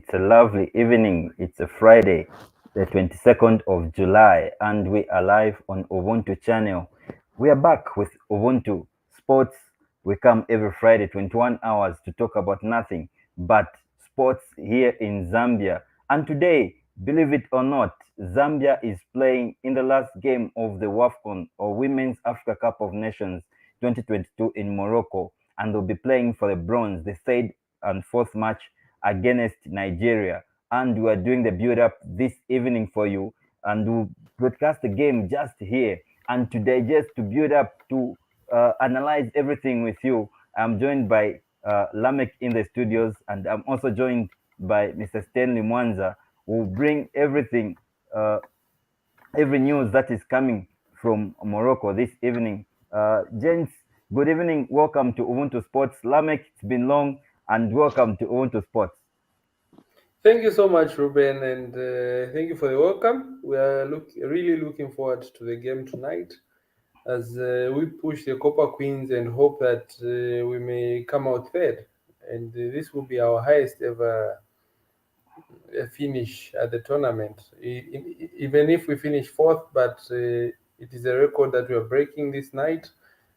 It's a lovely evening. It's a Friday, the 22nd of July, and we are live on Ubuntu channel. We are back with Ubuntu Sports. We come every Friday, 21 hours, to talk about nothing but sports here in Zambia. And today, believe it or not, Zambia is playing in the last game of the WAFCON, or Women's Africa Cup of Nations 2022 in Morocco, and they'll be playing for the bronze, the third and fourth match against Nigeria. And we are doing the build up this evening for you, and we'll broadcast the game just here. And today, just to build up, to analyze everything with you, I'm joined by Lamek in the studios, and I'm also joined by Mr. Stanley Mwanza, who will bring everything, every news that is coming from Morocco this evening. Gents, good evening. Welcome to Ubuntu Sports. Lamek, it's been long, and welcome to Ubuntu Sports. Thank you so much, Reuben, and thank you for the welcome. We are really looking forward to the game tonight as we push the Copa Queens and hope that we may come out third. And this will be our highest ever finish at the tournament. Even if we finish fourth, but it is a record that we are breaking this night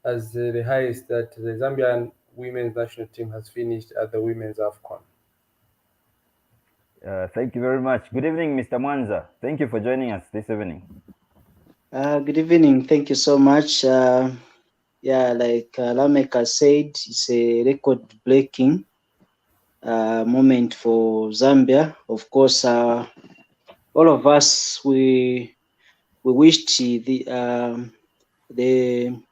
as the highest that the Zambian women's national team has finished at the Women's AFCON. Thank you very much. Good evening, Mr. Mwanza. Thank you for joining us this evening. Good evening. Thank you so much. Like Lamek has said, it's a record-breaking moment for Zambia. Of course, all of us we wished the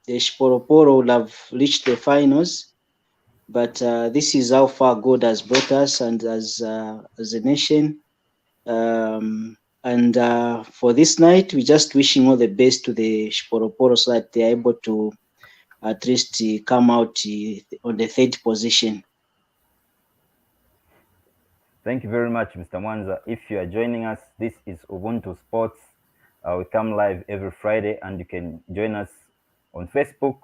Shiporoporo would have reached the finals, but this is how far God has brought us, and as a nation. And for this night, we're just wishing all the best to the Shiporoporo so that they're able to at least come out on the third position. Thank you very much, Mr. Mwanza. If you are joining us, this is Ubuntu Sports. We come live every Friday, and you can join us on Facebook.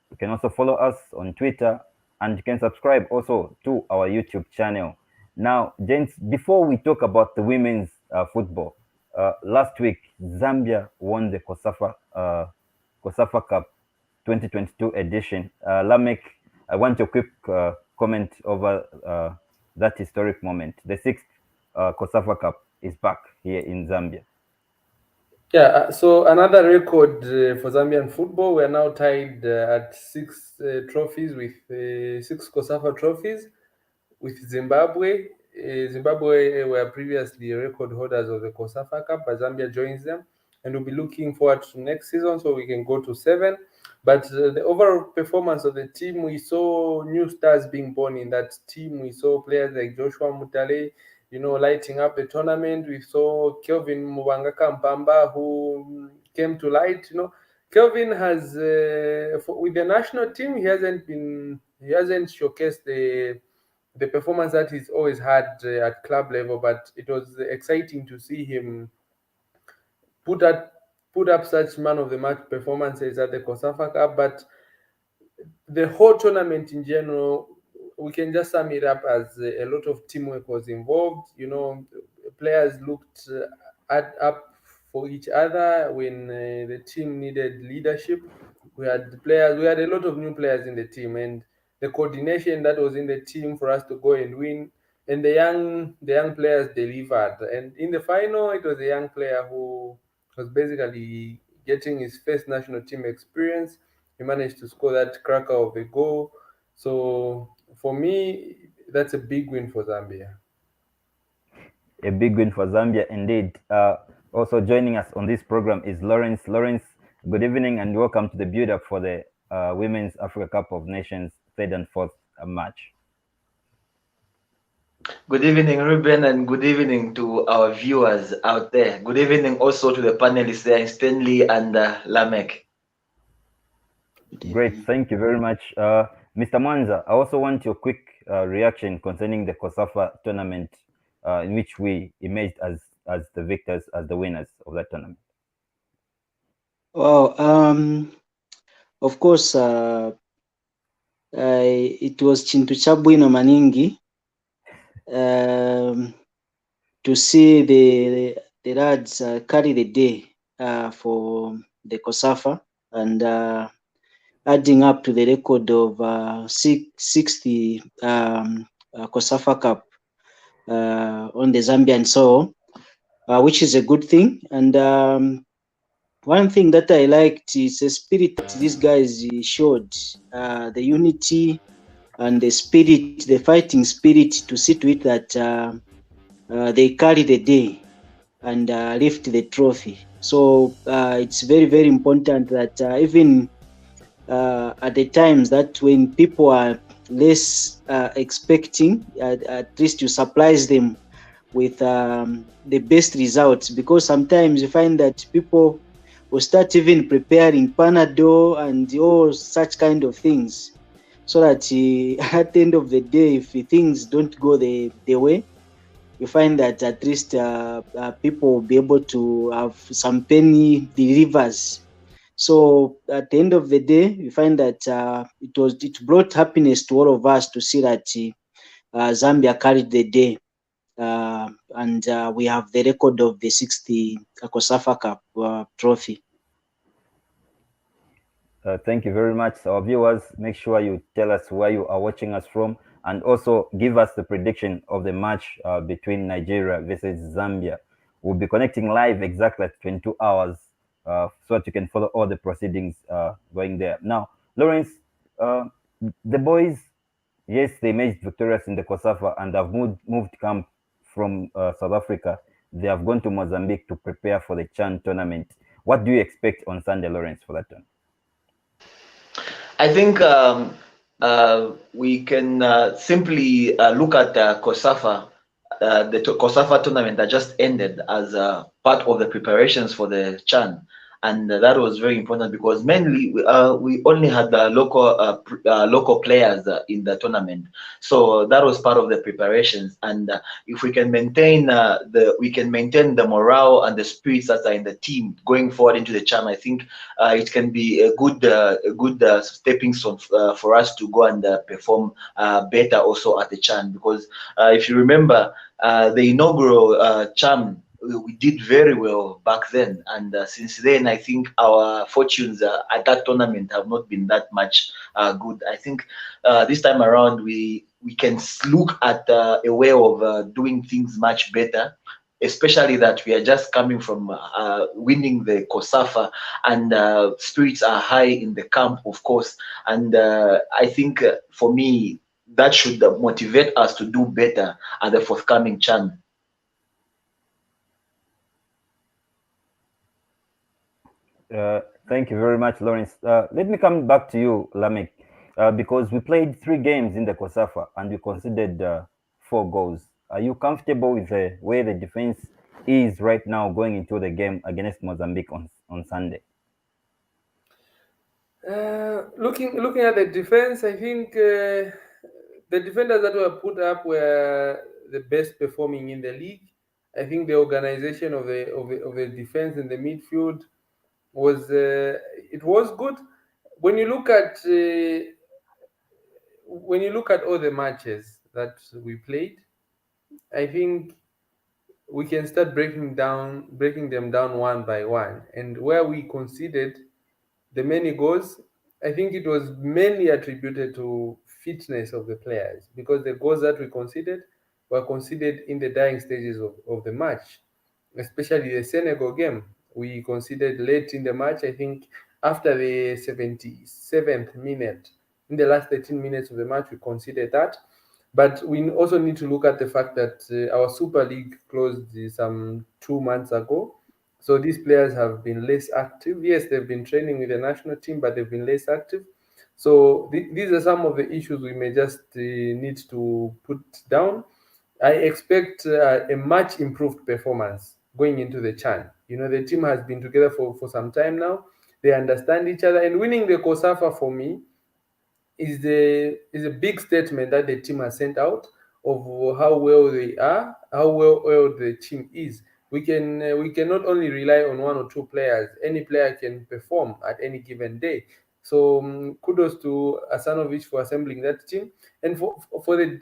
You can also follow us on Twitter, and you can subscribe also to our YouTube channel. Now, gents, before we talk about the women's football, last week Zambia won the COSAFA Cup 2022 edition. Lamek, I want a quick comment over that historic moment. The sixth COSAFA Cup is back here in Zambia. Yeah, so another record for Zambian football. We are now tied at 6 trophies with 6 COSAFA trophies with Zimbabwe. Zimbabwe were previously record holders of the COSAFA Cup, but Zambia joins them, and we'll be looking forward to next season so we can go to 7. But the overall performance of the team, we saw new stars being born in that team. We saw players like Joshua Mutale, lighting up the tournament. We saw Kelvin Mubangaka Mpamba, who came to light. Kelvin has, with the national team, he hasn't showcased the performance that he's always had at club level, but it was exciting to see him put up such man of the match performances at the COSAFA Cup. But the whole tournament in general, we can just sum it up as a lot of teamwork was involved. Players looked up for each other when the team needed leadership. We had a lot of new players in the team, and the coordination that was in the team for us to go and win, and the young players delivered. And in the final, it was a young player who was basically getting his first national team experience. He managed to score that cracker of a goal. So for me, that's a big win for Zambia. A big win for Zambia indeed. Also joining us on this program is Lawrence. Lawrence, good evening and welcome to the build-up for the Women's Africa Cup of Nations third and fourth match. Good evening, Reuben, and good evening to our viewers out there. Good evening also to the panelists there, Stanley and Lamek. Great, thank you very much. Mr. Mwanza, I also want your quick reaction concerning the COSAFA tournament in which we emerged as the victors, as the winners of that tournament. Well, of course, it was Chintu Chabwino Maningi. to see the lads carry the day for the COSAFA, and adding up to the record of 60 COSAFA Cup on the Zambian soil, which is a good thing. And one thing that I liked is the spirit that these guys showed, the unity and the spirit, the fighting spirit, to see to it that they carry the day and lift the trophy. So it's very, very important that even at the times that when people are less expecting, at least you surprise them with the best results, because sometimes you find that people will start even preparing Panadol and all such kind of things, so that at the end of the day, if things don't go the way, you find that at least people will be able to have some penny delivers. So at the end of the day, we find that it brought happiness to all of us to see that Zambia carried the day, and we have the record of the 60 COSAFA Cup trophy. Thank you very much. Our viewers, make sure you tell us where you are watching us from, and also give us the prediction of the match between Nigeria versus Zambia. We'll be connecting live exactly at 22 hours so that you can follow all the proceedings going there. Now, Lawrence, the boys, yes, they emerged victorious in the COSAFA and have moved camp from South Africa. They have gone to Mozambique to prepare for the CHAN tournament. What do you expect on Sunday, Lawrence, for that one? I think we can simply look at COSAFA, the COSAFA tournament that just ended, as part of the preparations for the CHAN. And that was very important because mainly we only had the local players in the tournament, so that was part of the preparations. And if we can maintain the morale and the spirits that are in the team going forward into the CHAN, I think it can be a good stepping stone for us to go and perform better also at the CHAN. Because if you remember, the inaugural CHAN, we did very well back then, and since then I think our fortunes at that tournament have not been that much good. I think this time around we can look at a way of doing things much better, especially that we are just coming from winning the COSAFA, and spirits are high in the camp, of course. And I think for me, that should motivate us to do better at the forthcoming CHAN. Thank you very much, Lawrence. Let me come back to you, Lamek, because we played 3 games in the COSAFA and we conceded 4 goals. Are you comfortable with the way the defense is right now going into the game against Mozambique on Sunday? Looking at the defense, I think the defenders that were put up were the best performing in the league. I think the organization of the defense in the midfield was good. When you look at all the matches that we played, I think we can start breaking them down one by one. And where we conceded the many goals, I think it was mainly attributed to fitness of the players, because the goals that we conceded were conceded in the dying stages of the match, especially the Senegal game. We conceded late in the match, I think after the 77th minute. In the last 13 minutes of the match, we conceded that. But we also need to look at the fact that our Super League closed some 2 months ago. So these players have been less active. Yes, they've been training with the national team, but they've been less active. So these are some of the issues we may just need to put down. I expect a much improved performance going into the CHAN. The team has been together for some time now. They understand each other, and winning the COSAFA for me is a big statement that the team has sent out of how well they are, how well the team is. We can not only rely on 1 or 2 players. Any player can perform at any given day. So kudos to Asanovic for assembling that team. And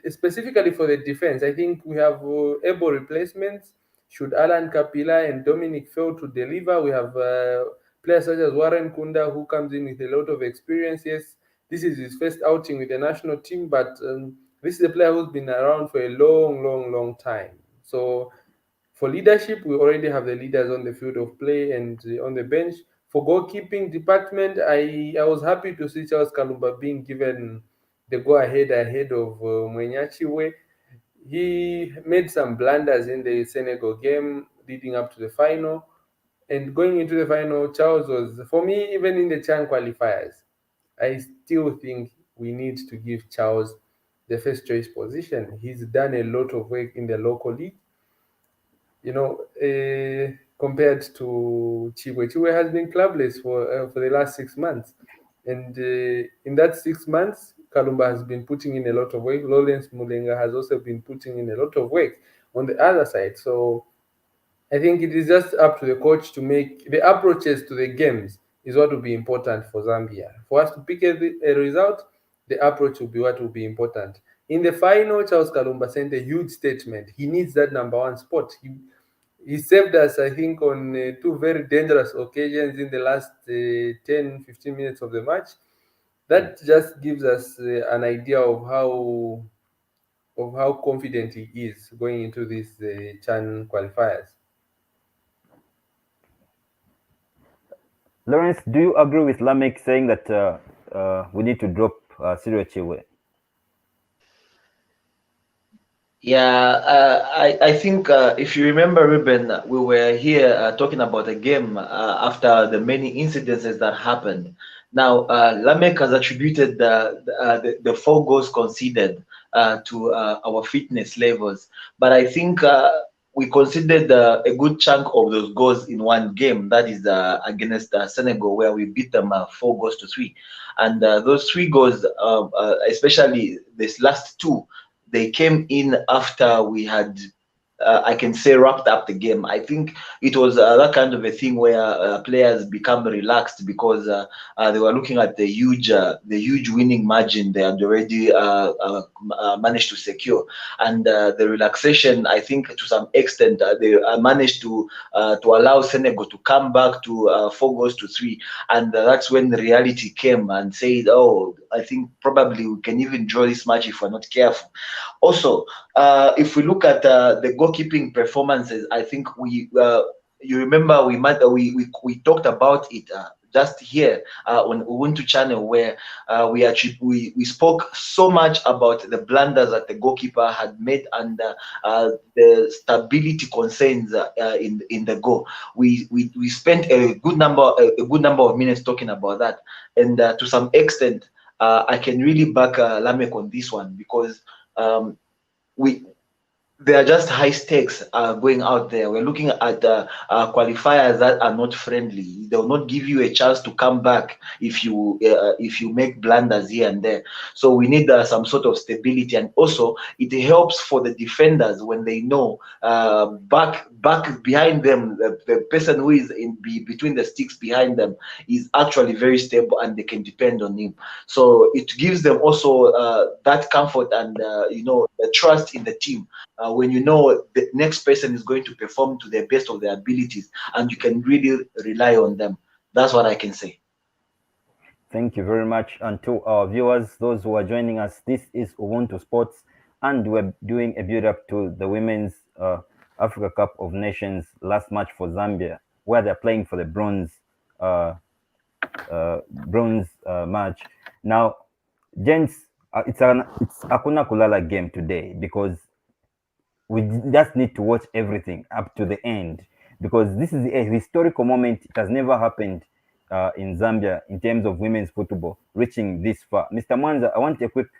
specifically for the defense, I think we have able replacements. Should Alan Kapila and Dominic fail to deliver, we have players such as Warren Kunda, who comes in with a lot of experience. Yes, this is his first outing with the national team, but this is a player who's been around for a long time. So for leadership, we already have the leaders on the field of play and on the bench. For goalkeeping department, I was happy to see Charles Kalumba being given the go-ahead ahead of Mwenyachiwe. He made some blunders in the Senegal game leading up to the final. And going into the final, Charles was, for me, even in the CHAN qualifiers, I still think we need to give Charles the first choice position. He's done a lot of work in the local league. Compared to Chibwe. Chibwe has been clubless for the last 6 months. And in that 6 months, Kalumba has been putting in a lot of work. Lawrence Mulenga has also been putting in a lot of work on the other side. So I think it is just up to the coach to make the approaches to the games is what will be important for Zambia. For us to pick a result, the approach will be what will be important. In the final, Charles Kalumba sent a huge statement. He needs that number one spot. He saved us, I think, on two very dangerous occasions in the last 10, 15 minutes of the match. That just gives us an idea of how confident he is going into these CHAN qualifiers. Lawrence, do you agree with Lamek saying that we need to drop Cyril Chiwe? Yeah, I think if you remember, Reuben, we were here talking about the game after the many incidences that happened. Now, Lamek has attributed the 4 goals conceded to our fitness levels, but I think we considered a good chunk of those goals in one game, that is against Senegal, where we beat them 4-3. And those 3 goals, especially this last 2, they came in after we had, I can say, wrapped up the game. I think it was that kind of a thing where players become relaxed because they were looking at the huge winning margin they had already managed to secure, and the relaxation, I think, to some extent, they managed to allow Senegal to come back to 4-3, and that's when the reality came and said, "Oh, I think probably we can even draw this match if we're not careful." Also, if we look at the goalkeeping performances, I think you remember we talked about it just here on Ubuntu channel, where we spoke so much about the blunders that the goalkeeper had made and the stability concerns in the goal. We spent a good number of minutes talking about that, and to some extent, I can really back Lamek on this one, because there are just high stakes going out there. We're looking at qualifiers that are not friendly. They will not give you a chance to come back if you make blunders here and there. So we need some sort of stability, and also it helps for the defenders when they know back behind them, the person who is between the sticks behind them is actually very stable and they can depend on him. So it gives them also that comfort and the trust in the team. When you know the next person is going to perform to the best of their abilities, and you can really rely on them. That's what I can say. Thank you very much. And to our viewers, those who are joining us, this is Ubuntu Sports, and we're doing a build-up to the Women's Africa Cup of Nations last match for Zambia, where they're playing for the bronze match. Now, gents, it's Hakuna Kulala game today, because we just need to watch everything up to the end, because this is a historical moment. It has never happened in Zambia in terms of women's football reaching this far. Mr. Mwanza, I want a quick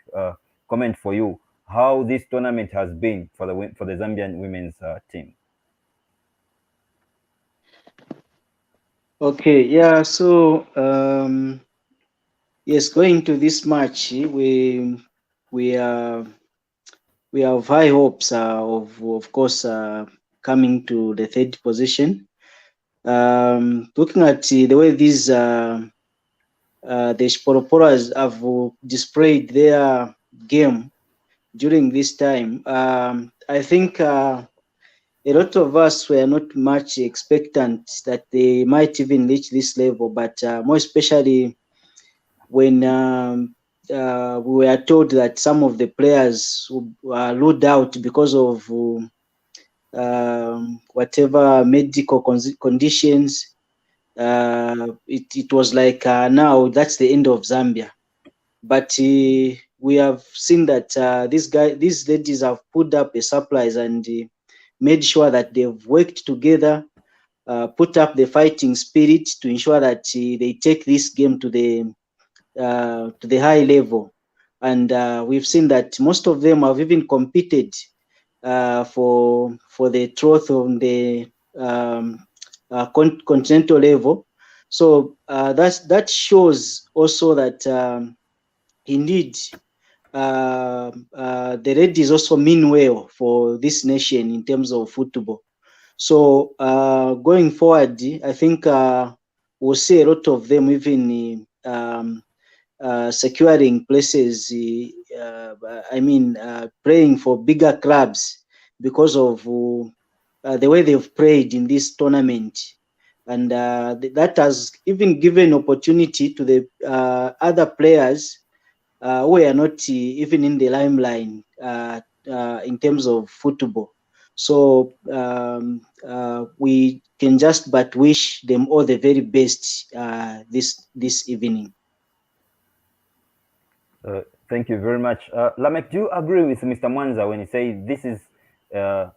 comment for you, how this tournament has been for the Zambian women's team. Okay, yeah, so yes, going to this match, we have high hopes of course, coming to the 3rd position. Looking at the way these the Sporoporas have displayed their game during this time. I think a lot of us were not much expectant that they might even reach this level, but more especially when we were told that some of the players were ruled out because of whatever medical conditions. It was like now that's the end of Zambia. But we have seen that these ladies have put up a surprise and made sure that they've worked together, put up the fighting spirit to ensure that they take this game to the high level. And we've seen that most of them have even competed for the truth on the continental level. So that shows also that indeed the ladies also mean well for this nation in terms of football. So going forward, I think we'll see a lot of them even securing places. Playing for bigger clubs because of the way they've played in this tournament, and that has even given opportunity to the other players who are not even in the limelight in terms of football. So we can just but wish them all the very best this evening. Thank you very much. Lamek, do you agree with Mr. Mwanza when he says this is a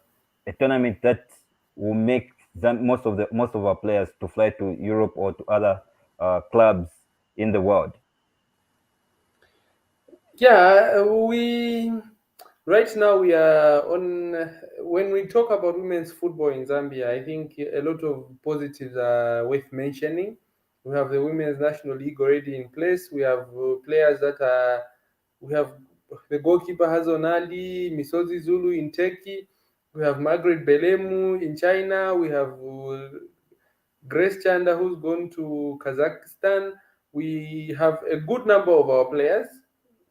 tournament that will make most of our players to fly to Europe or to other clubs in the world? Yeah, right now we are on. When we talk about women's football in Zambia, I think a lot of positives are worth mentioning. We have the women's national league already in place. We have players that are. We have the goalkeeper Hazon Ali, Misozi Zulu in Turkey. We have Margaret Belemu in China. We have Grace Chanda who's gone to Kazakhstan. We have a good number of our players,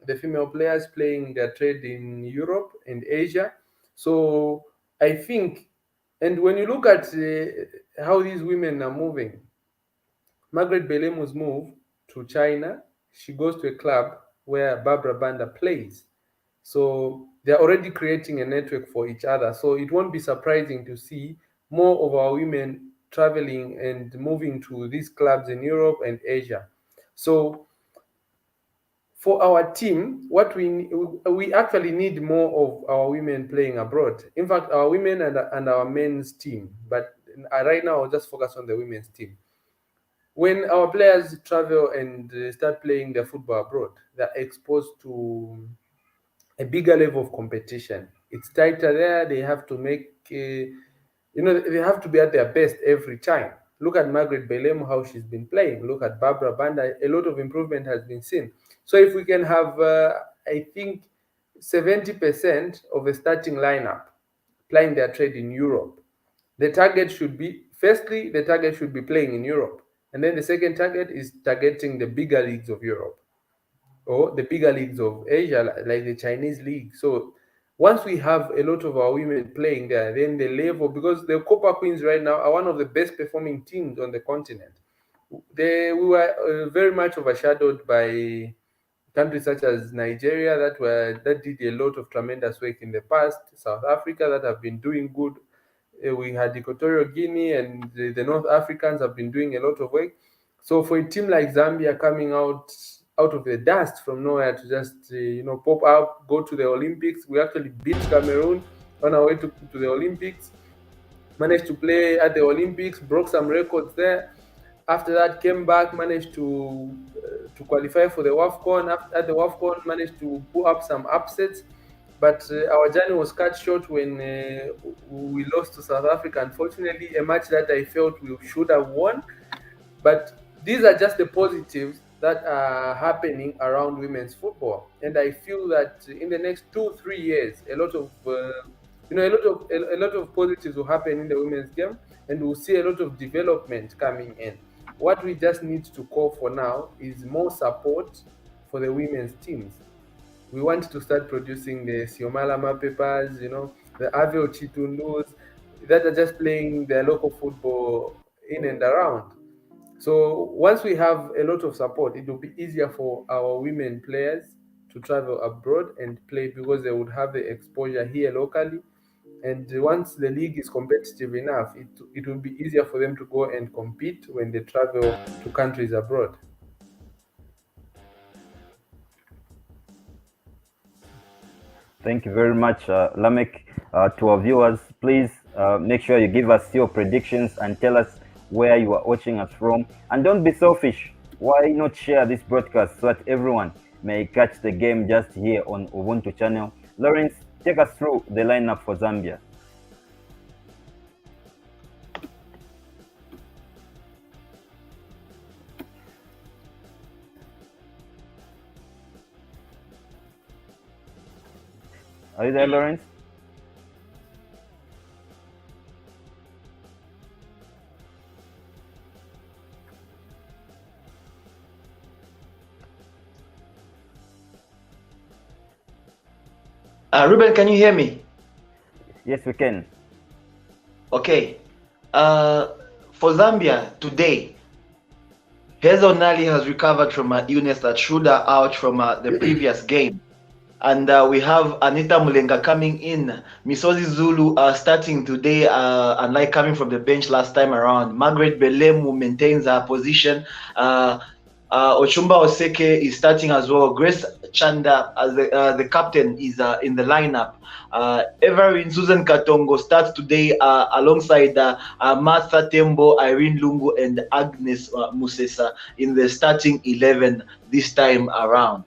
the female players playing their trade in Europe and Asia. So I think, and when you look at how these women are moving, Margaret Belemu's move to China, she goes to a club where Barbara Banda plays. So they're already creating a network for each other. So it won't be surprising to see more of our women traveling and moving to these clubs in Europe and Asia. So for our team, what we actually need more of our women playing abroad. In fact, our women and our men's team. But right now, I'll just focus on the women's team. When our players travel and start playing their football abroad, they're exposed to a bigger level of competition. It's tighter there. They have to make, they have to be at their best every time. Look at Margaret Belem, how she's been playing. Look at Barbara Banda. A lot of improvement has been seen. So if we can have, I think, 70% of the starting lineup playing their trade in Europe, the target should be, firstly, the target should be playing in Europe. And then the second target is targeting the bigger leagues of Europe or the bigger leagues of Asia, like the Chinese league. So once we have a lot of our women playing there, then the level, because the Copa Queens right now are one of the best performing teams on the continent. We were very much overshadowed by countries such as Nigeria that did a lot of tremendous work in the past, South Africa that have been doing good. We had Equatorial Guinea and the North Africans have been doing a lot of work. So for a team like Zambia coming out of the dust from nowhere to just pop up, go to the Olympics. We actually beat Cameroon on our way to the Olympics. Managed to play at the Olympics, broke some records there. After that, came back, managed to qualify for the WAFCON. At the WAFCON, managed to pull up some upsets. But our journey was cut short when we lost to South Africa, unfortunately, a match that I felt we should have won. But these are just the positives that are happening around women's football. And I feel that in the next 2-3 years, a lot of positives will happen in the women's game, and we'll see a lot of development coming in. what we just need to call for now is more support for the women's teams. We want to start producing the Siomala Mapepers, the Aveo Chitundus that are just playing their local football in and around. So once we have a lot of support, it will be easier for our women players to travel abroad and play because they would have the exposure here locally. And once the league is competitive enough, it will be easier for them to go and compete when they travel to countries abroad. Thank you very much, Lamek. To our viewers, please make sure you give us your predictions and tell us where you are watching us from. And don't be selfish. Why not share this broadcast so that everyone may catch the game just here on Ubuntu channel? Lawrence, take us through the lineup for Zambia. Are you there, Lawrence? Reuben, can you hear me? Yes, we can. Okay. For Zambia today, Hazel Nali has recovered from an illness that threw her out from the previous game. And we have Anita Mulenga coming in. Misozi Zulu starting today, unlike coming from the bench last time around. Margaret Belemu maintains her position. Ochumba Oseke is starting as well. Grace Chanda, as the captain, is in the lineup. Everin Susan Katongo starts today alongside Martha Tembo, Irene Lungu, and Agnes Musesa in the starting 11 this time around.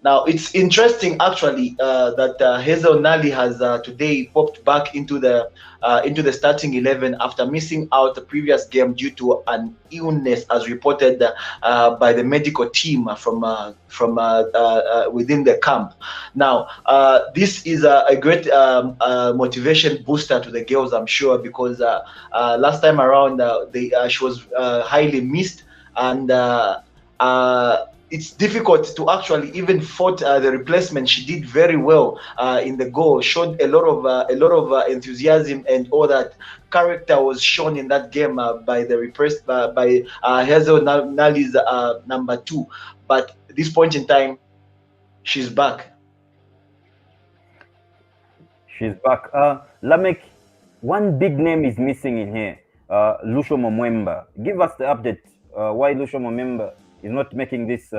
Now, it's interesting actually that Hazel Nali has today popped back into the starting 11 after missing out the previous game due to an illness, as reported by the medical team from within the camp. Now, this is a great motivation booster to the girls, I'm sure, because last time around she was highly missed, and it's difficult to actually even fault the replacement. She did very well in the goal, showed a lot of enthusiasm, and all that character was shown in that game by the repressed by Hazel Nali's number 2. But at this point in time, she's back. She's back. Lamek, one big name is missing in here. Lusho Momwemba. Give us the update. Why Lusho Momwemba is not making this,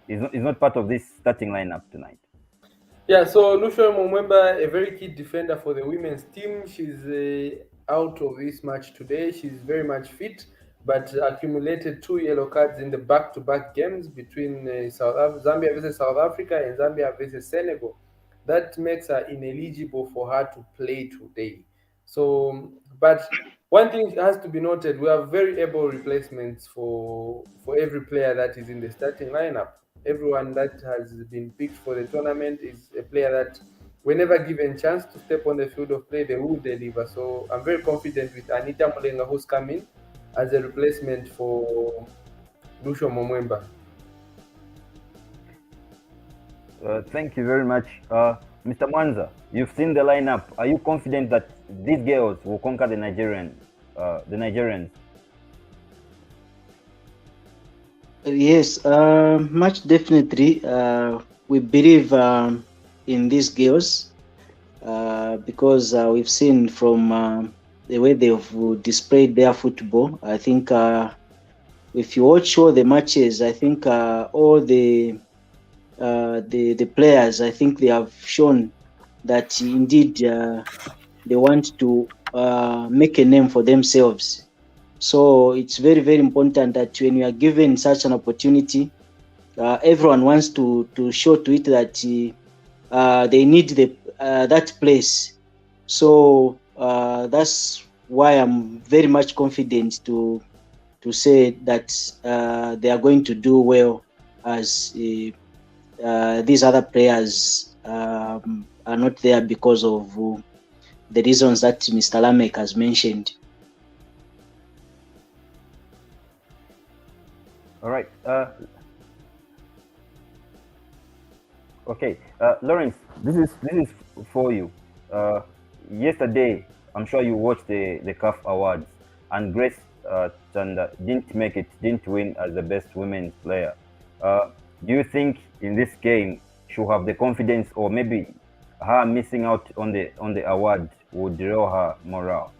is not part of this starting lineup tonight? Yeah, so Lusho Momwemba, a very key defender for the women's team. She's out of this match today. She's very much fit, but accumulated 2 yellow cards in the back-to-back games between Zambia versus South Africa and Zambia versus Senegal. That makes her ineligible for her to play today. So, but one thing has to be noted: we have very able replacements for every player that is in the starting lineup. Everyone that has been picked for the tournament is a player that, whenever given chance to step on the field of play, they will deliver. So I'm very confident with Anita Mulenga, who's coming as a replacement for Lusho Momwemba. Thank you very much. Mr. Mwanza, you've seen the lineup. Are you confident that these girls will conquer the Nigerians? Yes, much definitely. We believe in these girls because we've seen from the way they've displayed their football. I think if you watch all the matches, I think all the players, I think they have shown that indeed they want to make a name for themselves. So it's very, very important that when you are given such an opportunity, everyone wants to show to it that they need that place. So that's why I'm very much confident to say that they are going to do well, as these other players are not there because of the reasons that Mr. Lamek has mentioned. All right. Okay. Lawrence, this is for you. Uh, Yesterday, I'm sure you watched the CAF Awards, and Grace Chanda didn't make it, didn't win as the best women's player. Do you think in this game she'll have the confidence, or maybe her missing out on the award would derail her morale?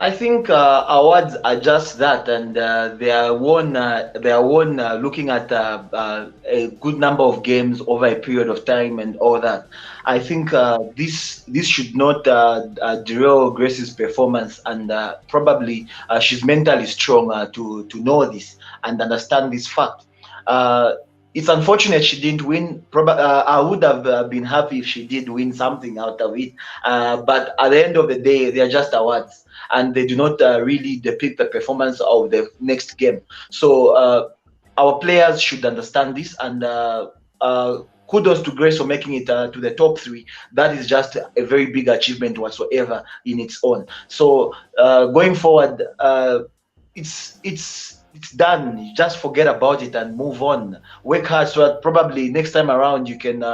I think awards are just that, and they are won. They are won looking at a good number of games over a period of time and all that. I think this should not derail Grace's performance, and probably she's mentally strong to know this and understand this fact. Uh, it's unfortunate she didn't win. I would have been happy if she did win something out of it. But at the end of the day, they are just awards, and they do not really depict the performance of the next game. So our players should understand this, and kudos to Grace for making it to the top three. That is just a very big achievement whatsoever in its own. So going forward, it's done. You just forget about it and move on. Work hard so that probably next time around she can do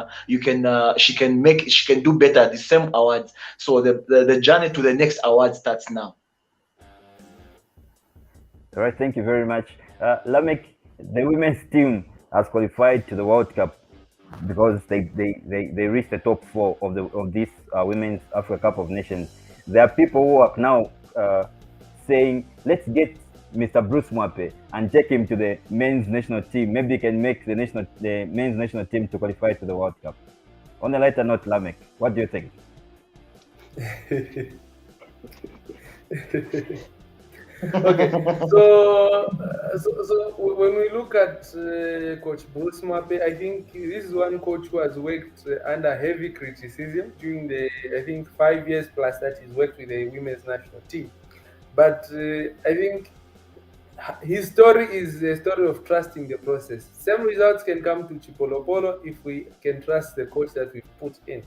better at the same awards. So the journey to the next award starts now. All right, thank you very much. Lamek, the women's team has qualified to the World Cup because they reached the top four of this Women's Africa Cup of Nations. There are people who are now saying, let's get Mr. Bruce Mwape and take him to the men's national team. Maybe he can make the men's national team to qualify to the World Cup. On a lighter note, Lamek, what do you think? Okay, so when we look at Coach Bruce Mape, I think this is one coach who has worked under heavy criticism during the, I think, 5 years plus that he's worked with the women's national team. But I think his story is a story of trusting the process. Same results can come to Chipolopolo if we can trust the coach that we put in.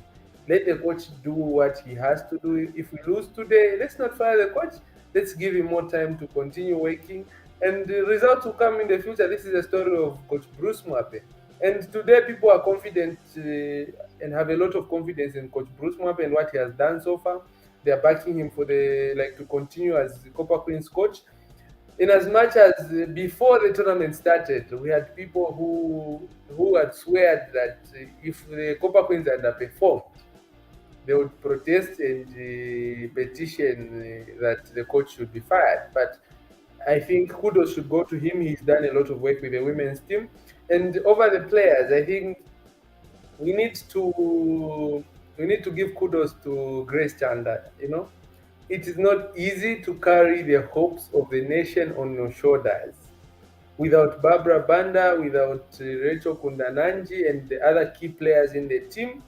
Let the coach do what he has to do. If we lose today, let's not fire the coach. Let's give him more time to continue working, and the results will come in the future. This is a story of Coach Bruce Mwape. And today, people are confident and have a lot of confidence in Coach Bruce Mwape and what he has done so far. They are backing him for to continue as the Copper Queens coach. In as much as before the tournament started, we had people who had swear that if the Copper Queens underperformed, they would protest and petition that the coach should be fired. But I think kudos should go to him. He's done a lot of work with the women's team. And over the players, I think we need to give kudos to Grace Chanda. It is not easy to carry the hopes of the nation on your shoulders. Without Barbara Banda, without Rachel Kundananji, and the other key players in the team,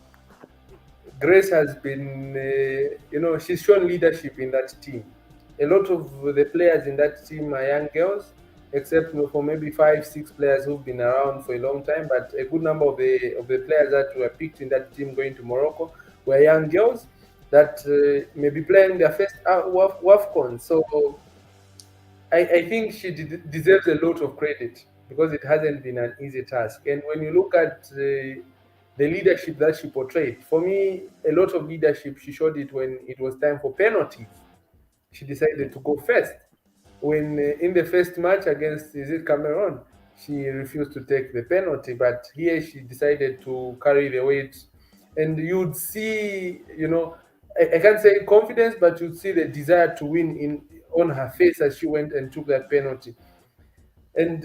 Grace has been, she's shown leadership in that team. A lot of the players in that team are young girls, except for maybe 5-6 players who've been around for a long time. But a good number of the players that were picked in that team going to Morocco were young girls that may be playing their first WAFCON. So I think she deserves a lot of credit because it hasn't been an easy task. And when you look at the leadership that she portrayed, for me, a lot of leadership, she showed it when it was time for penalties. She decided to go first. When in the first match against, is it Cameroon, she refused to take the penalty, but here she decided to carry the weight. And you'd see, I can't say confidence, but you'd see the desire to win on her face as she went and took that penalty. And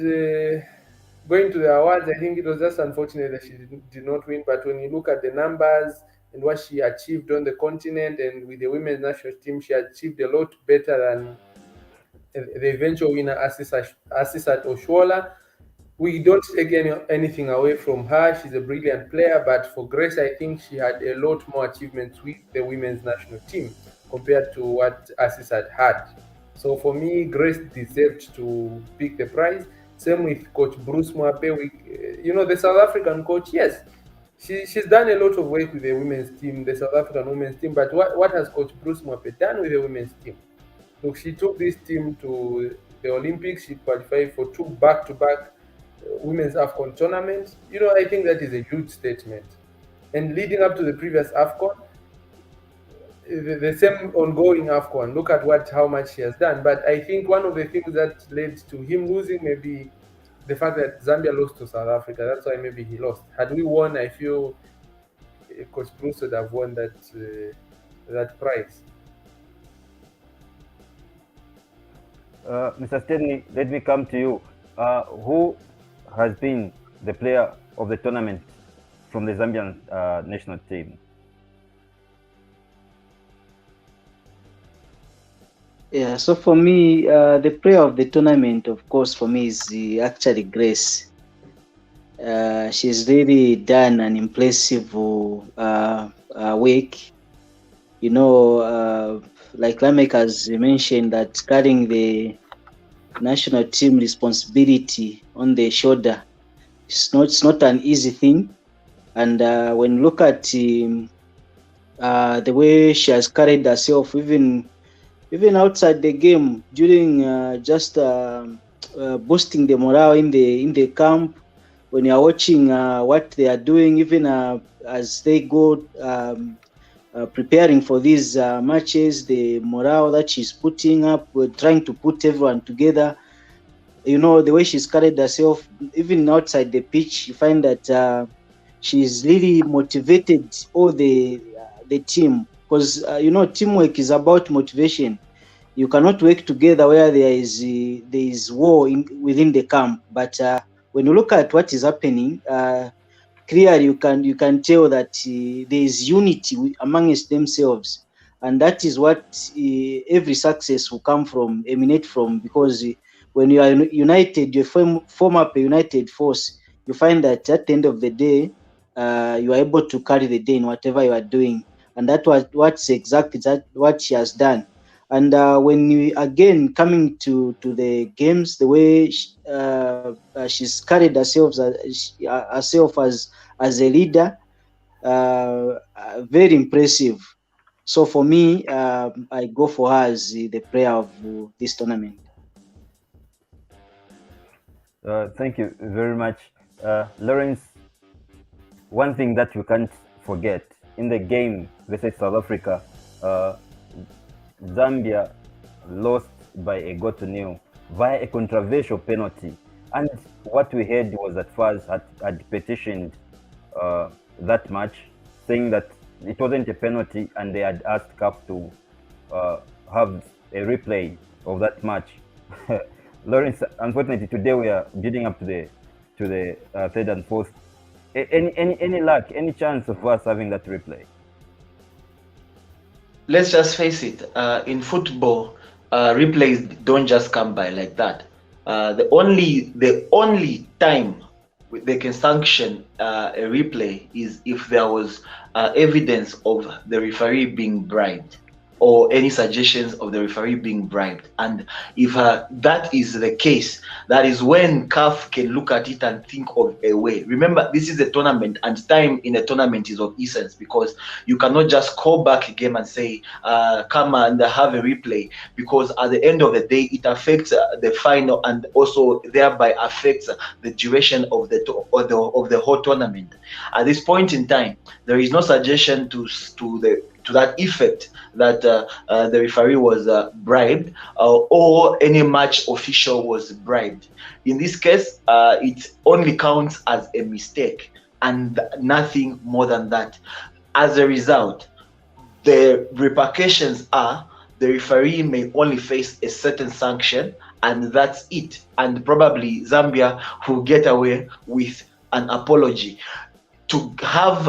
going to the awards, I think it was just unfortunate that she did not win. But when you look at the numbers and what she achieved on the continent and with the women's national team, she achieved a lot better than the eventual winner, Asisat Oshola. We don't take anything away from her. She's a brilliant player. But for Grace, I think she had a lot more achievements with the women's national team compared to what Asisat had. So for me, Grace deserved to pick the prize. Same with Coach Bruce Mwape. The South African coach, yes, she's done a lot of work with the women's team, the South African women's team. But what has Coach Bruce Mwape done with the women's team? Look, she took this team to the Olympics. She qualified for 2 back-to-back women's AFCON tournaments. I think that is a huge statement. And leading up to the previous AFCON, the same ongoing AFCON, look at how much she has done. But I think one of the things that led to him losing maybe the fact that Zambia lost to South Africa. That's why maybe he lost. Had we won, I feel Coach Bruce would have won that prize. Mr. Stanley, let me come to you. Who has been the player of the tournament from the Zambian national team? Yeah, so for me, the player of the tournament, of course, for me is actually Grace. She's really done an impressive work. Like Lamek has mentioned, that carrying the national team responsibility on the shoulder, it's not an easy thing. And when you look at the way she has carried herself, even outside the game, during just boosting the morale in the camp, when you are watching what they are doing, even as they go preparing for these matches, the morale that she's putting up, trying to put everyone together. The way she's carried herself, even outside the pitch, you find that she's really motivated all the team, because teamwork is about motivation. You cannot work together where there is war within the camp. But when you look at what is happening, clearly you can tell that there is unity amongst themselves, and that is what every success will emanate from. Because when you are united, you form up a united force. You find that at the end of the day, you are able to carry the day in whatever you are doing, and what's exactly what she has done. And when you again coming to the games, the way she's carried herself as a leader, very impressive. So for me, I go for her as the player of this tournament. Thank you very much, Lawrence. One thing that you can't forget in the game versus South Africa, Zambia lost by a goal to nil via a controversial penalty. And what we heard was that FAS had petitioned that match, saying that it wasn't a penalty, and they had asked CAF to have a replay of that match. Lawrence, unfortunately, today we are building up to the third and fourth. Any luck, any chance of us having that replay? Let's just face it. In football, replays don't just come by like that. The only time they can sanction a replay is if there was evidence of the referee being bribed, or any suggestions of the referee being bribed. And if that is the case, that is when CAF can look at it and think of a way. Remember, this is a tournament, and time in a tournament is of essence, because you cannot just call back a game and say, come and have a replay, because at the end of the day, it affects the final, and also thereby affects the duration of the whole tournament. At this point in time, there is no suggestion to that effect that the referee was bribed, or any match official was bribed. In this case, it only counts as a mistake and nothing more than that. As a result, the repercussions are the referee may only face a certain sanction, and that's it. And probably Zambia will get away with an apology. To have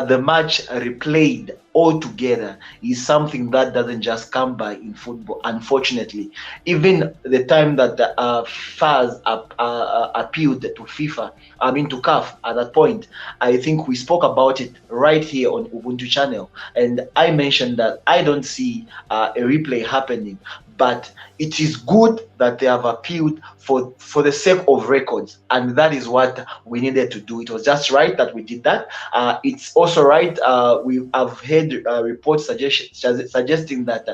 the match replayed altogether is something that doesn't just come by in football, unfortunately. Even the time that FAS appealed to CAF at that point, I think we spoke about it right here on Ubuntu channel, and I mentioned that I don't see a replay happening. but it is good that they have appealed for the sake of records, and that is what we needed to do. It was just right that we did that. It's also right. We have heard reports suggesting that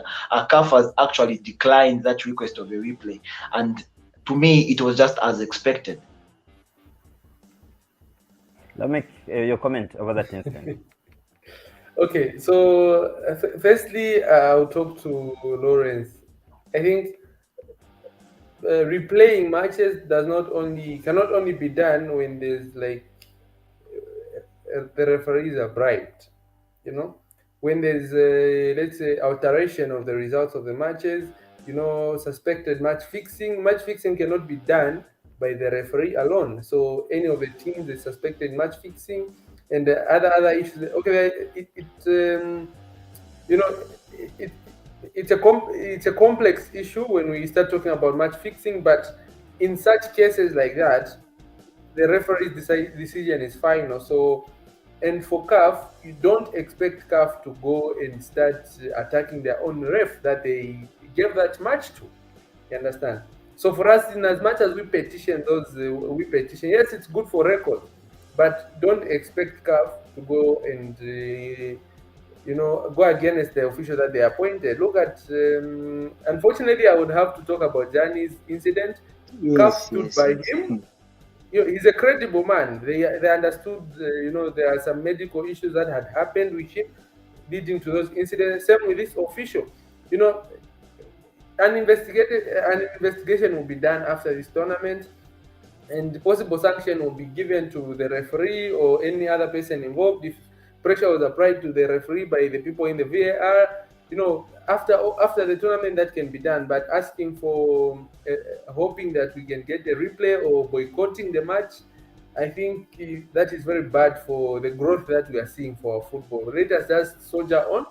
CAF has actually declined that request of a replay, and to me, it was just as expected. Let me your comment over that incident. Okay, so firstly, I'll talk to Lawrence. I think replaying matches cannot only be done when there's like the referees are bribed. You know, when there's let's say alteration of the results of the matches, suspected match fixing. Match fixing cannot be done by the referee alone. So any of the teams is suspected match fixing, and the other issues. Okay, it's a complex issue when we start talking about match fixing. But in such cases like that, the referee's decision is final. So, and for CAF, you don't expect CAF to go and start attacking their own ref that they gave that match to. You understand? So for us, in as much as we petition, yes, it's good for record, but don't expect CAF to go and go against the official that they appointed. Look at, unfortunately, I would have to talk about Gianni's incident. CAF stood by him. He's a credible man. They understood, there are some medical issues that had happened with him leading to those incidents. Same with this official. An investigation will be done after this tournament, and the possible sanction will be given to the referee or any other person involved if pressure was applied to the referee by the people in the VAR. After the tournament, that can be done. But asking for, hoping that we can get a replay or boycotting the match, I think that is very bad for the growth that we are seeing for football. Let us just soldier on.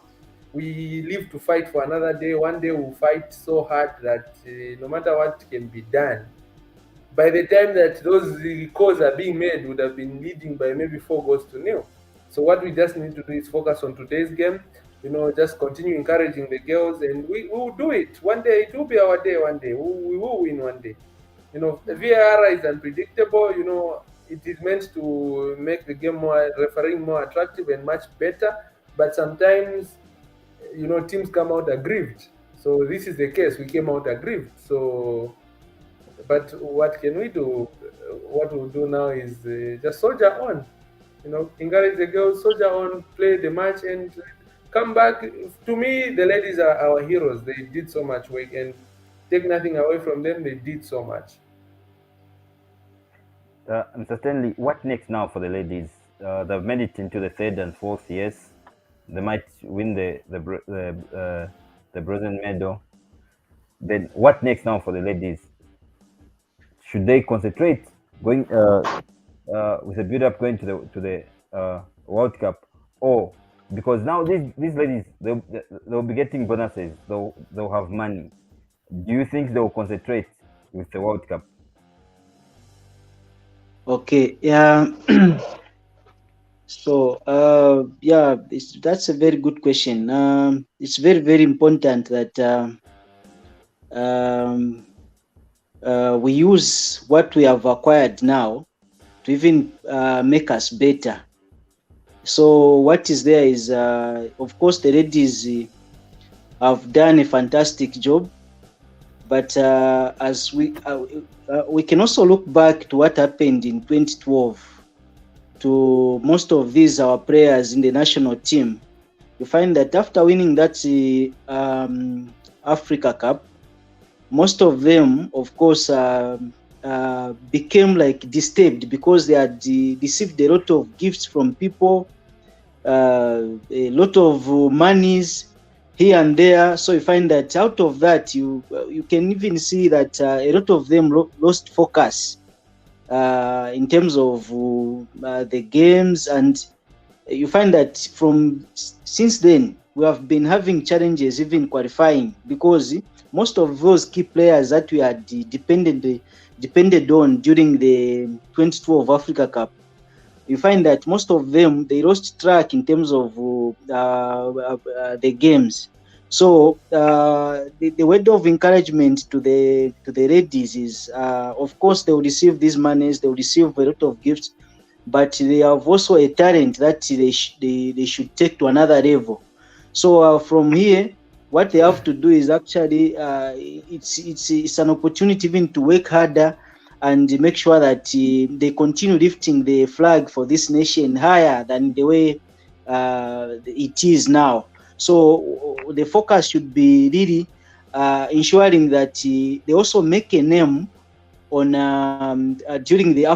We live to fight for another day. One day we'll fight so hard that no matter what can be done, by the time that those calls are being made, would have been leading by maybe 4-0. So what we just need to do is focus on today's game. Just continue encouraging the girls, and we will do it. One day it will be our day. One day we will win. One day, the VAR is unpredictable. It is meant to make the game refereeing more attractive and much better. But sometimes, teams come out aggrieved. So this is the case. We came out aggrieved. So, but what can we do? What we'll do now is just soldier on. Encourage the girls, soldier on, play the match, and come back. To me, the ladies are our heroes. They did so much work, and take nothing away from them. They did so much. Mr. Stanley, what next now for the ladies? They've made it into the third and fourth years. They might win the bronze medal. Then what next now for the ladies? Should they concentrate going with a build-up going to the World Cup, or because now these ladies they'll be getting bonuses, they'll have money. Do you think they'll concentrate with the World Cup? Okay, yeah. So that's a very good question. It's very, very important that we use what we have acquired now to even make us better. So what is there is, of course, the ladies have done a fantastic job, but as we can also look back to what happened in 2012 to most of these our players in the national team. You find that after winning that Africa Cup, most of them, of course, became like disturbed because they had received a lot of gifts from people, a lot of monies here and there. So you find that out of that, you can even see that a lot of them lost focus in terms of the games, and you find that since then we have been having challenges even qualifying, because most of those key players that we had depended on during the 2012 Africa Cup, you find that most of them, they lost track in terms of the games. So the word of encouragement to the ladies is, of course, they will receive these monies, they will receive a lot of gifts, but they have also a talent that they should take to another level. So from here, what they have to do is actually it's an opportunity even to work harder and make sure that they continue lifting the flag for this nation higher than the way it is now. So the focus should be really ensuring that they also make a name on during the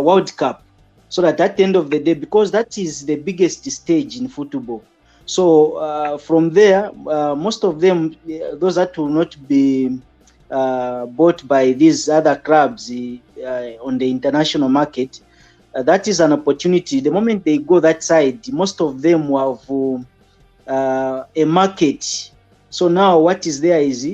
World Cup, so that at the end of the day, because that is the biggest stage in football. So from there, most of them, those that will not be bought by these other clubs on the international market, that is an opportunity. The moment they go that side, most of them will have a market. So now what is there is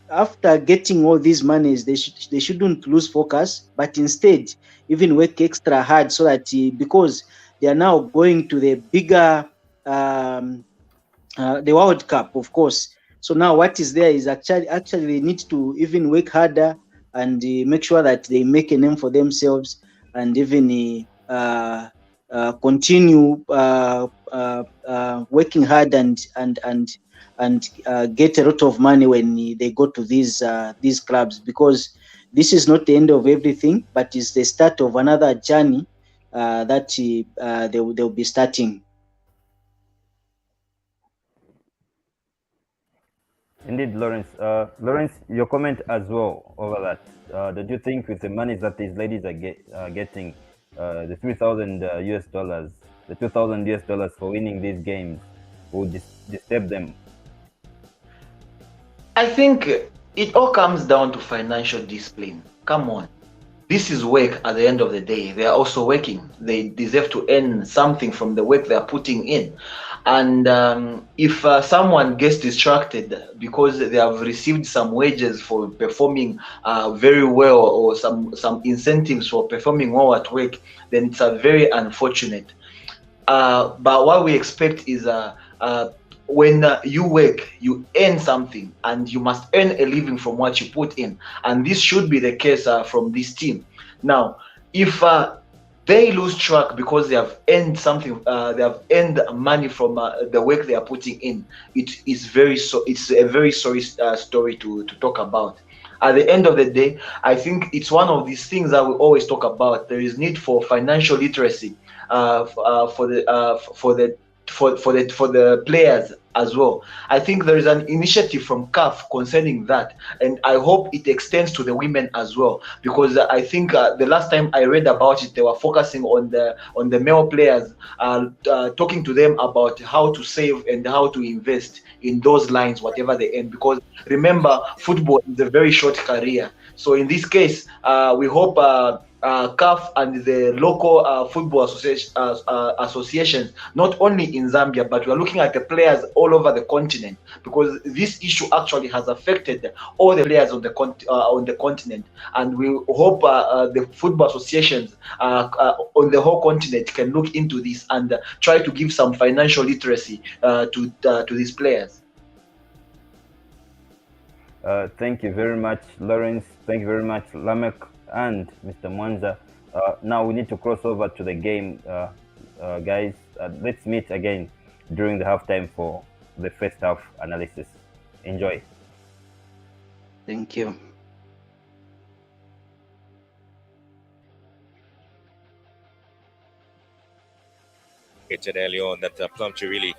after getting all these monies, they shouldn't lose focus, but instead even work extra hard so that because they are now going to the bigger the World Cup, of course. So now what is there is actually they need to even work harder and make sure that they make a name for themselves and even continue working hard and get a lot of money when they go to these clubs, because this is not the end of everything, but it's the start of another journey that they'll be starting. Indeed, Lawrence. Lawrence, your comment as well over that. Do you think with the money that these ladies are getting, the 3,000 US dollars, the 2,000 US dollars for winning these games, will disturb them? I think it all comes down to financial discipline. Come on. This is work at the end of the day. They are also working. They deserve to earn something from the work they are putting in. And if someone gets distracted because they have received some wages for performing very well, or some incentives for performing well at work, then it's very unfortunate. But what we expect is when you work, you earn something, and you must earn a living from what you put in. And this should be the case from this team. Now, if they lose track because they have earned something, they have earned money from the work they are putting in, it's a very sorry story to talk about. At the end of the day, I think it's one of these things that we always talk about. There is need for financial literacy for the players as well. I think there is an initiative from CAF concerning that, and I hope it extends to the women as well, because I think the last time I read about it, they were focusing on the male players, talking to them about how to save and how to invest in those lines, whatever they earn. Because remember, football is a very short career. So in this case, we hope CAF and the local football associations, not only in Zambia, but we are looking at the players all over the continent, because this issue actually has affected all the players on the continent. And we hope the football associations on the whole continent can look into this and try to give some financial literacy to these players. Thank you very much, Lawrence. Thank you very much, Lamek and Mr. Mwanza. Now we need to cross over to the game, guys. Let's meet again during the halftime for the first half analysis. Enjoy. Thank you. Mentioned earlier on that Plumtree really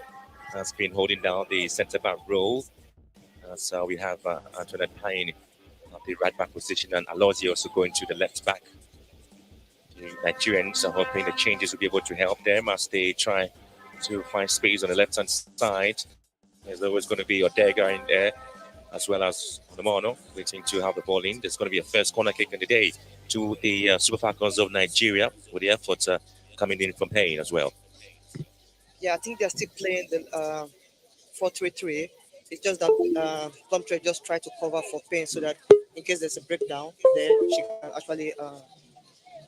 has been holding down the centre back role. So we have Antoinette Payne at the right back position, and Alozie also going to the left back. The Nigerians are hoping the changes will be able to help them as they try to find space on the left hand side. There's always going to be Odega in there, as well as Onomono waiting to have the ball in. There's going to be a first corner kick in the day to the Super Falcons of Nigeria, with the efforts coming in from Payne as well. Yeah, I think they're still playing the 4-3-3. It's just that Plumtree just tried to cover for Payne so that in case there's a breakdown, then she can actually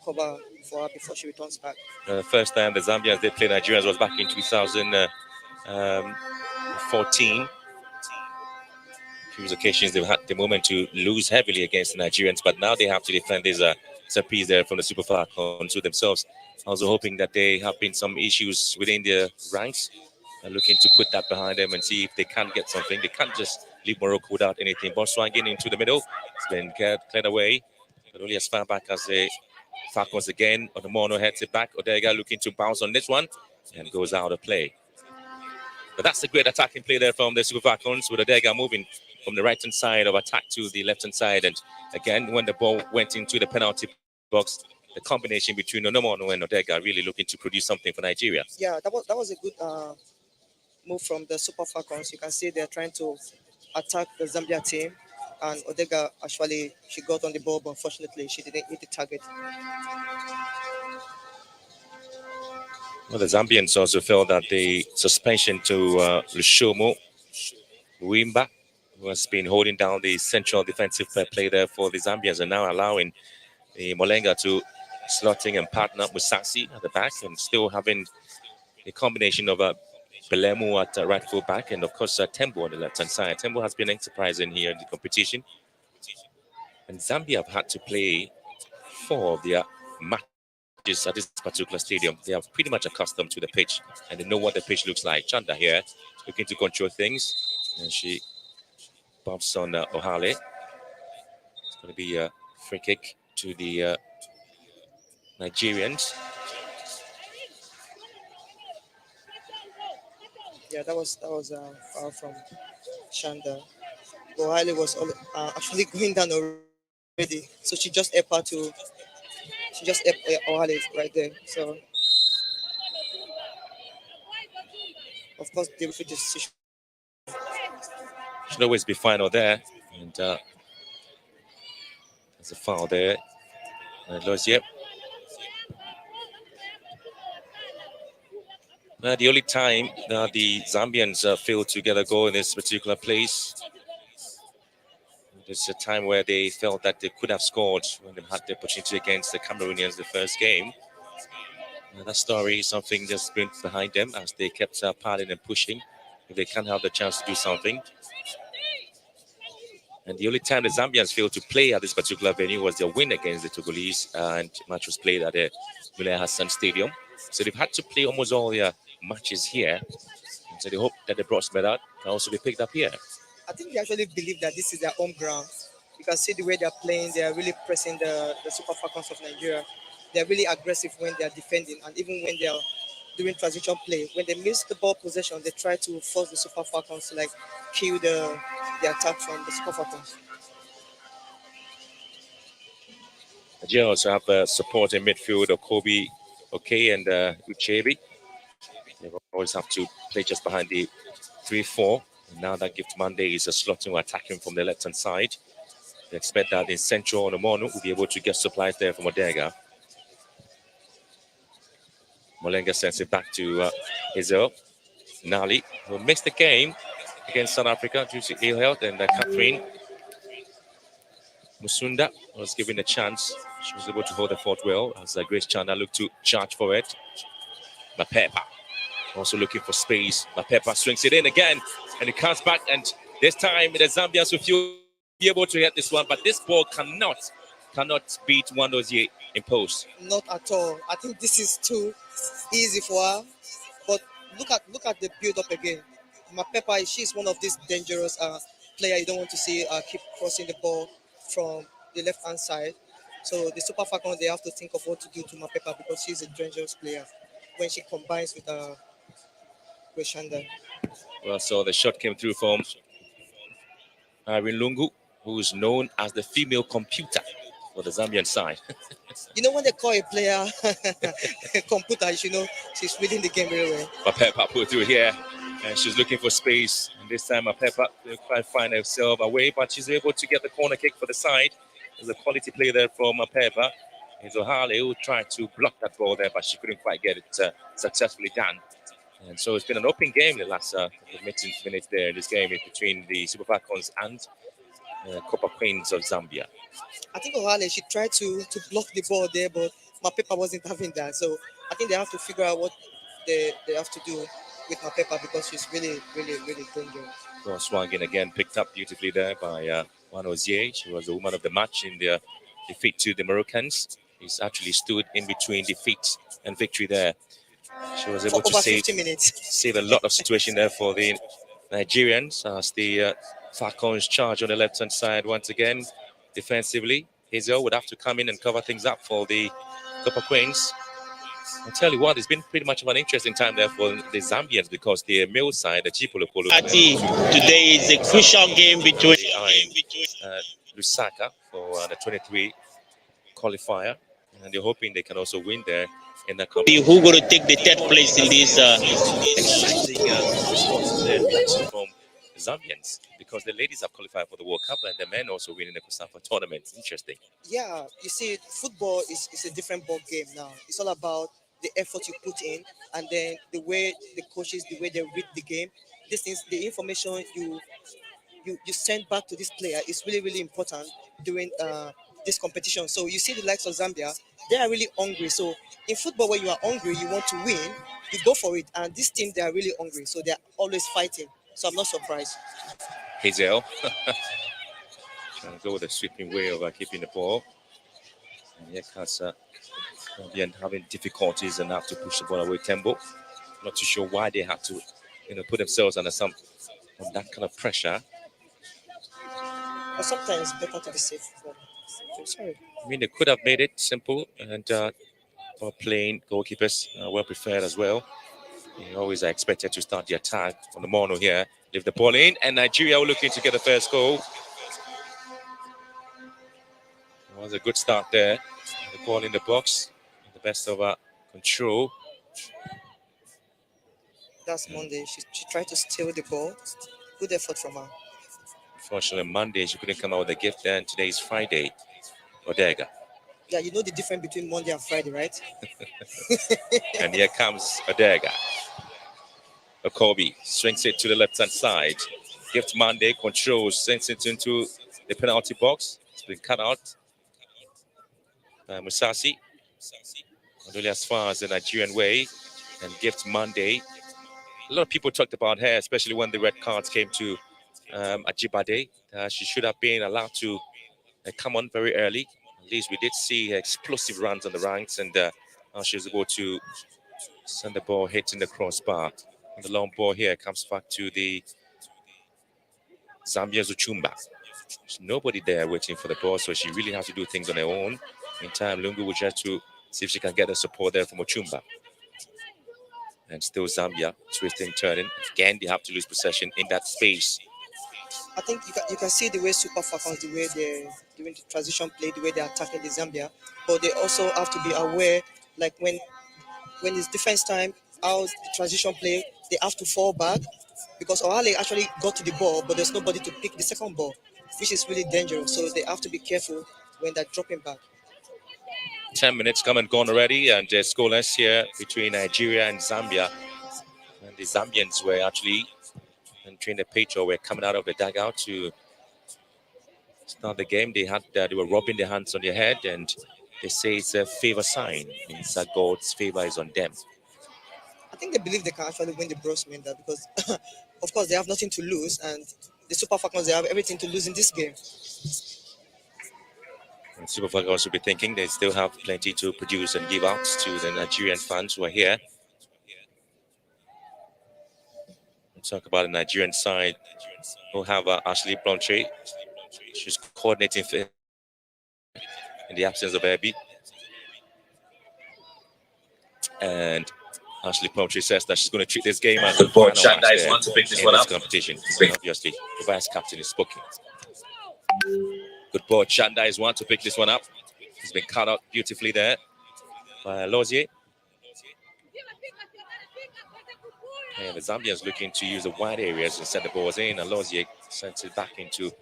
cover for her before she returns back. The first time the Zambians they played Nigerians was back in 2014. previous occasions they've had the moment to lose heavily against the Nigerians, but now they have to defend this set piece there from the Super Falcons to themselves. Also hoping that there have been some issues within their ranks, looking to put that behind them and see if they can get something. They can't just leave Morocco without anything. Ball swinging into the middle. It's been cleared away, but only as far back as the Falcons again. Onomono heads it back. Odega looking to bounce on this one and goes out of play. But that's a great attacking play there from the Super Falcons, with Odega moving from the right-hand side of attack to the left-hand side. And again, when the ball went into the penalty box, the combination between Onomono and Odega really looking to produce something for Nigeria. Yeah, that was a good move from the Super Falcons. You can see they're trying to attack the Zambia team, and Odega actually, she got on the ball, but unfortunately she didn't hit the target. Well, the Zambians also felt that the suspension to Lushomo Wimba, who has been holding down the central defensive play there for the Zambians, and now allowing the Molenga to slotting and partner up with Sassi at the back, and still having a combination of Belemu at right full back, and of course Tembo on the left hand side. Tembo has been enterprising here in the competition, and Zambia have had to play 4 of their matches at this particular stadium. They are pretty much accustomed to the pitch, and they know what the pitch looks like. Chanda here looking to control things, and she bumps on Ohale. It's going to be a free kick to the Nigerians. Yeah, that was foul from Shanda. Ohale was actually going down already, so she just ep Ohale right there. So of course the referee decision Should always be final there, and there's a foul there. Lozier. The only time the Zambians failed to get a goal in this particular place, there's a time where they felt that they could have scored when they had the opportunity against the Cameroonians the first game. That story is something that's been behind them as they kept padding and pushing if they can't have the chance to do something. And the only time the Zambians failed to play at this particular venue was their win against the Togolese, and match was played at the Mulay Hassan Stadium. So they've had to play almost all their matches here. So they hope that the bronze medal can also be picked up here. I think they actually believe that this is their home ground. You can see the way they're playing. They are really pressing the Super Falcons of Nigeria. They're really aggressive when they're defending, and even when they're doing transition play. When they miss the ball possession, they try to force the Super Falcons to like kill the attack from the Super Falcons. Nigeria also have support in midfield, Okobi, Okay, and Uchebi. They always have to play just behind the 3-4. Now that Gift Monday is slotting or attacking from the left-hand side. They expect that in central Onomono will be able to get supplies there from Odega. Molenga sends it back to Hazel. Nali, who missed the game against South Africa due to ill health, and Catherine Musunda was given a chance. She was able to hold the fort well as Grace Chanda looked to charge for it. Mapepa also looking for space. Mapepa swings it in again, and it comes back, and this time the Zambians will be able to hit this one, but this ball cannot beat Wandozie in post. Not at all. I think this is too easy for her. But look at the build up again. Mapepa, she's one of these dangerous players you don't want to see keep crossing the ball from the left hand side. So the Super Falcons, they have to think of what to do to Mapepa because she's a dangerous player when she combines with Shanda. Well, so the shot came through from Irene Lungu, who is known as the female computer for the Zambian side. You know, when they call a player computer, you know she's reading the game very well. Mapepa put through here, and she's looking for space. And this time, Mapepa didn't quite find herself away, but she's able to get the corner kick for the side. There's a quality play there from Mapepa. It's Ohale who tried to block that ball there, but she couldn't quite get it successfully done. And so it's been an open game the last minutes there in this game between the Super Falcons and Copper Queens of Zambia. I think Ohale, she tried to block the ball there, but Mapepa wasn't having that. So I think they have to figure out what they have to do with Mapepa because she's really, really, really dangerous. Cross swung in again, picked up beautifully there by Juan Ozier. She was the woman of the match in the defeat to the Moroccans. He's actually stood in between defeat and victory there. She was able For to over save 50 minutes. save a lot of situation there for the Nigerians as the Falcons charge on the left-hand side once again defensively. Hazel would have to come in and cover things up for the Copper Queens. I'll tell you what, it's been pretty much of an interesting time there for the Zambians because the male side, the Chipolo Polo. Today is a crucial game between Lusaka for the 23 qualifier, and they're hoping they can also win there in the competition. who going to take the third place in this. Exciting response there reaction from the Zambians because the ladies have qualified for the World Cup and the men also winning the Kusafa tournament. Interesting. Yeah, you see, football is a different ball game now. It's all about the effort you put in, and then the way the coaches, the way they read the game. This is the information you send back to this player is really really important during this competition. So you see the likes of Zambia, they are really hungry. So in football, when you are hungry, you want to win, you go for it. And this team, they are really hungry, so they are always fighting. So I'm not surprised. Hazel trying to go with a sweeping way of keeping the ball. And here Casa having difficulties and have to push the ball away tempo. Not too sure why they have to, put themselves under that kind of pressure. But sometimes it's better to be safe. Sorry. I mean, they could have made it simple and playing goalkeepers well prepared as well. They always are expected to start the attack on the mono here. Leave the ball in, and Nigeria were looking to get the first goal. It was a good start there. The ball in the box, the best of control. That's Monday. She tried to steal the ball. Good effort from her. Unfortunately, Monday she couldn't come out with a gift there, and today is Friday. Odega. Yeah, you know the difference between Monday and Friday, right? And here comes Odega. Okobi swings it to the left-hand side. Gift Monday controls, sends it into the penalty box. It's been cut out by Musasi. Not really as far as the Nigerian way. And Gift Monday. A lot of people talked about her, especially when the red cards came to Ajibade. She should have been allowed to come on very early. At least we did see explosive runs on the ranks, and now she's able to send the ball hitting the crossbar. And the long ball here comes back to the Zambia Zuchumba. There's nobody there waiting for the ball, so she really has to do things on her own. Meantime, Lungu will try to see if she can get the support there from Ochumba. And still Zambia twisting, turning. Again, they have to lose possession in that space. I think you can see the way Super Falcons, the way they're doing the transition play, the way they're attacking the Zambia. But they also have to be aware, like when it's defense time, how the transition play, they have to fall back because Ohale actually got to the ball, but there's nobody to pick the second ball, which is really dangerous. So they have to be careful when they're dropping back. 10 minutes come and gone already, and scoreless here between Nigeria and Zambia. And the Zambians were actually entering the pitch, or were coming out of the dugout to start the game. They were rubbing their hands on their head, and they say it's a favor sign. It means that God's favor is on them. I think they believe they can actually win the Brosman because, of course, they have nothing to lose, and the Super Falcons, they have everything to lose in this game. And Super Falcons will be thinking they still have plenty to produce and give out to the Nigerian fans who are here. Let's talk about the Nigerian side. We'll have Ashley Blanche. She's coordinating in the absence of Abby. And Ashley Plumtree says that she's going to treat this game as the final match want to pick this one up. Competition. Obviously, the vice captain is spoken. Good ball. Chandais want to pick this one up. He's been cut out beautifully there by Lozier. And the Zambians looking to use the wide areas and send the balls in. And Lozier sends it back into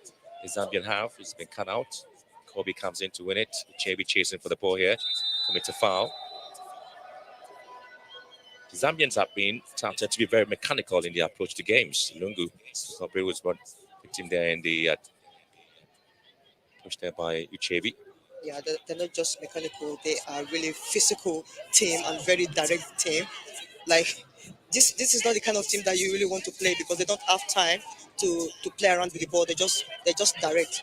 the Zambian half. It's been cut out. Kobe comes in to win it. Chebi chasing for the ball here. Commit a foul. The Zambians have been touted to be very mechanical in their approach to games. Lungu was picked him there in the push there by Uchebi. Yeah, they're not just mechanical. They are really physical team and very direct team. Like this is not the kind of team that you really want to play because they don't have time to play around with the ball. They just direct.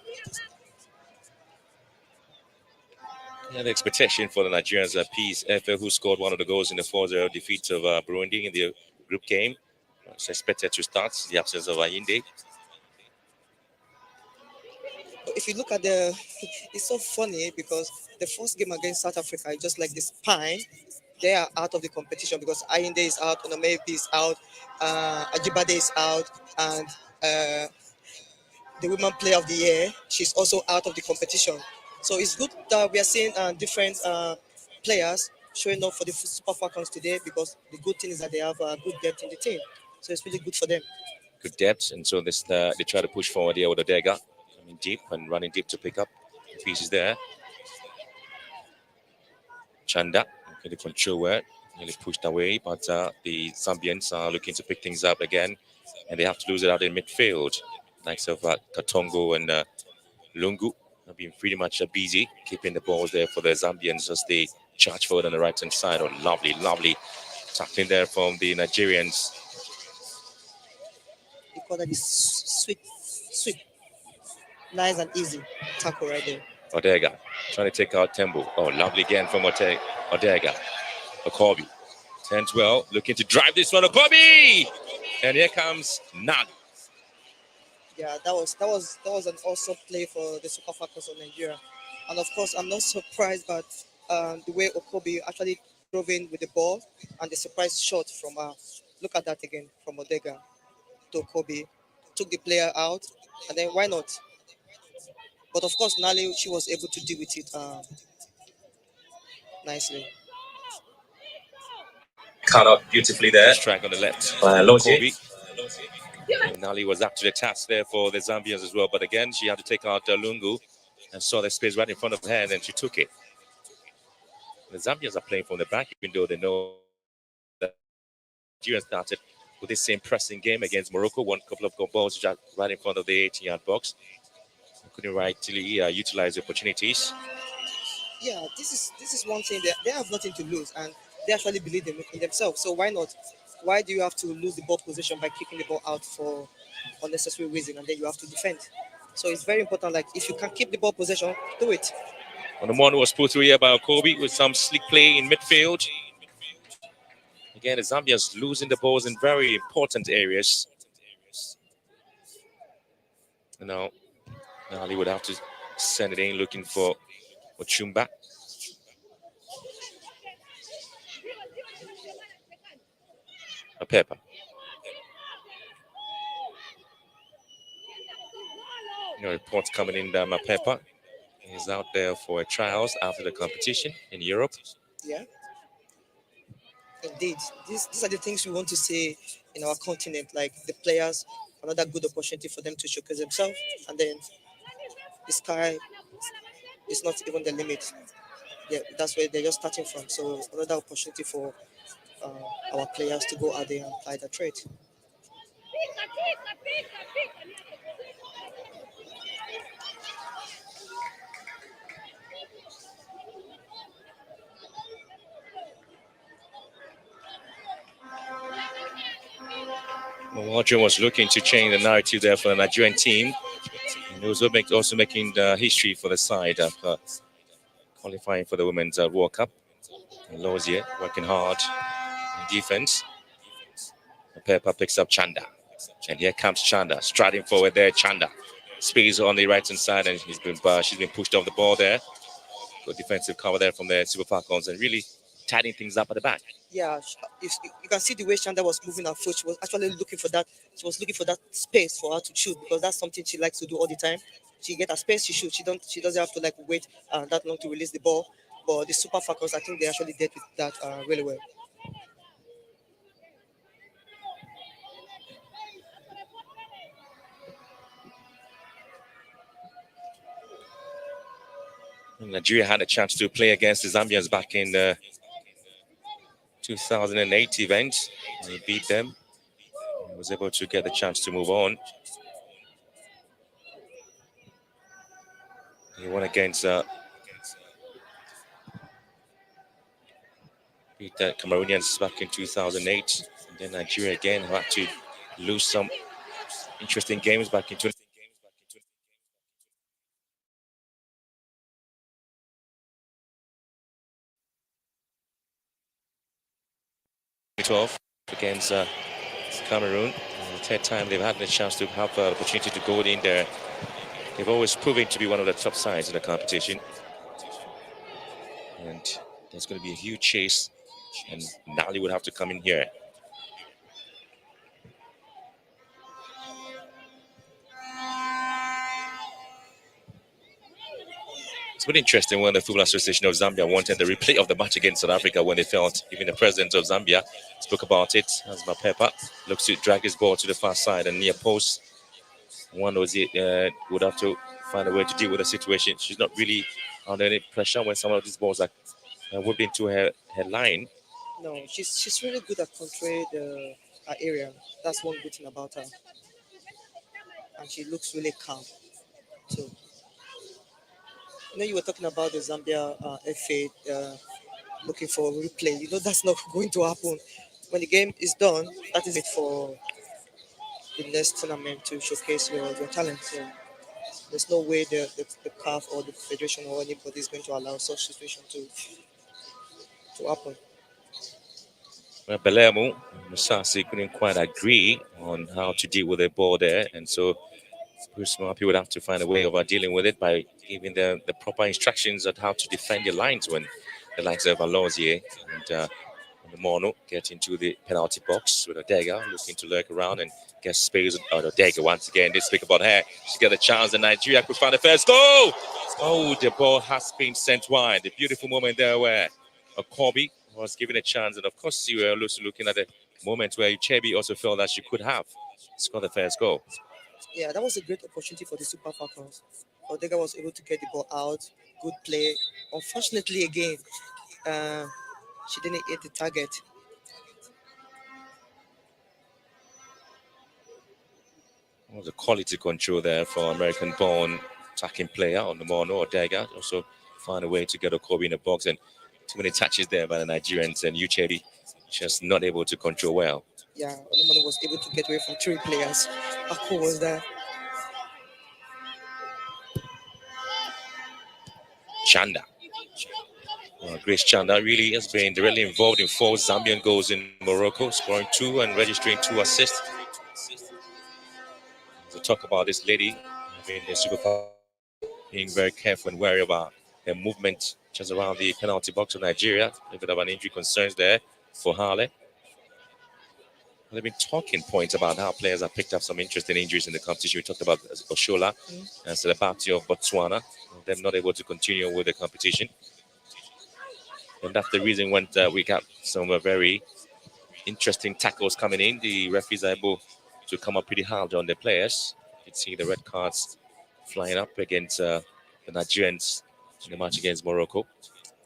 Yeah, the expectation for the Nigerians are Peace Efe, who scored one of the goals in the 4-0 defeat of Burundi in the group game. It's expected to start the absence of Ayinde. If you look at the, it's so funny because the first game against South Africa is just like the spine. They are out of the competition because Ayinde is out, Onomebi is out, Ajibade is out, and the Women Player of the Year, she's also out of the competition. So it's good that we are seeing different players showing up for the Super Falcons today because the good thing is that they have good depth in the team. So it's really good for them. Good depth, and so this they try to push forward here with Odega. Coming deep and running deep to pick up pieces there. Chanda, okay, the control word, nearly pushed away, but the Zambians are looking to pick things up again, and they have to lose it out in midfield. Likes of Katongo and Lungu have been pretty much busy keeping the balls there for the Zambians as they charge forward on the right hand side. Oh, lovely tackling there from the Nigerians. You call that sweet, nice and easy tackle right there. Odega trying to take out Tembo. Oh, lovely again from Odega. Okobi turns well, looking to drive this one. Okobi, and here comes Nag. Yeah, that was an awesome play for the Super Falcons of Nigeria, and of course I'm not surprised, but the way Okobi actually drove in with the ball and the surprise shot from look at that again from Odega to Okobi, took the player out, and then why not? But of course Nali, she was able to deal with it nicely. Cut out beautifully there. Strike on the left by Okobi. And Nali was up to the task there for the Zambians as well. But again, she had to take out Lungu and saw the space right in front of her, and she took it. The Zambians are playing from the back, even though they know that Nigeria started with this same pressing game against Morocco. Won a couple of balls just right in front of the 18-yard box. Couldn't rightly utilize the opportunities. Yeah, this is one thing they have nothing to lose, and they actually believe in themselves. So why not? Why do you have to lose the ball position by kicking the ball out for unnecessary reason, and then you have to defend? So it's very important. Like if you can keep the ball possession, do it. On the one was put through here by Okobi with some slick play in midfield. Again, the Zambians losing the balls in very important areas. You know, Ali would have to send it in looking for Ochumba. A Pepper. Reports coming in that Mapepa is out there for trials after the competition in Europe. Yeah, indeed. These are the things we want to see in our continent. Like the players, another good opportunity for them to showcase themselves, and then the sky is not even the limit. Yeah, that's where they're just starting from. So another opportunity for our players to go out there and apply the trade. Waldron was looking to change the narrative there for the Nigerian team. And he was also making the history for the side after qualifying for the Women's World Cup. And Lozier working hard in defense. Pepper picks up Chanda. And here comes Chanda, striding forward there. Chanda speeds on the right hand side, and she's been pushed off the ball there. Good defensive cover there from the Super Falcons, and really tidying things up at the back. Yeah, you can see the way Chanda was moving her foot. She was actually looking for that. She was looking for that space for her to shoot because that's something she likes to do all the time. She get a space, she shoots. She doesn't have to like wait that long to release the ball. But the Super Falcons, I think they actually did with that really well. Nigeria had a chance to play against the Zambians back in the 2008 event. He beat them. He was able to get the chance to move on. He won against beat the Cameroonians back in 2008. And then Nigeria again had to lose some interesting games back in 2012 against Cameroon. The third time they've had the chance to have the opportunity to go in there. They've always proven to be one of the top sides in the competition. And there's going to be a huge chase, and Nali would have to come in here. It's been interesting when the Football Association of Zambia wanted the replay of the match against South Africa when they felt even the president of Zambia spoke about it as Mapepa looks to drag his ball to the far side and near post. One was would have to find a way to deal with the situation. She's not really under any pressure when some of these balls are whipped into her line. No, she's really good at controlling her area. That's one good thing about her. And she looks really calm. So, you were talking about the Zambia FA looking for a replay. That's not going to happen. When the game is done, that is it for the next tournament to showcase your talent. So there's no way the CAF or the federation or anybody is going to allow such situation to happen. Well, Belemo, Musasi couldn't quite agree on how to deal with the ball there, and so Bruce Mapi would have to find a way of dealing with it by giving the proper instructions on how to defend your lines when the likes of Alozie and Mono get into the penalty box with Odega looking to lurk around and get space on Odega once again. They speak about her. She got a chance, and Nigeria could find the first goal. Oh, the ball has been sent wide. The beautiful moment there where Kobe was given a chance, and of course you were also looking at the moment where Uchebi also felt that she could have scored the first goal. Yeah, that was a great opportunity for the Super Falcons. Odega was able to get the ball out. Good play. Unfortunately, again, she didn't hit the target. Well, the quality control there for American-born attacking player on the Mono Odega. Also find a way to get Okobi in the box, and too many touches there by the Nigerians, and Uchebi just not able to control well. Yeah, Onomoni was able to get away from 3 players. How cool was that? Chanda. Grace Chanda really has been directly involved in 4 Zambian goals in Morocco, scoring 2 and registering 2 assists. To talk about this lady, being very careful and wary about her movement just around the penalty box of Nigeria. A bit of an injury concerns there for Harley. There have been talking points about how players have picked up some interesting injuries in the competition. We talked about Oshola and Selebati of Botswana. They're not able to continue with the competition. And that's the reason when we got some very interesting tackles coming in. The referees are able to come up pretty hard on the players. You can see the red cards flying up against the Nigerians in the match against Morocco.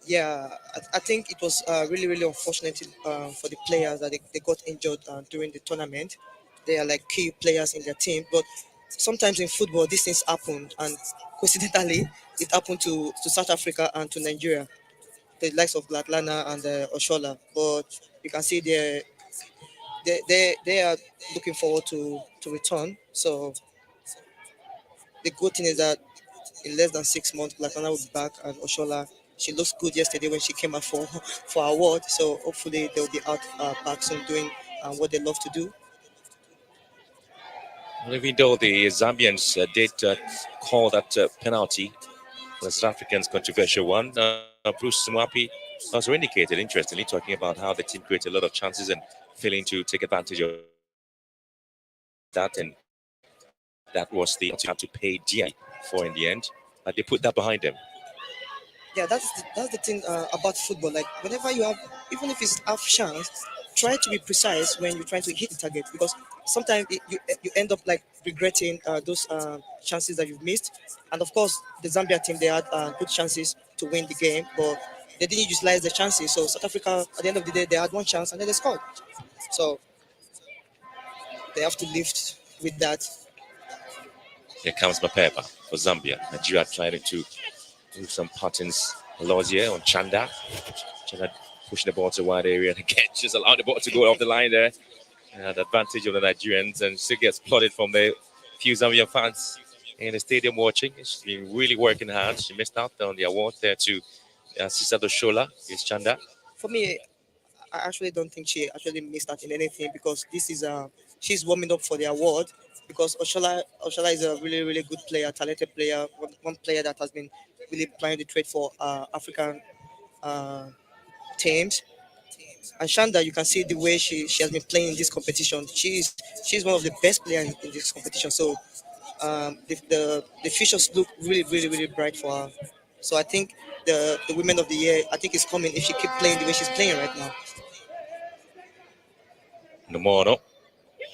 Yeah, I think it was really, really unfortunate for the players that they got injured during the tournament. They are like key players in their team, but sometimes in football these things happen, and coincidentally it happened to South Africa and to Nigeria, the likes of Latlana and Oshola. But you can see they are looking forward to return. So the good thing is that in less than 6 months, Latlana will be back, and Oshola, she looks good yesterday when she came out for award. So hopefully they'll be out back soon doing what they love to do. Well, even though the Zambians did call that penalty, the South Africans' controversial one, Bruce Mwapi also indicated, interestingly, talking about how the team created a lot of chances and failing to take advantage of that, and that was the have to pay dearly for in the end. But they put that behind them. Yeah, that's the thing about football. Like whenever you have, even if it's half chance, try to be precise when you're trying to hit the target, because sometimes you end up like regretting those chances that you've missed. And of course, the Zambia team, they had good chances to win the game, but they didn't utilize the chances. So South Africa, at the end of the day, they had one chance and then they scored. So they have to live with that. Here comes Mapepa for Zambia. Nigeria trying to do some patterns. Lozier on Chanda. Chanda pushing the ball to a wide area and again just allowing the ball to go off the line there. The advantage of the Nigerians, and still gets plotted from the few Zambian fans in the stadium watching. She's been really working hard. She missed out on the award there to Sister Doshola, is Chanda. For me, I actually don't think she actually missed out in anything because this is she's warming up for the award because Oshola is a really good player, talented player, one player that has been really playing the trade for African teams. And Shanda, you can see the way she has been playing in this competition. She's one of the best players in this competition. So the futures look really bright for her. So I think the women of the year I think is coming if she keep playing the way she's playing right now. Nomono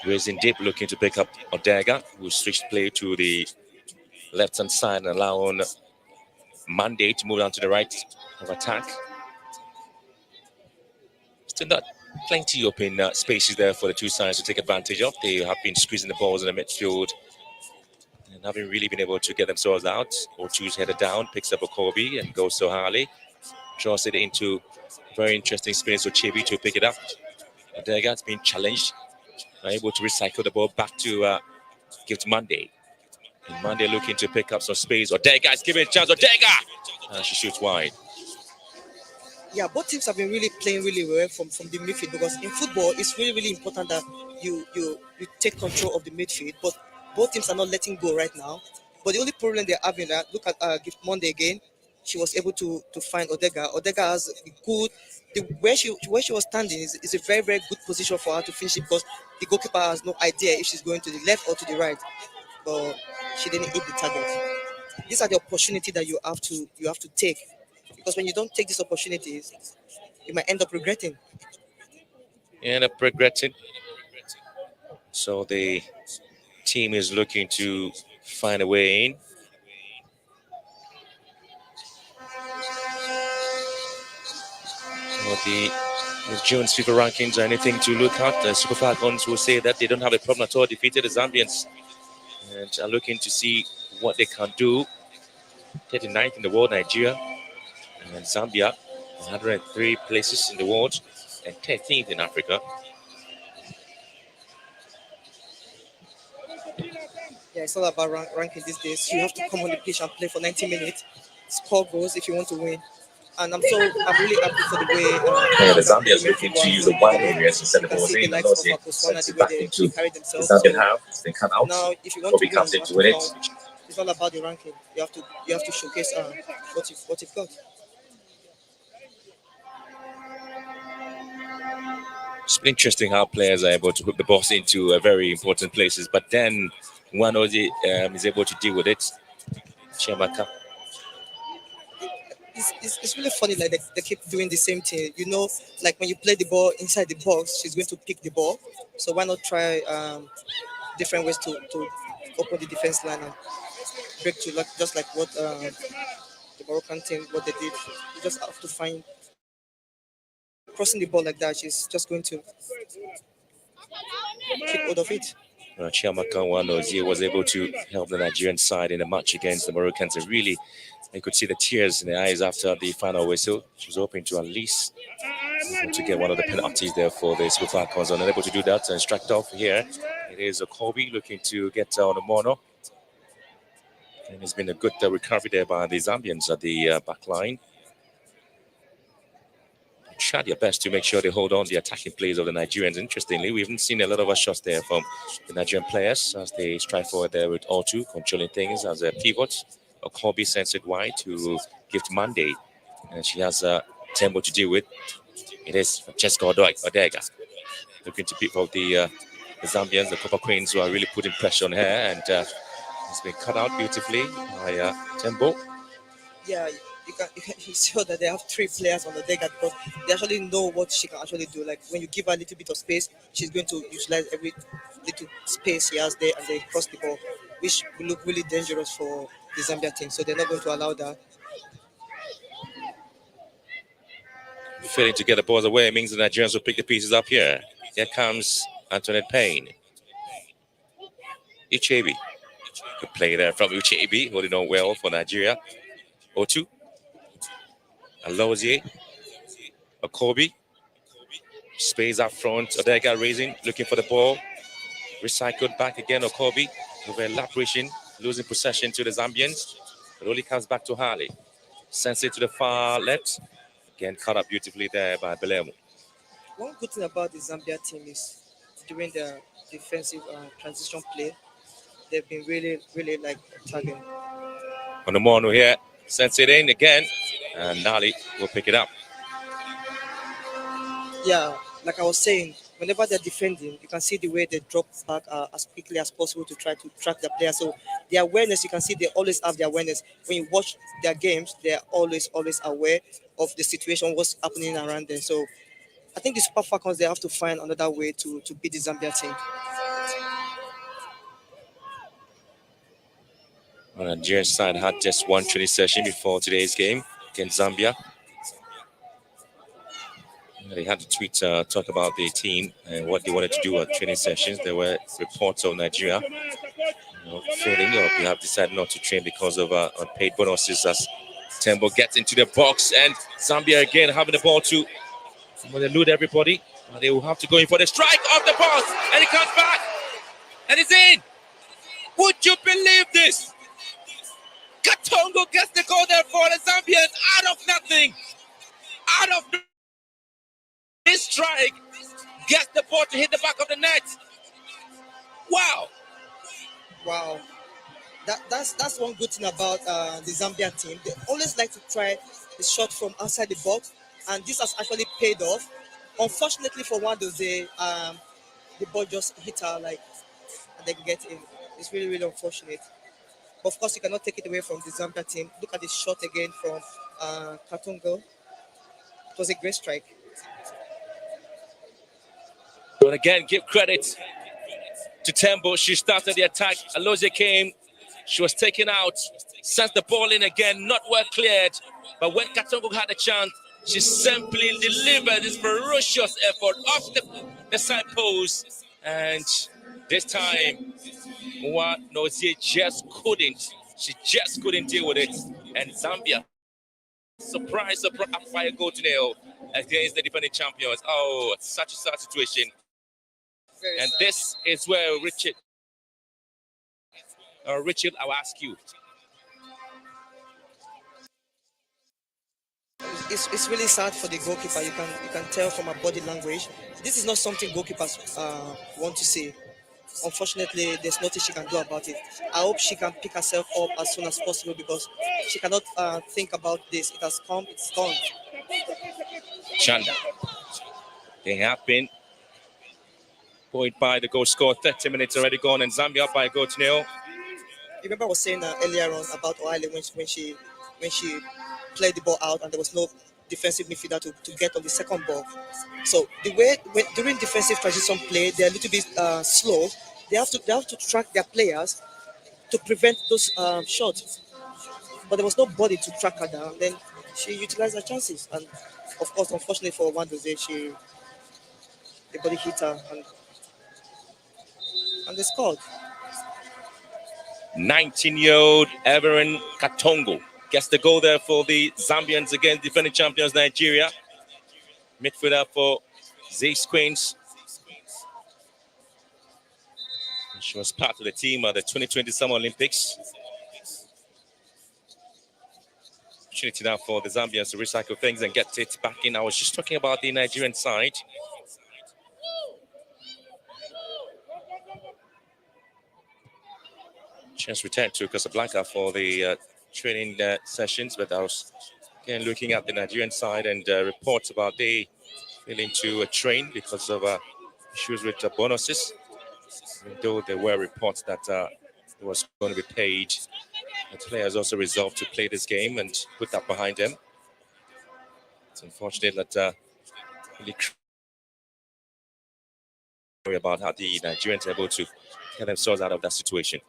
raising deep, looking to pick up Odega, who switched play to the left-hand side and allowing Monday to move down to the right of attack. Still not plenty open spaces there for the two sides to take advantage of. They have been squeezing the balls in the midfield and haven't really been able to get themselves out. Ochu's headed down, picks up a Kobe and goes to Harley. Draws it into very interesting space for Chibi to pick it up. Odega's been challenged, able to recycle the ball back to give to Monday. And Monday looking to pick up some space. Odega is giving a chance. Odega! And she shoots wide. Yeah, both teams have been really playing really well from the midfield because in football it's really important that you take control of the midfield. But both teams are not letting go right now. But the only problem they're having, look at Gift Monday again. She was able to find Odega. Odega has a good where she was standing is a very good position for her to finish it because the goalkeeper has no idea if she's going to the left or to the right. But she didn't hit the target. These are the opportunity that you have to take. Because when you don't take these opportunities, you might end up regretting. So the team is looking to find a way in. Well, the June's FIFA rankings are anything to look at. The Super Falcons will say that they don't have a problem at all, defeated the Zambians and are looking to see what they can do. 39th in the world, Nigeria, and Zambia, 103 places in the world, and 13th in Africa. Yeah, it's all about ranking these days. You have to come on the pitch and play for 90 minutes, score goals if you want to win. And I'm really happy for the way the Zambians looking to use the wide areas instead of Bwezani and Bwezani back into the Zambian half. They come out. Now, if you want to comes win, into it. It's all about the ranking. You have to showcase what you've got. It's been interesting how players are able to put the balls into very important places, but then Wanoji is able to deal with it. Chiamaka. It's really funny, like they keep doing the same thing. You know, like when you play the ball inside the box, she's going to pick the ball. So why not try different ways to open the defense line and break to just like what the Moroccan team what they did. You just have to find crossing the ball like that. She's just going to keep hold of it. Chiamaka Wanoji was able to help the Nigerian side in a match against the Moroccans. And really, I could see the tears in the eyes after the final whistle. She was hoping to at least to get one of the penalties there for the Super Falcons. Unable to do that and struck off here. It is a Kobe looking to get on a mono. And it's been a good recovery there by the Zambians at the back line. Tried their best to make sure they hold on the attacking plays of the Nigerians. Interestingly, we haven't seen a lot of shots there from the Nigerian players as they strike forward there with Otu controlling things as a pivot. Kobe sends it wide to give to Monday, and she has a tempo to deal with. It is Francesca Odega looking to beat out the Zambians, the Copper Queens, who are really putting pressure on her, and it's been cut out beautifully by Tembo. Yeah, you see that they have three players on the deck because they actually know what she can actually do. Like when you give her a little bit of space, she's going to utilize every little space she has there and then cross the ball, which will look really dangerous for the Zambia team. So they're not going to allow that. Failing to get the balls away means the Nigerians will pick the pieces up here. Here comes Antoinette Payne. Uchebi. Good play there from Uchebi, holding on well for Nigeria. Otu. Alozie. Okobi. Space up front. Odega raising, looking for the ball. Recycled back again. Okobi with a lap racing, losing possession to the Zambians. It only comes back to Harley. Sends it to the far left. Again, cut up beautifully there by Belemo. One good thing about the Zambia team is during the defensive transition play, they've been really like tagging. On the mono here, sends it in again, and Nali will pick it up. Yeah, like I was saying, whenever they're defending, you can see the way they drop back as quickly as possible to try to track the player. So the awareness, you can see they always have the awareness. When you watch their games, they're always aware of the situation, what's happening around them. So I think the Super Falcons, they have to find another way to beat the Zambia team. The Nigerian side had just one training session before today's game against Zambia. They had to tweet, talk about the team and what they wanted to do at training sessions. There were reports of Nigeria failing, or they have decided not to train because of unpaid bonuses as Tembo gets into the box, and Zambia again having the ball to elude everybody. They will have to go in for the strike off the pass, and it comes back, and it's in. Would you believe this? Katongo gets the goal there for the Zambians out of nothing. Out of this strike, gets the ball to hit the back of the net. Wow. That's one good thing about the Zambia team. They always like to try the shot from outside the box, and this has actually paid off. Unfortunately for one of the ball just hit her and they get in. It's really unfortunate. But of course, you cannot take it away from the Zambia team. Look at the shot again from Katongo. It was a great strike. But again, give credit to Tembo. She started the attack. Alozie came. She was taken out. Sent the ball in again. Not well cleared. But when Katongo had a chance, she simply delivered this ferocious effort off the side post. And this time, Nozie just couldn't. She just couldn't deal with it. And Zambia, surprise, up by a goal to nil against the defending champions. Oh, such a sad situation. And this is where Richard, I'll ask you. It's really sad for the goalkeeper. You can tell from her body language. This is not something goalkeepers want to say. Unfortunately, there's nothing she can do about it. I hope she can pick herself up as soon as possible because she cannot think about this. It has come, it's gone. Chanda. They have been buoyed by the goal score. 30 minutes already gone, and Zambia up by a goal to nil. You remember I was saying earlier on about O'Reilly when she played the ball out and there was no defensive midfielder to get on the second ball. So the way during defensive transition play, they're a little bit slow. They have to track their players to prevent those shots. But there was nobody to track her down. Then she utilized her chances, and of course, unfortunately for Wandoze, the body hit her and they scored. 19-year-old Everin Katongo gets the goal there for the Zambians against defending champions Nigeria. Midfielder for Zace Queens. She was part of the team at the 2020 Summer Olympics. Opportunity now for the Zambians to recycle things and get it back in. I was just talking about the Nigerian side. Chance returned to Casablanca for the training sessions, but I was again looking at the Nigerian side and reports about they failing to train because of issues with bonuses. Even though there were reports that it was going to be paid, the players also resolved to play this game and put that behind them. It's unfortunate that really worry about how the Nigerians are able to get themselves out of that situation.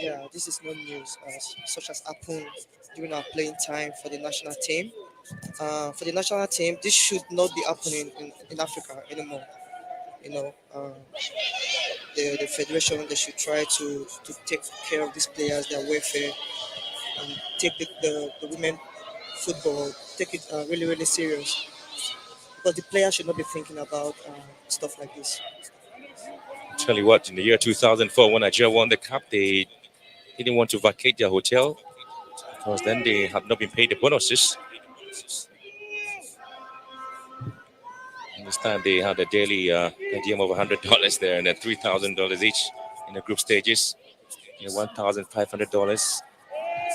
Yeah, this is no news, such as happened during our playing time for the national team. For the national team, this should not be happening in Africa anymore. You know, the federation, they should try to take care of these players, their welfare, and take the women football, take it really serious. because the player should not be thinking about stuff like this. Tell you what, in the year 2004, when Nigeria won the cup, they didn't want to vacate their hotel because then they had not been paid the bonuses. And this time they had a daily per diem of $100 there and then $3,000 each in the group stages, and $1,500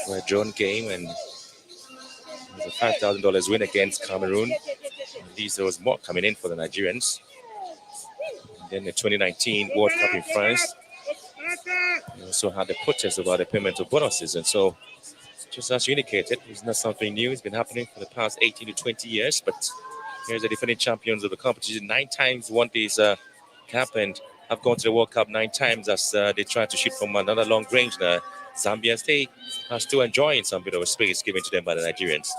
for a drawn game, and it was a $5,000 win against Cameroon. At least there was more coming in for the Nigerians. And then the 2019 World Cup in France, we also had the protest about the payment of bonuses. And so, just as you indicated, it's not something new. It's been happening for the past 18 to 20 years. But here's the defending champions of the competition. 9 times won this cup and have gone to the World Cup 9 times as they try to shoot from another long range. The Zambians, they are still enjoying some bit of a space given to them by the Nigerians.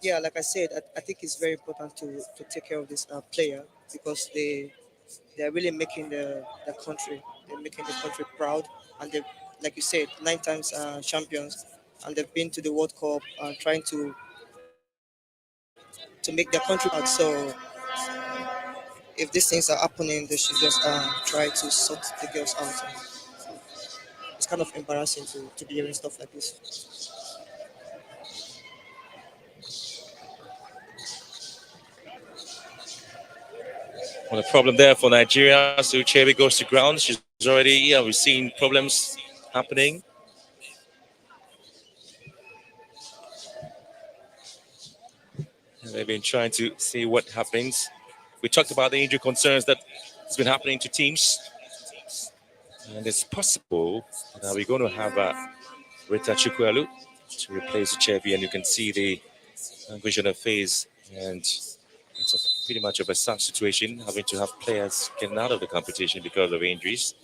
Yeah, like I said, I think it's very important to take care of this player because they're really making the country, they're making the country proud, and they, like you said, 9 times champions, and they've been to the World Cup trying to make their country proud. So if these things are happening, they should just try to sort the girls out. It's kind of embarrassing to be hearing stuff like this. Well, the problem there for Nigeria, so Uchebe goes to ground. She's already, we've seen problems happening. They've been trying to see what happens. We talked about the injury concerns that has been happening to teams. And it's possible that we're going to have Rita Chukwuelu to replace Uchebe, and you can see the vision of face, and it's pretty much of a sad situation, having to have players getting out of the competition because of injuries.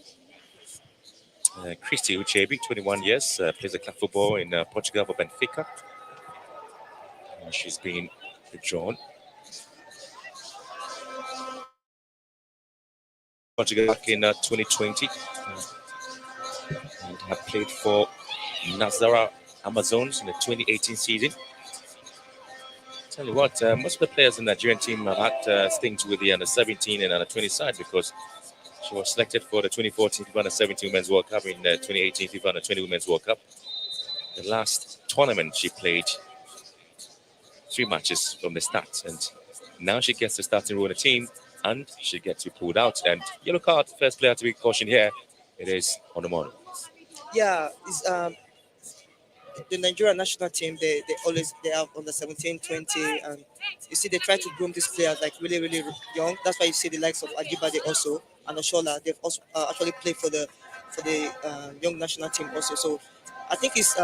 Christy Uchebe, 21 years, plays a club football in Portugal for Benfica. She's been withdrawn. Portugal back in 2020 and have played for Nazara Amazons in the 2018 season. Tell you what, most of the players in the Nigerian team have had stints with the under-17 and under-20 side because she was selected for the 2014 FIFA Under-17 Women's World Cup and the 2018 FIFA Under-20 Women's World Cup. The last tournament she played 3 matches from the start, and now she gets the starting role in the team and she gets to be pulled out. And yellow card, first player to be cautioned here, it is Onomon. Yeah, it's, the Nigerian national team, they have under 17, 20, and you see they try to groom these players like really, really young. That's why you see the likes of Ajibade also and Oshola. They've also actually played for the young national team also. So I think it's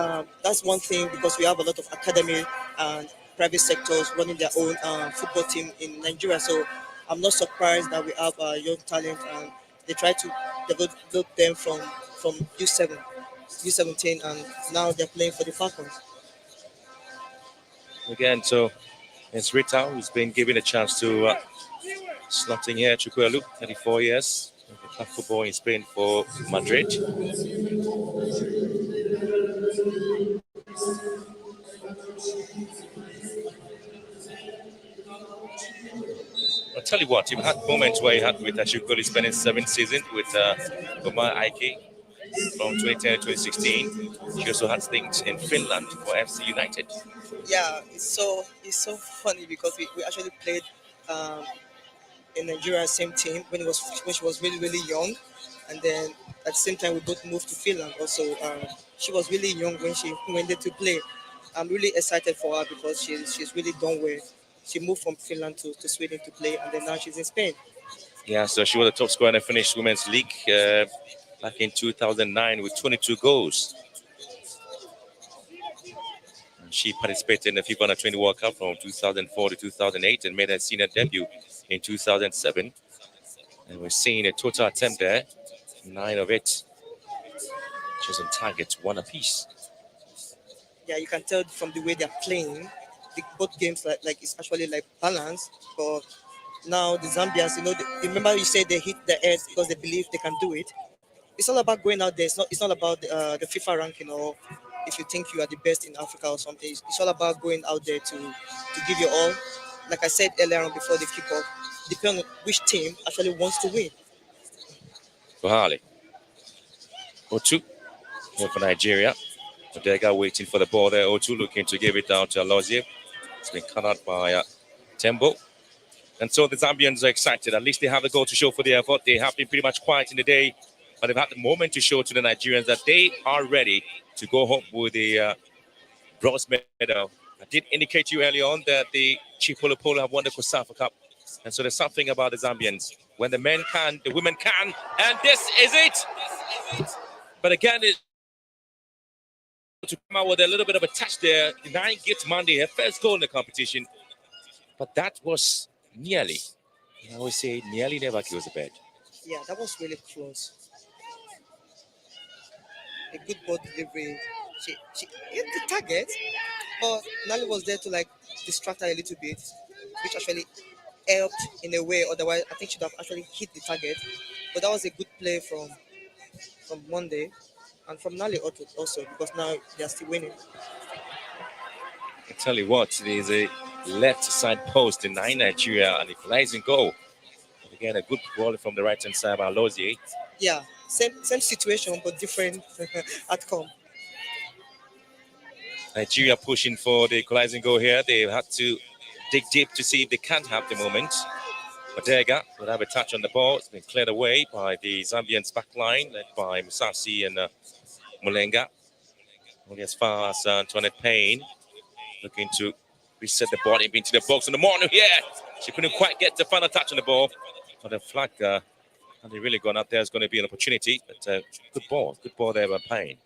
that's one thing because we have a lot of academy and private sectors running their own football team in Nigeria. So I'm not surprised that we have young talent and they try to develop them from U7. U17, and now they're playing for the Falcons. Again, so it's Rita who's been given a chance to slot in here. Chukwuelu, 34 years, played football in Spain for Madrid. I'll tell you what, you've had moments where you had with Chukwuelu spending 7 seasons with Omar Aike from 2010 to 2016. She also had stints in Finland for FC United. Yeah, it's so funny because we actually played in Nigeria same team when she was really really young, and then at the same time we both moved to Finland. Also, she was really young when she went there to play. I'm really excited for her because she's really done well. She moved from Finland to Sweden to play, and then now she's in Spain. Yeah, so she was the top scorer in the Finnish Women's League back in 2009 with 22 goals. She participated in the FIFA Under-20 World Cup from 2004 to 2008 and made her senior debut in 2007. And we're seeing a total attempt there, 9 of it. Just on target, 1 apiece. Yeah, you can tell from the way they're playing. Both games like it's actually like balanced. But now the Zambians, remember you said they hit the edge because they believe they can do it. It's all about going out there. It's not about the FIFA ranking or if you think you are the best in Africa or something. It's all about going out there to give your all like I said earlier on before the kickoff, depending on which team actually wants to win. Buhari. 0-2 here for Nigeria. Odega waiting for the ball there. 0-2 looking to give it down to Alozie. It's been cut out by Tembo. And so the Zambians are excited. At least they have the goal to show for the effort. They have been pretty much quiet in the day, but they've had the moment to show to the Nigerians that they are ready to go home with the bronze medal. I did indicate to you earlier on that the Chipolo Polo have won the COSAFA Cup. And so there's something about the Zambians. When the men can, the women can. And this is it. But again, to come out with a little bit of a touch there, denying Git Monday her first goal in the competition. But that was nearly, I always say, nearly never kills a bird. Yeah, that was really close. A good ball delivery. She hit the target, but Nali was there to like distract her a little bit, which actually helped in a way. Otherwise, I think she'd have actually hit the target. But that was a good play from Monday and from Nali also, because now they are still winning. I tell you what, there's a left side post denying Nigeria and equalizing goal. Again, a good ball from the right hand side by Lozier. Yeah, same situation but different outcome. Nigeria pushing for the equalizing goal here. They had to dig deep to see if they can have the moment. Odega will have a touch on the ball. It's been cleared away by the Zambians back line, led by Musasi and Mulenga. Only as far as Antoinette Payne looking to reset the ball into the box in the morning. Yeah, she couldn't quite get the final touch on the ball. But the flag hadn't really gone up there. It's going to be an opportunity. But good ball there by Payne.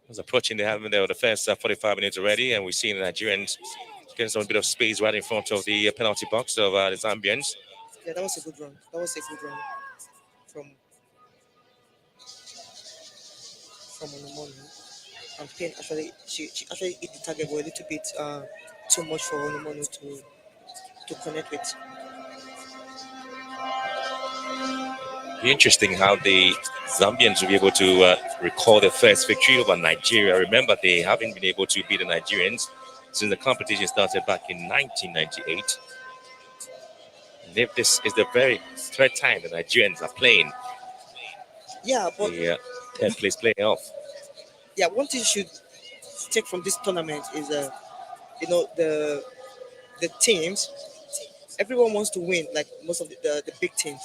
Was approaching the haven there with the first 45 minutes already, and we've seen the Nigerians getting some bit of space right in front of the penalty box of the Zambians. Yeah, that was a good run. From Onomonu. And Payne actually, she actually hit the target, but a little bit too much for Onomonu to connect with. Be interesting how the Zambians will be able to record their first victory over Nigeria. Remember, they haven't been able to beat the Nigerians since the competition started back in 1998. And if this is the very third time the Nigerians are playing, Yeah, but the third place playoff. Yeah, one thing you should take from this tournament is the teams. Everyone wants to win, like most of the big teams.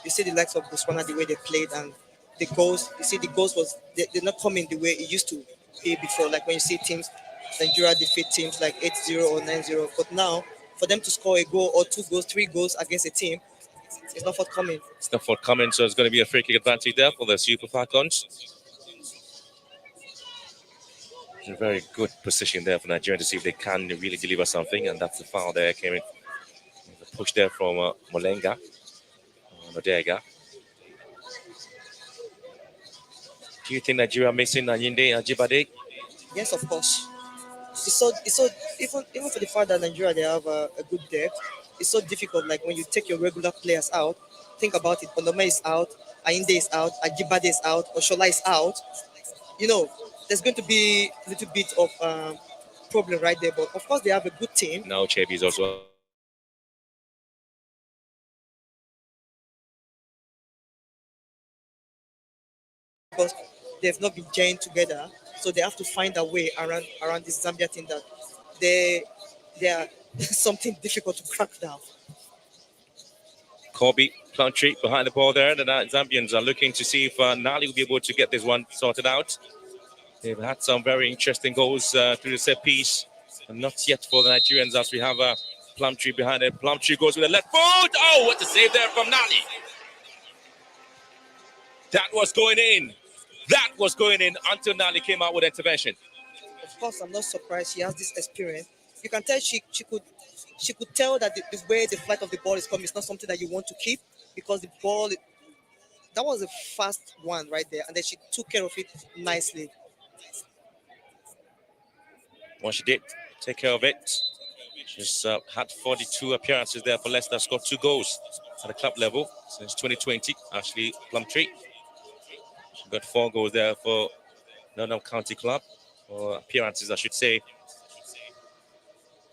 You see the likes of Botswana, the way they played, and the goals. You see the goals they're not coming the way it used to be before. Like when you see teams, Nigeria defeat teams like 8-0 or 9-0. But now, for them to score a goal or 2 goals, 3 goals against a team, it's not forthcoming. It's not forthcoming, so it's going to be a free kick advantage there for the Super Falcons. A very good position there for Nigeria to see if they can really deliver something, and that's the foul there came in. The push there from Molenga, Odega. Do you think Nigeria missing Anyinde and Ajibade? Yes, of course. It's so even for the fact that Nigeria they have a good depth, it's so difficult. Like when you take your regular players out, think about it. Onome is out, Ayinde is out, Ajibade is out, Oshola is out. There's going to be a little bit of problem right there. But of course, they have a good team. Now Chebi is also. Because they've not been joined together, so they have to find a way around this Zambia team that they are something difficult to crack down. Kobe Plumtree behind the ball there. The Zambians are looking to see if Nali will be able to get this one sorted out. They've had some very interesting goals through the set piece, and not yet for the Nigerians as we have Plumtree behind it. Plumtree goes with the left foot. Oh, what a save there from Nali. That was going in. That was going in until Nali came out with intervention. Of course, I'm not surprised. She has this experience. You can tell she could tell that the way the flight of the ball is coming is not something that you want to keep, because the ball, that was a fast one right there, and then she took care of it nicely. Well, she did take care of it. She's had 42 appearances there for Leicester, scored 2 goals at the club level since 2020. Ashley Plumtree. She got 4 goals there for London County Club, or appearances, I should say.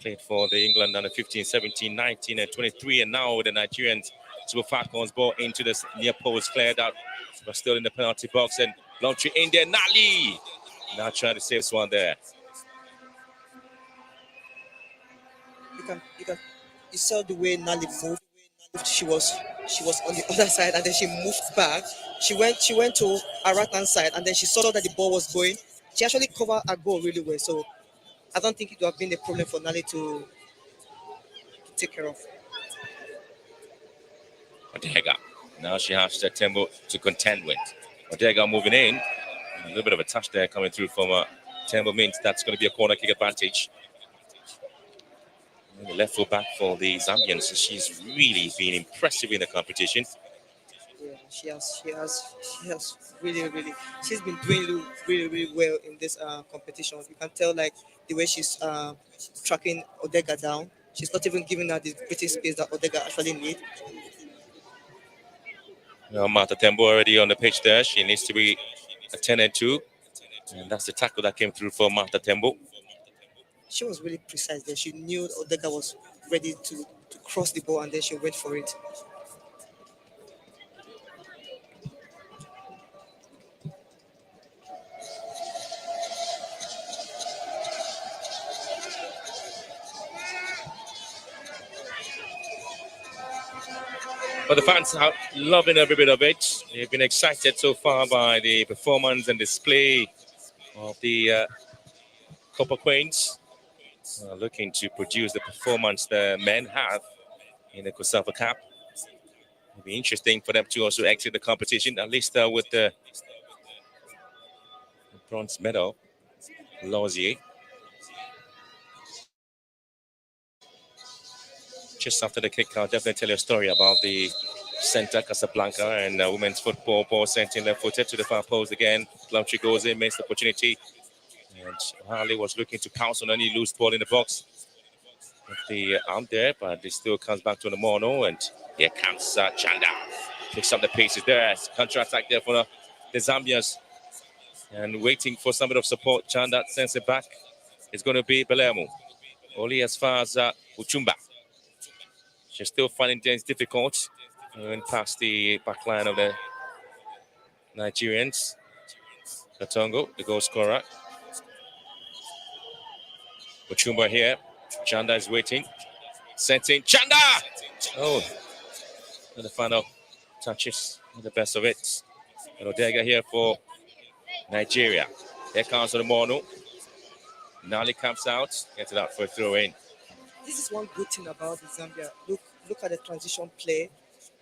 played for the England under 15, 17, 19, and 23, and now the Nigerians Super Falcons ball into the near post, cleared out, but still in the penalty box, and launch in there. Nali now trying to save this one there. You saw the way Nali moved. She was on the other side, and then she moved back. She went to her right hand side, and then she saw that the ball was going. She actually covered her goal really well. So I don't think it would have been a problem for Nali to take care of. Odega. Now she has Tembo to contend with. Odega moving in. A little bit of a touch there coming through from Tembo means that's going to be a corner kick advantage. And the left full back for the Zambians. She's really been impressive in the competition. Yeah, she has really, she's been doing really well in this competition. You can tell like the way she's tracking Odega down. She's not even giving her the breathing space that Odega actually needs. Now Martha Tembo already on the pitch there. She needs to be a 10-2. And that's the tackle that came through for Martha Tembo. She was really precise there. She knew Odega was ready to cross the ball, and then she went for it. But the fans are loving every bit of it. They've been excited so far by the performance and display of the Copper Queens. Looking to produce the performance the men have in the COSAFA Cup. It'll be interesting for them to also exit the competition, at least with the bronze medal. Lausier. Just after the kick, I'll definitely tell you a story about the center, Casablanca, and women's football. Ball sent in left-footed to the far post again. Plumtree goes in, makes the opportunity. And Harley was looking to pounce on any loose ball in the box with the arm there, but it still comes back to the mono. And here comes Chanda. Picks up the paces there. Counter-attack there for the Zambians. And waiting for some bit of support. Chanda sends it back. It's going to be Belemo. Only as far as Uchumba. She's still finding things difficult. Going past the back line of the Nigerians. Katongo, the goal scorer. Uchumba here. Chanda is waiting. Sent in. Chanda! Oh, and the final touches. The best of it. And Odega here for Nigeria. Here comes the Mono. Nali comes out. Gets it out for a throw in. This is one good thing about the Zambia. Look at the transition play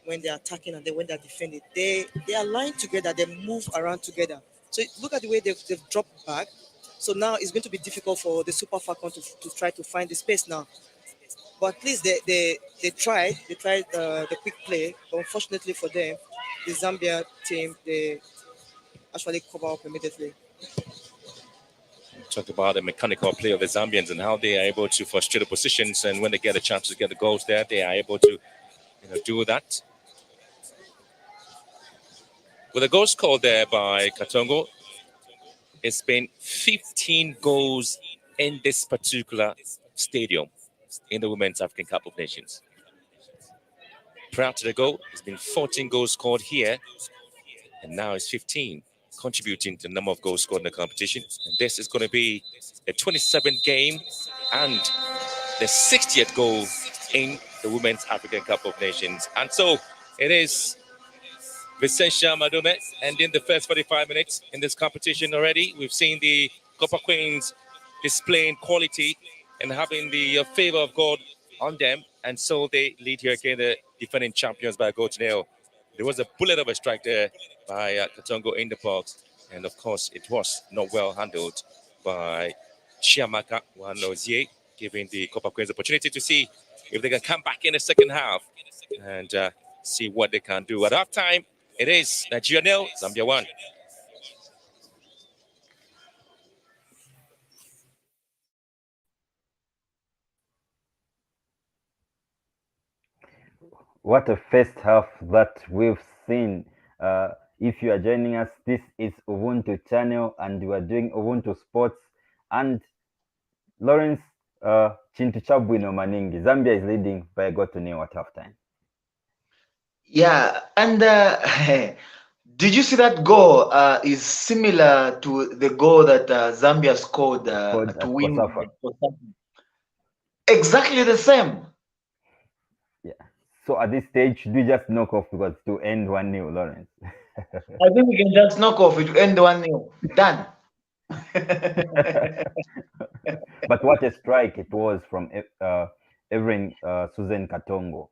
when they're attacking and then when they're defending. They are lined together. They move around together. So look at the way they've dropped back. So now it's going to be difficult for the Super Falcon to try to find the space now. But at least they tried the quick play. But unfortunately for them, the Zambia team, they actually cover up immediately. Talked about the mechanical play of the Zambians and how they are able to frustrate the positions, and when they get a chance to get the goals there, they are able to do that. With the goal scored there by Katongo, it's been 15 goals in this particular stadium in the Women's African Cup of Nations. Prior to the goal, it's been 14 goals scored here, and now it's 15. Contributing to the number of goals scored in the competition. And this is going to be the 27th game and the 60th goal in the Women's African Cup of Nations. And so it is Vicentia Madume ending the first 45 minutes in this competition already. We've seen the Copper Queens displaying quality and having the favor of God on them. And so they lead here again, the defending champions by a goal to nil. There was a bullet of a strike there by Katongo in the box. And of course, it was not well handled by Chiamaka Wanozie, giving the Copper Queens the opportunity to see if they can come back in the second half and see what they can do. At half time, it is Nigeria 0, Zambia 1. What a first half that we've seen. If you are joining us, this is Ubuntu channel and we are doing Ubuntu Sports. And Lawrence, Chintu Chabwino Maningi. Zambia is leading by a goal to nil at halftime. Yeah, and did you see that goal? Is similar to the goal that Zambia scored Scored to at win. Kosafa. Exactly the same. Yeah. So at this stage, should we just knock off because to end 1-0, Lawrence? I think we can just knock off it to end 1-0. Done. But what a strike it was from Evelyn Susan Katongo.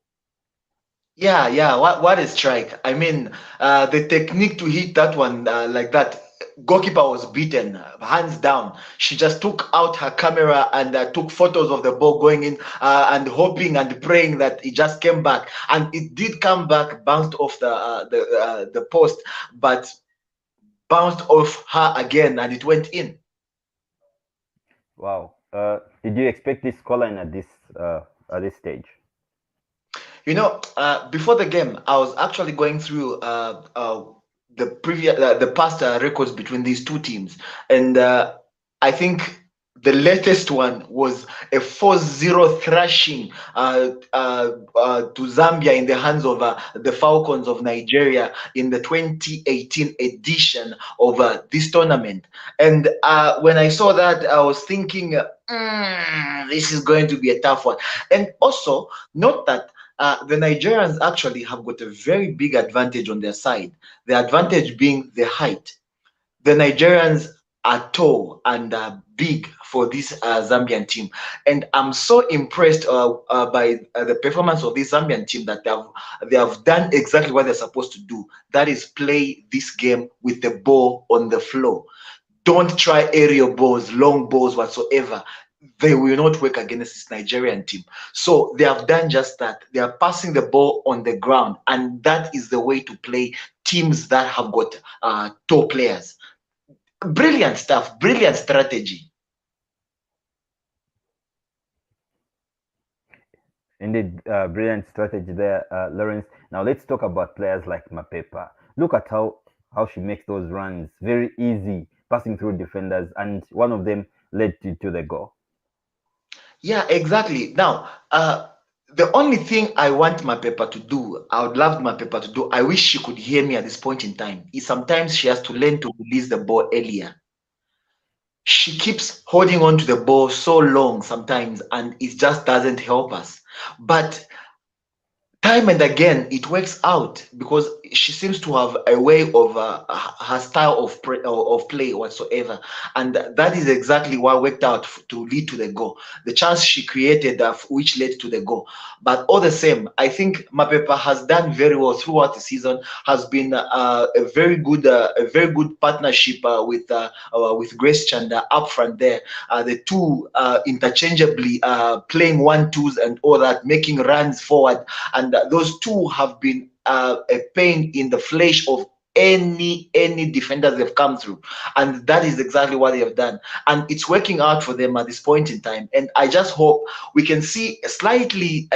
Yeah. What a strike. I mean, the technique to hit that one like that, goalkeeper was beaten, hands down. She just took out her camera and took photos of the ball going in and hoping and praying that it just came back. And it did come back, bounced off the post, but bounced off her again and it went in. Wow. Did you expect this scoreline at this stage? You know, before the game, I was actually going through the past records between these two teams, and I think the latest one was a 4-0 thrashing to Zambia in the hands of the Falcons of Nigeria in the 2018 edition of this tournament. And when I saw that, I was thinking, this is going to be a tough one. And also, note that the Nigerians actually have got a very big advantage on their side. The advantage being the height. The Nigerians are tall and big for this Zambian team, and I'm so impressed by the performance of this Zambian team that they have done exactly what they're supposed to do. That is play this game with the ball on the floor. Don't try aerial balls, long balls whatsoever. They will not work against this Nigerian team. So they have done just that. They are passing the ball on the ground, and that is the way to play teams that have got tall players. Brilliant stuff, brilliant strategy. Indeed, brilliant strategy there, Lawrence. Now let's talk about players like Mapepa. Look at how she makes those runs very easy, passing through defenders, and one of them led to the goal. Yeah, exactly. Now, the only thing I want Mapepa to do, I would love Mapepa to do, I wish she could hear me at this point in time, is sometimes she has to learn to release the ball earlier. She keeps holding on to the ball so long sometimes, and it just doesn't help us. But time and again, it works out because she seems to have a way of her style of play whatsoever, and that is exactly what worked out to lead to the goal. The chance she created, which led to the goal. But all the same, I think Mapepa has done very well throughout the season. Has been a very good partnership with Grace Chanda up front there. The two interchangeably playing 1-2s and all that, making runs forward, and those two have been a pain in the flesh of any defenders they've come through, and that is exactly what they have done, and it's working out for them at this point in time. And I just hope we can see a slightly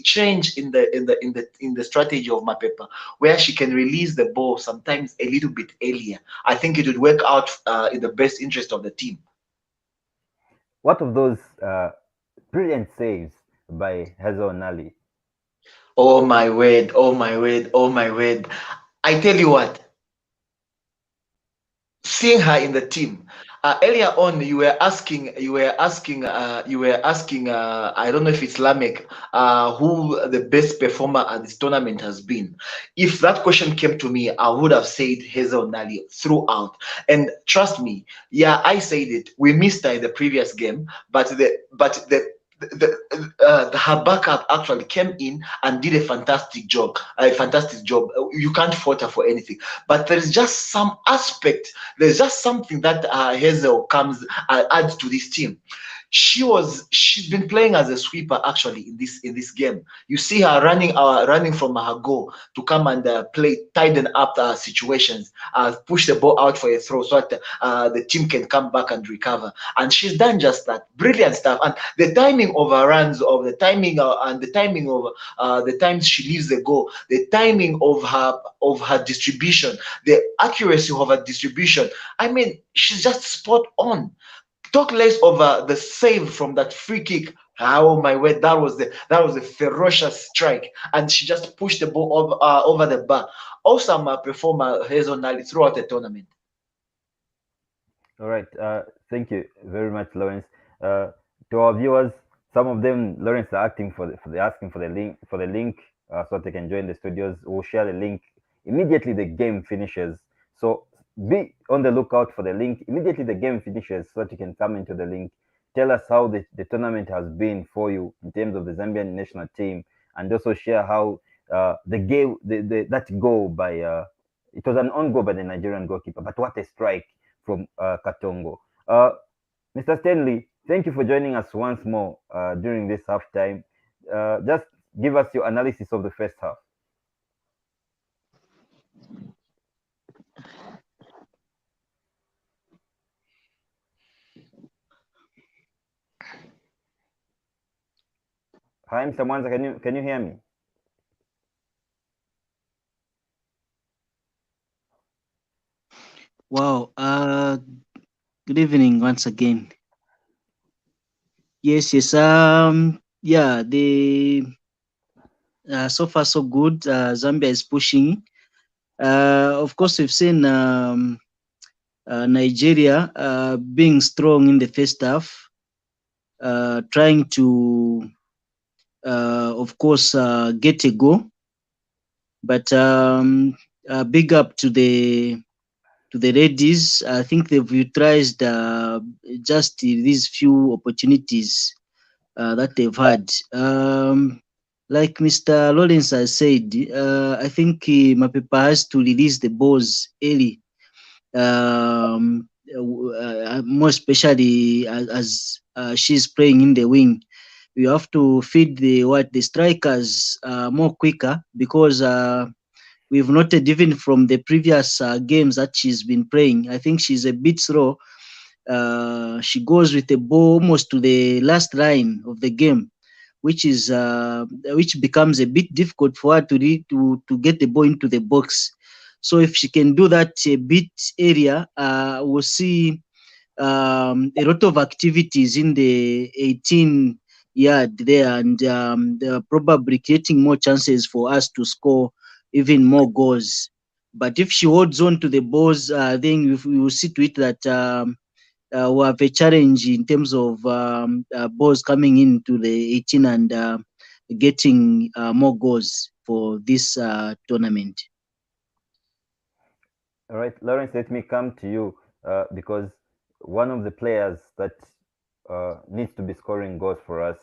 change in the strategy of Mapepa, where she can release the ball sometimes a little bit earlier. I think it would work out in the best interest of the team. What of those brilliant saves by Hazel Nali? Oh my word, oh my word, oh my word. I tell you what, seeing her in the team. Earlier on, you were asking, I don't know if it's Lamek, who the best performer at this tournament has been. If that question came to me, I would have said Hazel Nali throughout. And trust me, yeah, I said it. We missed her in the previous game, but her backup actually came in and did a fantastic job. You can't fault her for anything. But there is just some aspect. There's just something that Hazel comes adds to this team. She's been playing as a sweeper actually in this game. You see her running from her goal to come and play tighten up situations, push the ball out for a throw so that the team can come back and recover. And she's done just that. Brilliant stuff. And the timing of her runs, of the timing and the timing of the times she leaves the goal, the timing of her distribution, the accuracy of her distribution. I mean, she's just spot on. Talk less of the save from that free kick. Oh my word, that was a ferocious strike, and she just pushed the ball over the bar. Awesome performer horizontally throughout the tournament. All right. Thank you very much, Lawrence. To our viewers, some of them, Lawrence, are asking for the link so they can join the studios. We'll share the link immediately the game finishes. So be on the lookout for the link immediately the game finishes, so that you can come into the link. Tell us how the tournament has been for you in terms of the Zambian national team, and also share how the game, that goal by it was an own goal by the Nigerian goalkeeper, but what a strike from Katongo. Mr. Stanley, thank you for joining us once more during this halftime. Just give us your analysis of the first half. Hi, Mr. Mwanza, can you hear me? Wow. Good evening once again. Yes. Yeah. So far so good. Zambia is pushing. Of course, we've seen Nigeria being strong in the first half, trying to, of course, get a goal. But big up to the ladies. I think they've utilized just these few opportunities that they've had. Like Mr. Lawrence has said, I think Mapepa has to release the balls early, more especially as she's playing in the wing. You have to feed the strikers more quicker, because we've noted even from the previous games that she's been playing, I think she's a bit slow. She goes with the ball almost to the last line of the game, which becomes a bit difficult for her to get the ball into the box. So if she can do that a bit area, we'll see a lot of activities in the 18 yard there, and they're probably creating more chances for us to score even more goals. But if she holds on to the balls, then we will see to it that we have a challenge in terms of balls coming into the 18 and getting more goals for this tournament. All right, Lawrence, let me come to you because one of the players that needs to be scoring goals for us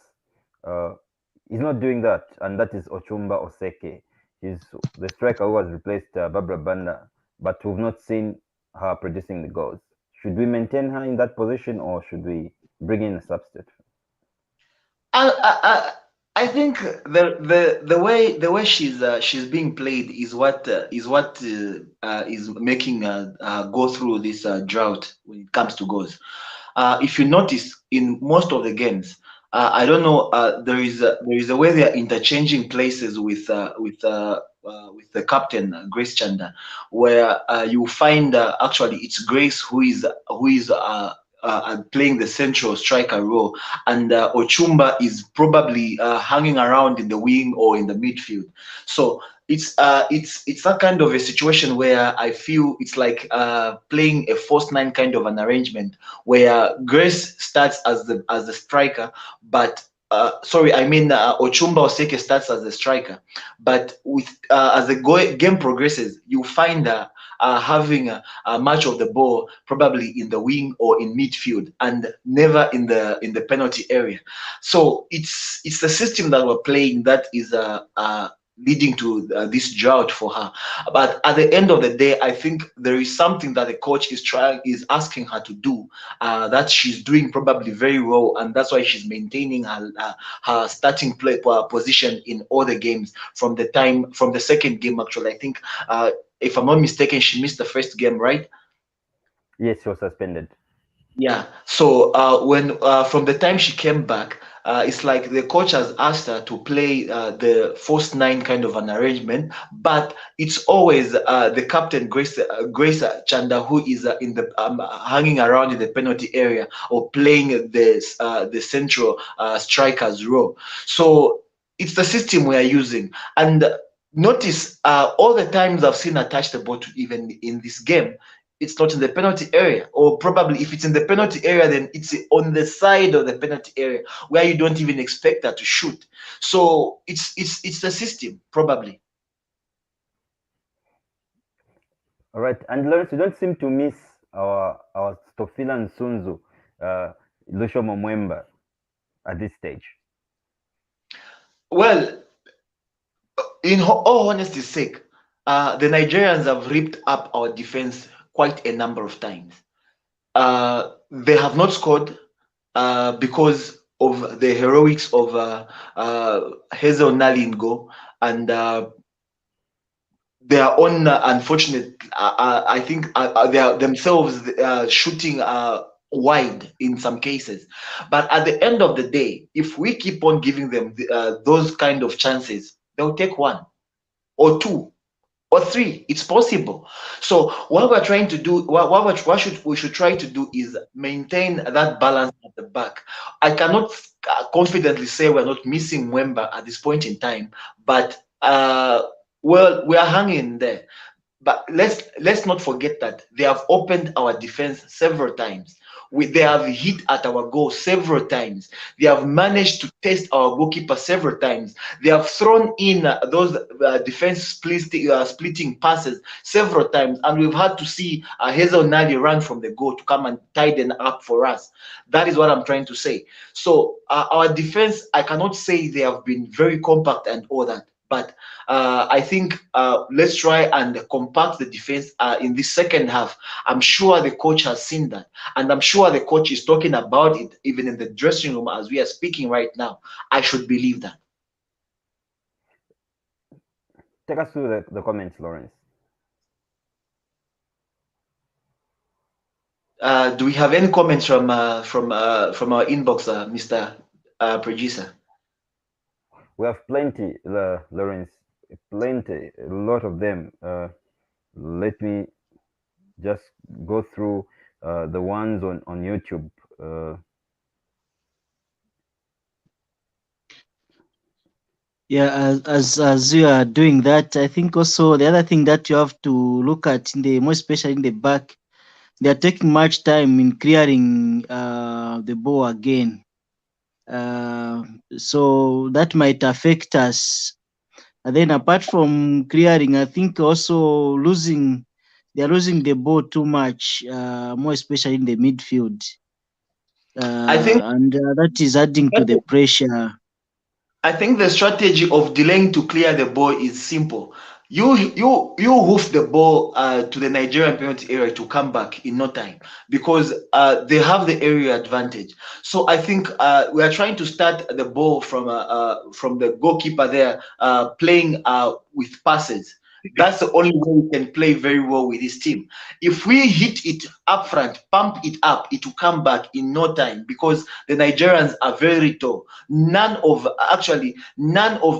is not doing that, and that is Ochumba Oseke. He's the striker who has replaced Barbara Banda, but we've not seen her producing the goals. Should we maintain her in that position, or should we bring in a substitute? I think the way she's being played is what is making go through this drought when it comes to goals. If you notice in most of the games, I don't know, there is a way they are interchanging places with the captain Grace Chanda, where you find actually it's Grace who is playing the central striker role, and Ochumba is probably hanging around in the wing or in the midfield. So it's that kind of a situation where I feel it's like playing a false nine kind of an arrangement, where Grace starts as the striker, but Ochumba Oseke starts as the striker, but with as the game progresses, you find having much of the ball probably in the wing or in midfield, and never in the penalty area. So it's the system that we're playing that is leading to this drought for her. But at the end of the day, I think there is something that the coach is asking her to do that she's doing probably very well, and that's why she's maintaining her starting play position in all the games from the second game. Actually, I think if I'm not mistaken, she missed the first game, right? Yes, she was suspended. Yeah. So when from the time she came back, it's like the coach has asked her to play the first nine kind of an arrangement, but it's always the captain Grace Chanda who is in the hanging around in the penalty area or playing the central striker's role. So it's the system we are using. And notice all the times I've seen her touch the ball, even in this game, it's not in the penalty area, or probably if it's in the penalty area, then it's on the side of the penalty area where you don't even expect her to shoot. So it's the system, probably. All right, and Lawrence, you don't seem to miss our Stofila Nsunzu, Lucio Momwemba at this stage. Well, in all honesty's sake, the Nigerians have ripped up our defense quite a number of times. They have not scored because of the heroics of Hazel Nalingo and their own unfortunate. I think they are themselves shooting wide in some cases. But at the end of the day, if we keep on giving them those kind of chances, they'll take one or two or three. It's possible. So what we're trying to do, we should try to do is maintain that balance at the back. I cannot confidently say we're not missing Mwemba at this point in time, but well, we are hanging there. But let's not forget that they have opened our defense several times. They have hit at our goal several times. They have managed to test our goalkeeper several times. They have thrown in those defense splitting passes several times, and we've had to see Hazel Nali run from the goal to come and tighten up for us. That is what I'm trying to say. So our defense, I cannot say they have been very compact and all that. But I think let's try and compact the defense in the second half. I'm sure the coach has seen that. And I'm sure the coach is talking about it even in the dressing room as we are speaking right now. I should believe that. Take us through the comments, Lawrence. Do we have any comments from our inbox, Mr. Producer? We have plenty, Lawrence. Plenty, a lot of them. Let me just go through the ones on YouTube. Yeah, as you are doing that, I think also the other thing that you have to look at, more especially in the back, they are taking much time in clearing the ball again. So that might affect us. And then apart from clearing, I think also they are losing the ball too much, more especially in the midfield. I think, and that is adding to the pressure. I think the strategy of delaying to clear the ball is simple. You hoof the ball to the Nigerian penalty area to come back in no time because they have the area advantage. So I think we are trying to start the ball from the goalkeeper there, playing with passes. That's the only way we can play very well with this team. If we hit it up front, pump it up, it will come back in no time because the Nigerians are very tall. None of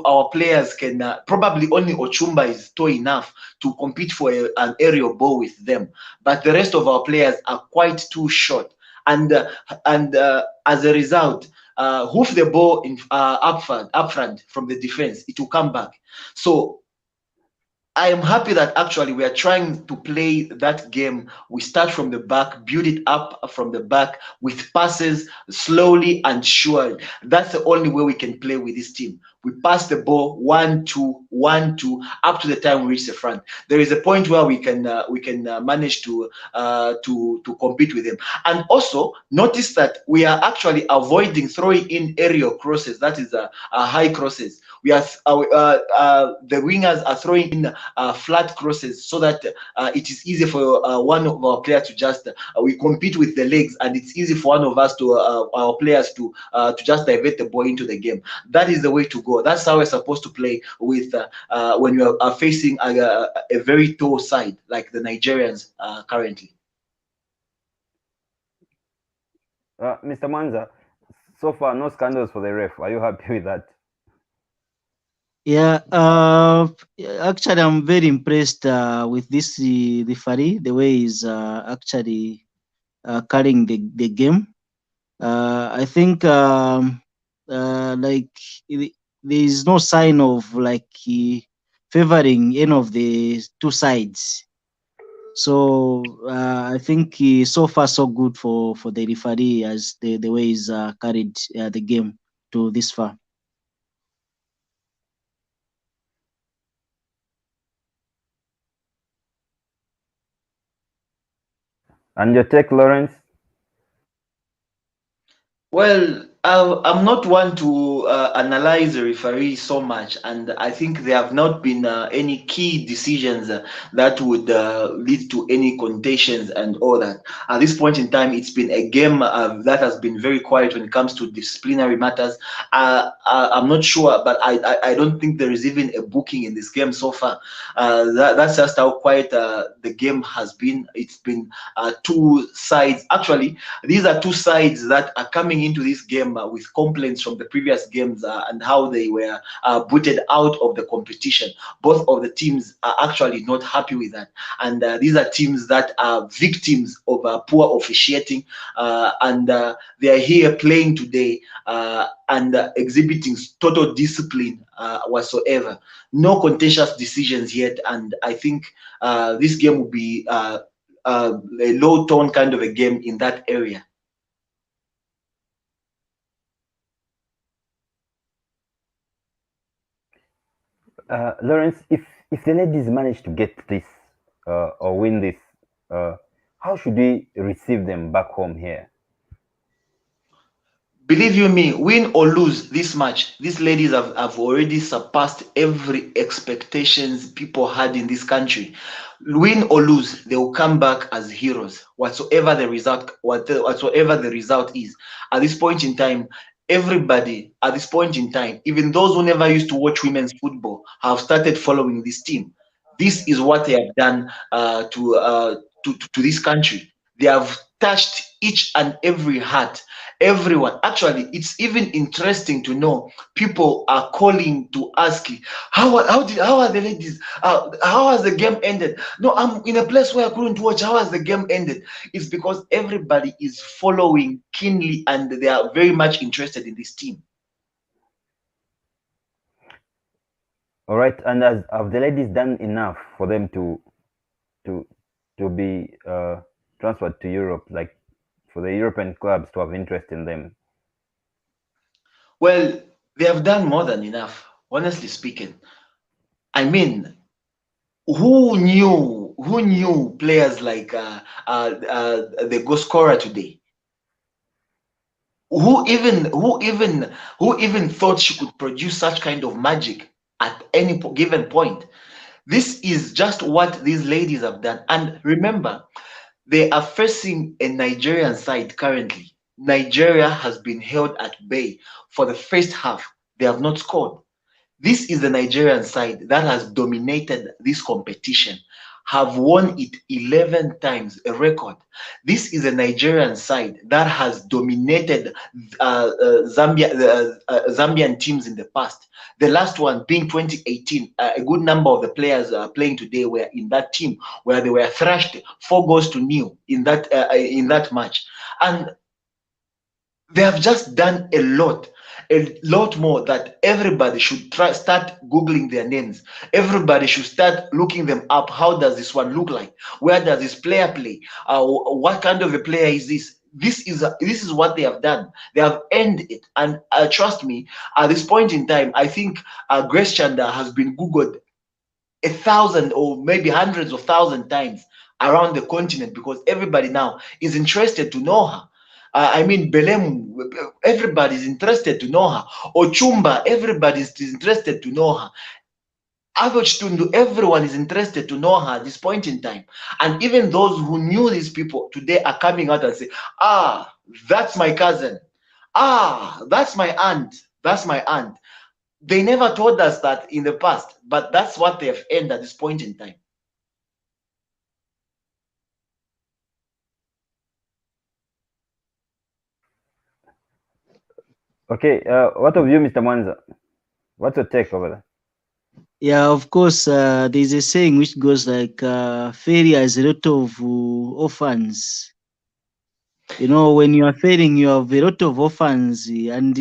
our players can, probably only Ochumba is tall enough to compete for an aerial ball with them. But the rest of our players are quite too short. And as a result, hoof the ball in up front from the defense, it will come back. So I am happy that actually we are trying to play that game. We start from the back, build it up from the back with passes slowly and surely. That's the only way we can play with this team. We pass the ball 1-2, 1-2 up to the time we reach the front. There is a point where we can manage to compete with them. And also notice that we are actually avoiding throwing in aerial crosses. That is high crosses. We are the wingers are throwing in flat crosses so that it is easy for one of our players to just we compete with the legs, and it's easy for one of us to our players to just divert the ball into the game. That is the way to go. That's how we're supposed to play with when you are facing a very tall side like the Nigerians currently. Mr. Manza, so far, no scandals for the ref. Are you happy with that? Yeah, actually, I'm very impressed with this referee, the way he's actually carrying the game. I think like there is no sign of like favoring any of the two sides. So I think so far so good for the referee as the way he's carried the game to this far. And your take, Lawrence? Well, I'm not one to analyze the referee so much, and I think there have not been any key decisions that would lead to any contentions and all that. At this point in time, it's been a game that has been very quiet when it comes to disciplinary matters. I'm not sure, but I don't think there is even a booking in this game so far. That's just how quiet the game has been. It's been two sides. Actually, these are two sides that are coming into this game with complaints from the previous games and how they were booted out of the competition. Both of the teams are actually not happy with that. And these are teams that are victims of poor officiating, and they are here playing today and exhibiting total discipline whatsoever. No contentious decisions yet, and I think this game will be a low tone kind of a game in that area. Lawrence, if the ladies manage to get this or win this, how should we receive them back home here? Believe you me, win or lose this match, these ladies have already surpassed every expectations people had in this country. Win or lose, they will come back as heroes, whatsoever the result is. At this point in time, everybody at this point in time, even those who never used to watch women's football, have started following this team. This is what they have done to this country. They have touched each and every heart. Everyone, actually, it's even interesting to know people are calling to ask how are the ladies, how has the game ended? No, I'm in a place where I couldn't watch. How has the game ended? It's because everybody is following keenly and they are very much interested in this team. All right, and have the ladies done enough for them to to be transferred to Europe, like for the European clubs to have interest in them? Well, they have done more than enough, honestly speaking. I mean, who knew players like the goal scorer today? Who even thought she could produce such kind of magic at any given point? This is just what these ladies have done. And remember, they are facing a Nigerian side currently. Nigeria has been held at bay for the first half. They have not scored. This is the Nigerian side that has dominated this competition, have won it 11 times, a record. This is a Nigerian side that has dominated Zambian teams in the past. The last one being 2018, a good number of the players playing today were in that team where they were thrashed 4-0 in that match. And they have just done a lot more that everybody should start googling their names. Everybody should start looking them up. How does this one look like? Where does this player play? What kind of a player is this? This is what they have done. They have earned it, and trust me, at this point in time, I think Grace Chanda has been googled 1,000 or maybe hundreds of thousand times around the continent because everybody now is interested to know her. I mean, Belem, everybody's interested to know her. Ochumba, everybody's interested to know her. Tundu, everyone is interested to know her at this point in time. And even those who knew these people today are coming out and say, that's my cousin. That's my aunt. That's my aunt. They never told us that in the past, but that's what they have earned at this point in time. Okay, what of you, Mr. Mwanza? What's your take over there? Yeah, of course, there's a saying which goes like, failure has a lot of orphans. You know, when you are failing, you have a lot of orphans, and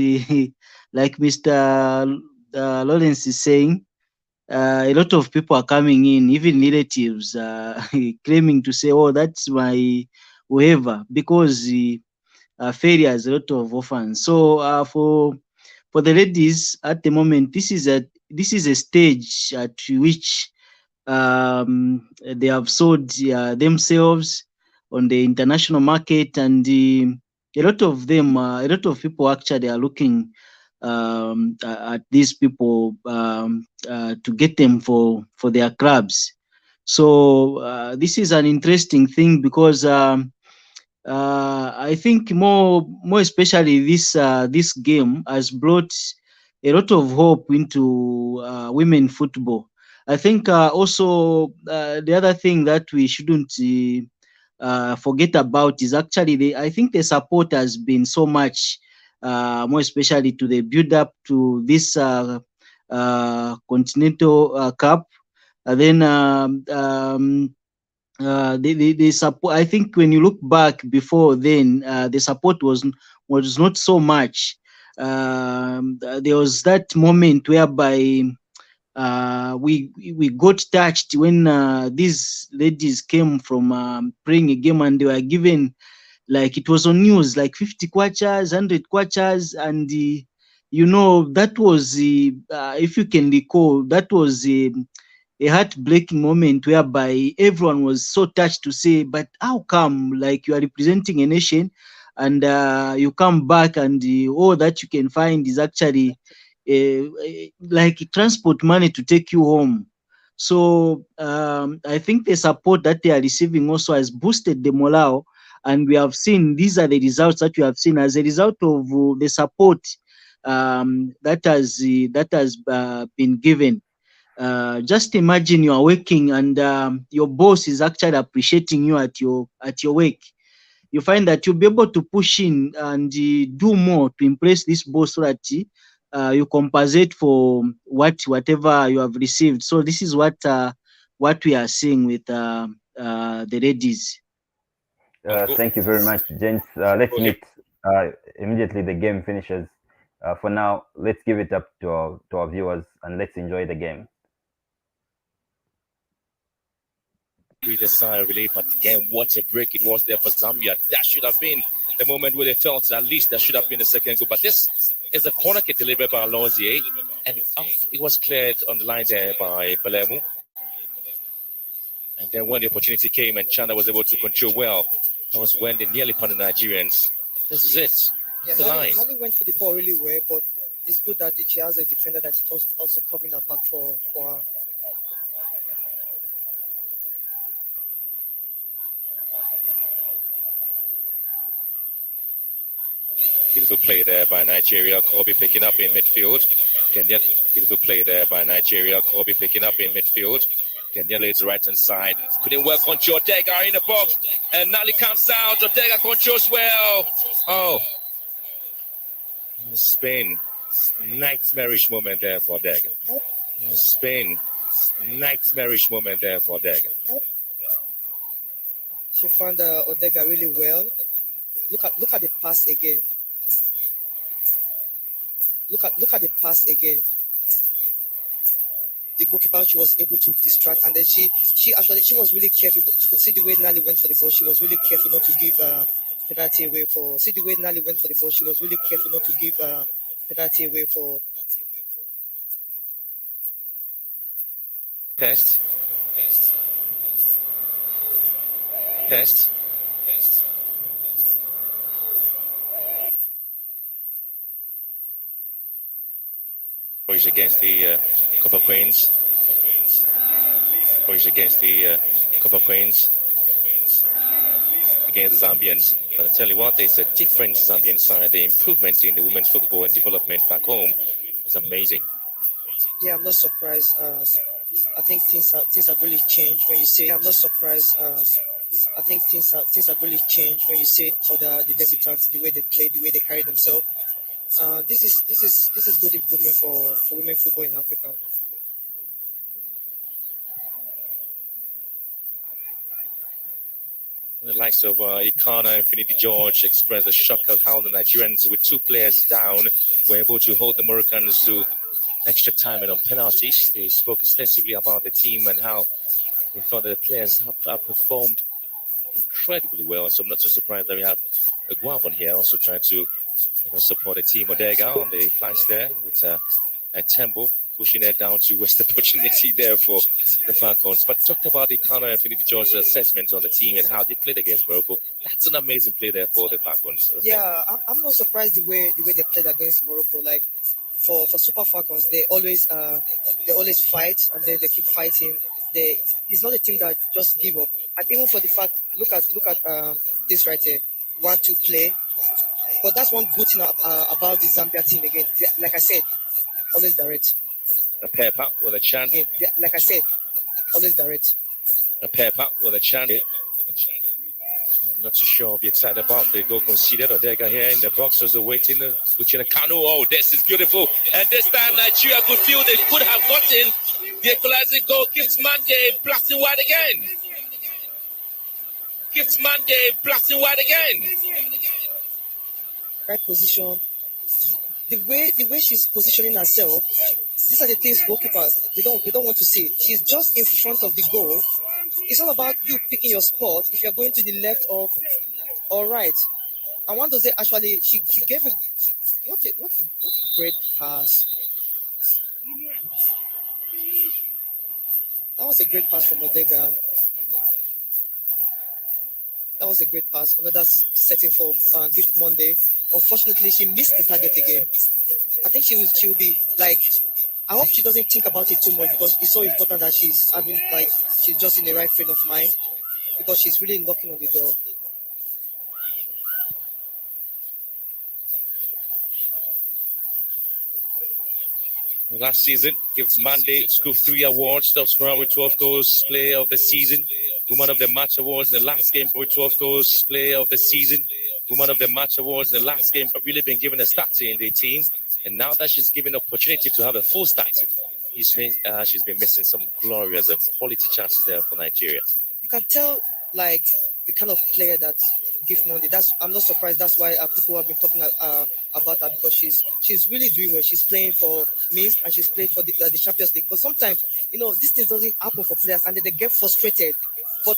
like Mr. Lawrence is saying, a lot of people are coming in, even relatives, claiming to say, "Oh, that's my whoever," because failure has a lot of orphans. So, for the ladies at the moment, this is a stage at which they have sold themselves on the international market, and a lot of them, a lot of people actually are looking at these people to get them for their clubs. So this is an interesting thing because I think more especially this game has brought a lot of hope into women football. I think also the other thing that we shouldn't forget about is actually I think the support has been so much, more especially to the build up to this continental cup. And then the support. I think when you look back before then, the support was not so much. There was that moment whereby we got touched when these ladies came from playing a game, and they were given, like, it was on news, like 50 kwachas, 100 kwachas, and that was if you can recall, that was a heartbreaking moment whereby everyone was so touched to say, but how come, like, you are representing a nation and you come back and all that you can find is actually like transport money to take you home. So I think the support that they are receiving also has boosted the morale, and we have seen these are the results that we have seen as a result of the support that has been given. Just imagine you are working and your boss is actually appreciating you at your work. You find that you'll be able to push in and do more to impress this boss so that you compensate for whatever you have received. So this is what we are seeing with the ladies. Of course. Thank you very much, gents. Let's Okay. meet immediately the game finishes. For now, let's give it up to our viewers and let's enjoy the game. Breathe a sigh of relief, but again, what a break it was there for Zambia. That should have been the moment where they felt at least that should have been the second goal. But this is a corner kick delivered by Alozie, and it was cleared on the line there by Belemu. And then when the opportunity came and China was able to control well, that was when they nearly punished the Nigerians. This is it. Yeah, The line. Nali went for the ball really well, but it's good that she has a defender that is also covering her back for her. Beautiful play there by Nigeria. Kobe picking up in midfield. Kenya, beautiful play there by Nigeria. Kobe picking up in midfield. Kenya lays the right hand side. Couldn't work on Odega in the box. And Nali comes out. Odega controls well. Oh. Spain. Nightmarish moment there for Odega. Spain. Nightmarish moment there for Odega. She found Odega really well. Look at the pass again. Look at the pass again. The goalkeeper, she was able to distract, and then she was really careful. You could see the way Nali went for the ball. She was really careful not to give penalty away for. See the way Nali went for the ball. She was really careful not to give penalty away for. Test. Poised against the Copper Queens. Poised against the Copper Queens. Against the Zambians. But I tell you what, there's a different Zambian side. The improvement in the women's football and development back home is amazing. Yeah, I'm not surprised. I think things have really changed when you say. I'm not surprised. I think things have really changed when you say for the debutants, the way they play, the way they carry themselves. This is good improvement for women football in Africa. The likes of Ikana and Finidi George expressed a shock at how the Nigerians, with 2 players down, were able to hold the Moroccans to extra time and on penalties. They spoke extensively about the team and how they thought that the players have performed incredibly well. So I'm not so surprised that we have a Guavon here also trying to support the team. Odega on the flanks there with a Temple pushing it down to West opportunity there for the Falcons. But talked about the Connor and Finidi George's assessment on the team and how they played against Morocco. That's an amazing play there for the Falcons. Yeah, I'm not surprised the way they played against Morocco. Like for Super Falcons, they always fight and they keep fighting. It's not a team that just give up. And even for the fact, look at this right here, 1-2 play. But that's one good thing about the Zambia team again. Like I said, always direct. A Pepper with a chance. Again, like I said, always direct. A Pepper with a chance. Not too sure I'll be excited about the goal conceded. Odega here in the box was waiting, switching a canoe. Oh, this is beautiful. And this time Nigeria could feel they could have gotten the equalizing goal. Gift Monday, blasting wide again. Gift Monday, blasting wide again. Right position. The way she's positioning herself, these are the things goalkeepers they don't want to see. She's just in front of the goal. It's all about you picking your spot if you're going to the left or right. And one does it actually she gave it what a great pass. That was a great pass from Odega. That was a great pass. Another setting for Gift Monday. Unfortunately, she missed the target again. I think she will be like. I hope she doesn't think about it too much because it's so important that she's just in the right frame of mind because she's really knocking on the door. Last season, Gift Monday scooped 3 awards. Top scorer with 12 goals, player of the season, woman of the match awards in the last game with 12 goals, player of the season, woman of the match awards in the last game, but really been given a start in the team. And now that she's given opportunity to have a full start, she's been missing some glorious and quality chances there for Nigeria. You can tell like the kind of player that Gift Monday. I'm not surprised. That's why people have been talking about her because she's really doing well. She's playing for Minsk and she's playing for the Champions League. But sometimes this thing doesn't happen for players and then they get frustrated. But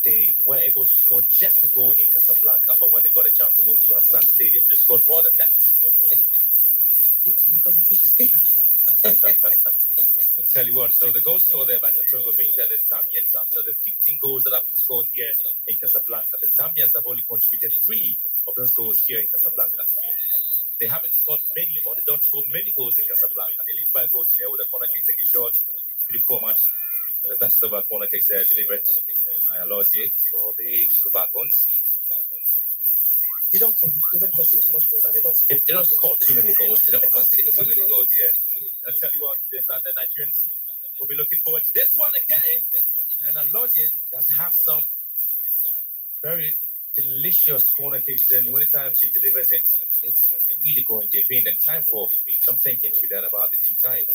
They were able to score just a goal in Casablanca, but when they got a chance to move to Hassan Stadium, they scored more than that. Because the pitch is bigger. I'll tell you what, so the goal scored there by Katongo means that the Zambians, after the 15 goals that have been scored here in Casablanca, the Zambians have only contributed 3 of those goals here in Casablanca. They haven't scored many, or they don't score many goals in Casablanca. They lead by a goal today with a corner kick taking short. Pretty poor match. The best of our corner kicks there delivered by Alozie for the Super Falcons. They don't concede too much goals, and they don't score too many goals. They don't concede too many goals, yeah. And I'll tell you what, the Nigerians will be looking forward to this one again. And Alozie does have some very delicious corner kicks, and anytime she delivers it, it's really going deep in. And time for some thinking to be done about the two sides.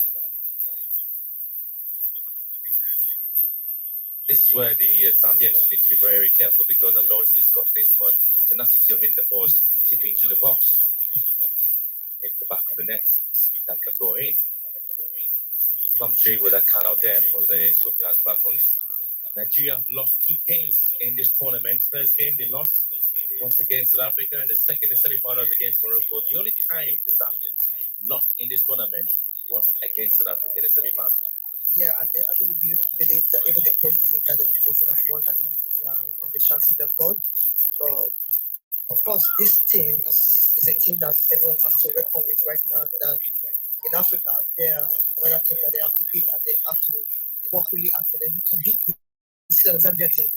This is where the Zambians need to be very careful, because Alozie has got this much tenacity of hitting the balls deep into the box. Hit the back of the net, see if that can go in. Plumtree with a cut out there for the Super Falcons. Nigeria have lost 2 games in this tournament. First game they lost was against South Africa, and the second in semi-finals against Morocco. The only time the Zambians lost in this tournament was against South Africa in the semi-final. Yeah, and they actually believe that even the coach believe that they should have won again from the chances they've got. But of course, this team is a team that everyone has to reckon with right now. That in Africa, they are another team that they have to beat, and they have to work really hard for them to beat the Zambia team.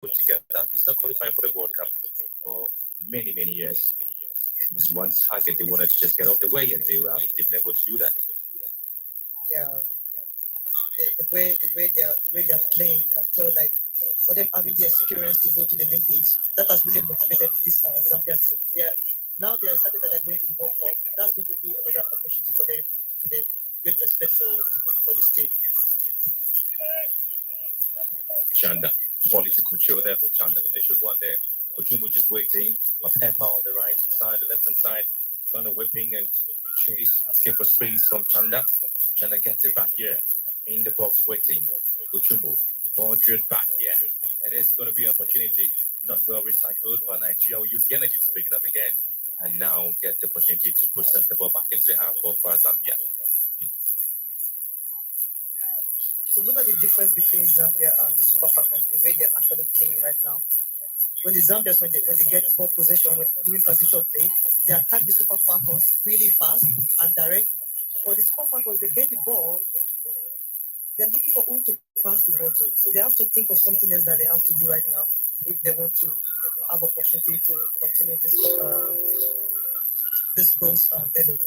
Put together. It's not qualifying for the World Cup for many, many years. It was one target they wanted to just get off the way, and they've been able to do that. Yeah, the way they are playing, you can tell like for them having the experience to go to the Olympics, that has really motivated this Zambia team. Now they are excited that they're going to the World Cup. That's going to be another opportunity for them, and then great respect for this team. Chanda, quality control there for Chanda. Initial one there. Kuchumu just waiting. Pepper on the right hand side, the left hand side. Kind of whipping and chase, asking for space from Chanda. Chanda gets it back here. In the box waiting. Kuchumu. Ball drilled back here. And it's going to be an opportunity. Not well recycled, but Nigeria will use the energy to pick it up again. And now get the opportunity to push the ball back into the half of Zambia. So look at the difference between Zambia and the Super Falcons, the way they're actually playing right now. When the Zambians, when they get ball possession, during transition play, they attack the Super Falcons really fast and direct. For the Super Falcons, they get the ball, they're looking for who to pass the ball to. So they have to think of something else that they have to do right now if they want to have opportunity to continue this bronze medal.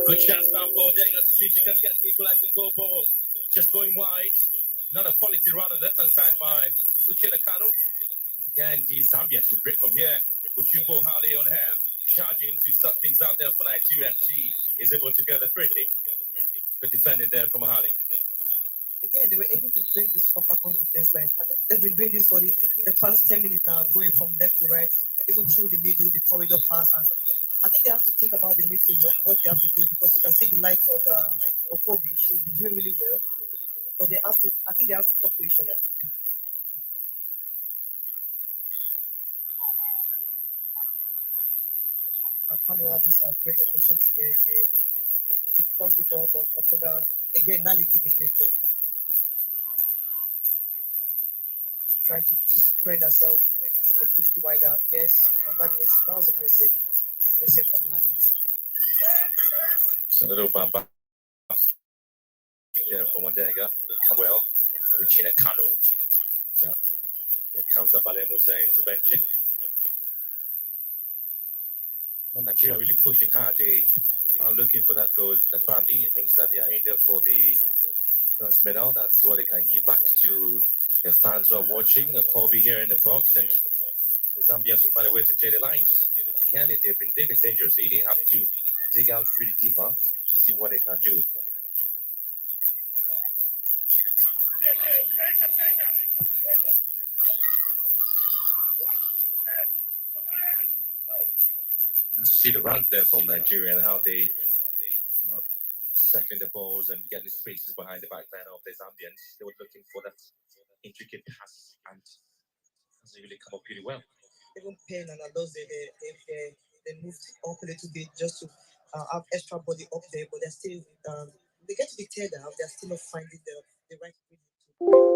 Good chance now for Degas to see if he can get the equalizing goal ball. Just going wide. Another quality run on the left hand side by Uchenna Kanu. Again, the Zambians should break from here. Uchimbo Hale on here. Charging to sort things out there for Nigeria. She is able to get the free kick. But defended there from Hale. Again, they were able to break the Super Falcons defense line. I think they've been doing this for the past 10 minutes now, going from left to right, even through the middle, the corridor pass. And I think they have to think about the midfield, what they have to do, because you can see the likes of Kobe. She's doing really well. But they have to, I think they have to talk to each other. I can't have this great opportunity here. She crossed the ball, but Otoda, again, Nali did a great job. Trying to spread herself a little bit wider. Yes, that was a great save. Great save from Nali. So a little bump back there from Odega. Well, Uchenna Kanu. Yeah. Here comes the Balemu's intervention. Well, Nigeria really pushing hard. They are looking for that goal, that badly. It means that they are in there for the bronze medal. That's what they can give back to the fans who are watching. Kobe here in the box, and the Zambians will find a way to clear the lines. Again, they've been living dangerously. They have to dig out pretty deeper to see what they can do. To see the run there from Nigeria and how they settling the balls and getting spaces behind the back line of the Zambians. They were looking for that intricate pass and hasn't really come up pretty well. Even Payne and Alose, they moved up a little bit just to have extra body up there, but they're still, they get to the third half, they're still not finding the right rhythm to break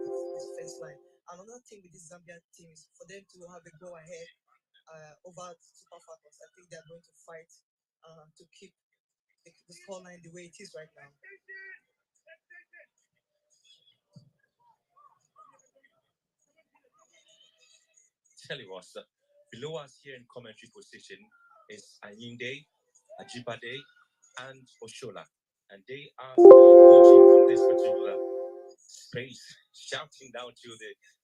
this defense line. Another thing with this Zambian team is for them to have a go ahead over Super Falcons. I think they're going to fight to keep the scoreline the way it is right now. Tell you what, below us here in commentary position is Ayinde, Ajibade, and Oshola, and they are still coaching from this particular space, shouting down to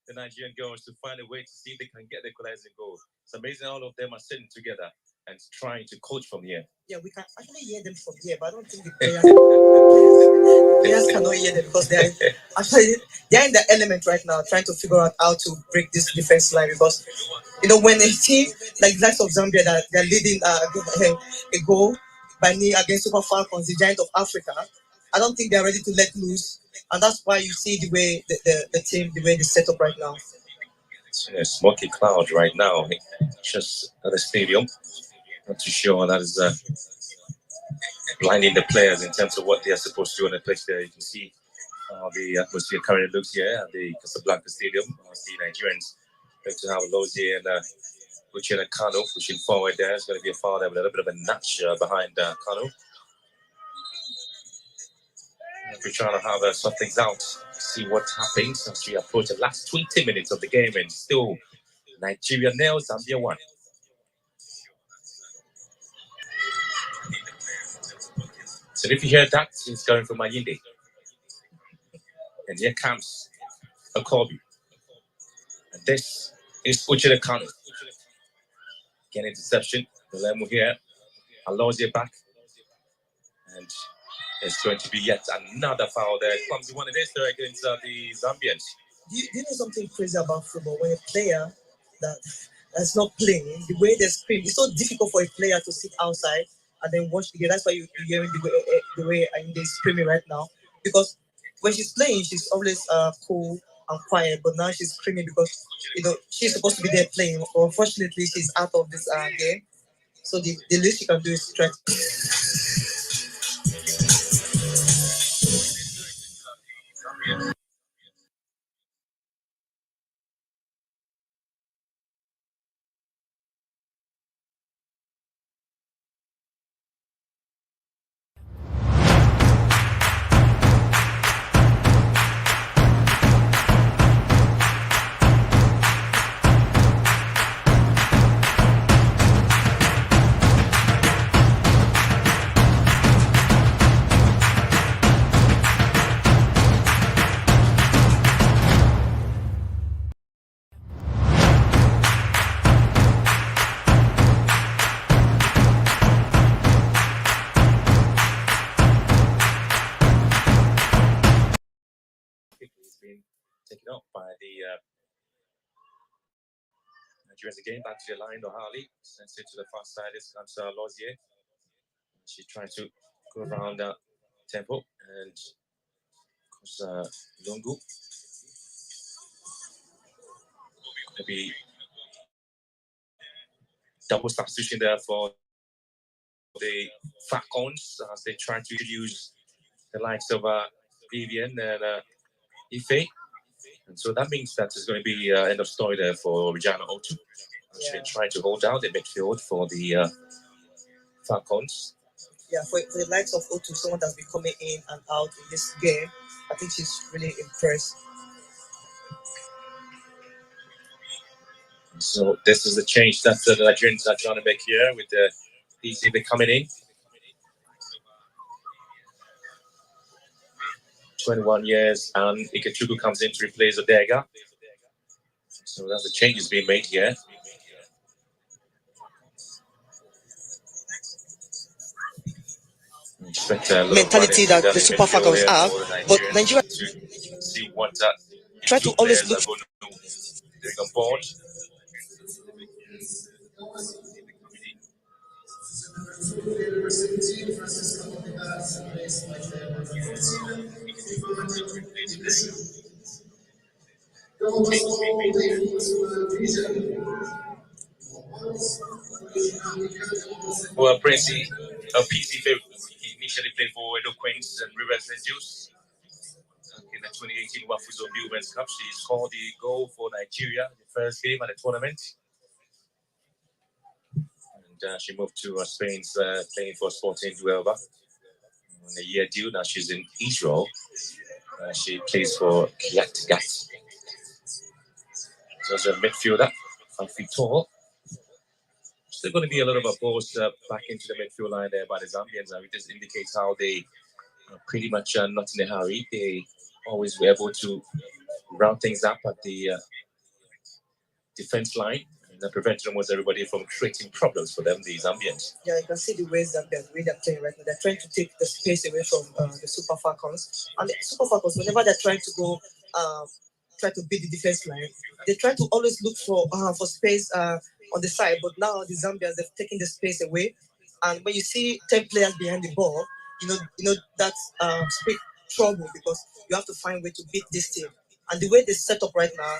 the Nigerian girls to find a way to see if they can get the equalizing goal. It's amazing all of them are sitting together and trying to coach from here. Yeah, we can actually hear them from here, but I don't think the players cannot hear them because they're in the element right now, trying to figure out how to break this defense line. Because when a team like the likes of Zambia that they're leading a goal by knee against Super Falcons, the giant of Africa, I don't think they're ready to let loose, and that's why you see the way the team, the way they set up right now. It's a smoky cloud right now, just at the stadium. Not too sure that is blinding the players in terms of what they are supposed to do on the pitch there. You can see how the atmosphere currently looks here at the Casablanca Stadium. The Nigerians going to have Lozier and Uchenna Kanu pushing forward there. It's going to be a foul there with a little bit of a notch behind Kanu. We're trying to have some things out, see what happens as we approach the last 20 minutes of the game, and still Nigeria nil, Zambia 1. So if you hear that, it's going from Ayinde. And here comes Akobi. And this is Uchenna Kanu. Again, interception. The Lemu here. Allows you back. And It's going to be yet another foul there. Clumsy one it is there against the Zambians. Do you know something crazy about football? When a player that's not playing, the way they scream, it's so difficult for a player to sit outside and then watch the game. That's why you're hearing the way they're screaming right now. Because when she's playing, she's always cool and quiet, but now she's screaming because she's supposed to be there playing. But unfortunately, she's out of this game. So the least she can do is try to. Been taken up by the Nigerians again. Back to the line, O'Harley sends it to the far side. This comes Lozier. She's trying to go around tempo and comes Lungu. Maybe double substitution there for the WAFCONs as they try to use the likes of Vivian and Ife. And so that means that it's going to be end of story there for Regina Otu. She's trying to hold down the midfield for the WAFCONs. Yeah, for the likes of Otu, someone that's been coming in and out in this game, I think she's really impressed. So this is the change that the Nigerians are trying to make here with the PCB coming in. 21 years, and Ikechuku comes in to replace Odega. So that's the changes being made here. Mentality that the Super Falcons have, but Nigeria to see what try to always look doing on board. Well, Prezi, PC initially played for Edo Queens and Rivers Jesus. In the 2018 WAFCON Women's Cup, she scored the goal for Nigeria, the first game at the tournament. And she moved to Spain's playing for Sporting Huelva on a year deal. Now she's in Israel. She plays for Kiryat Gat. So as a midfielder, 5 feet tall. Still going to be a little bit of balls back into the midfield line there by the Zambians. It just indicates how they are pretty much not in a hurry. They always were able to round things up at the defense line and prevent almost everybody from creating problems for them, the Zambians. Yeah, you can see the ways that they're playing right now. They're trying to take the space away from the Super Falcons. And the Super Falcons, whenever they're trying to go, try to beat the defense line, they try to always look for space on the side. But now the Zambians, they've taken the space away. And when you see 10 players behind the ball, you know that's big trouble because you have to find a way to beat this team. And the way they set up right now,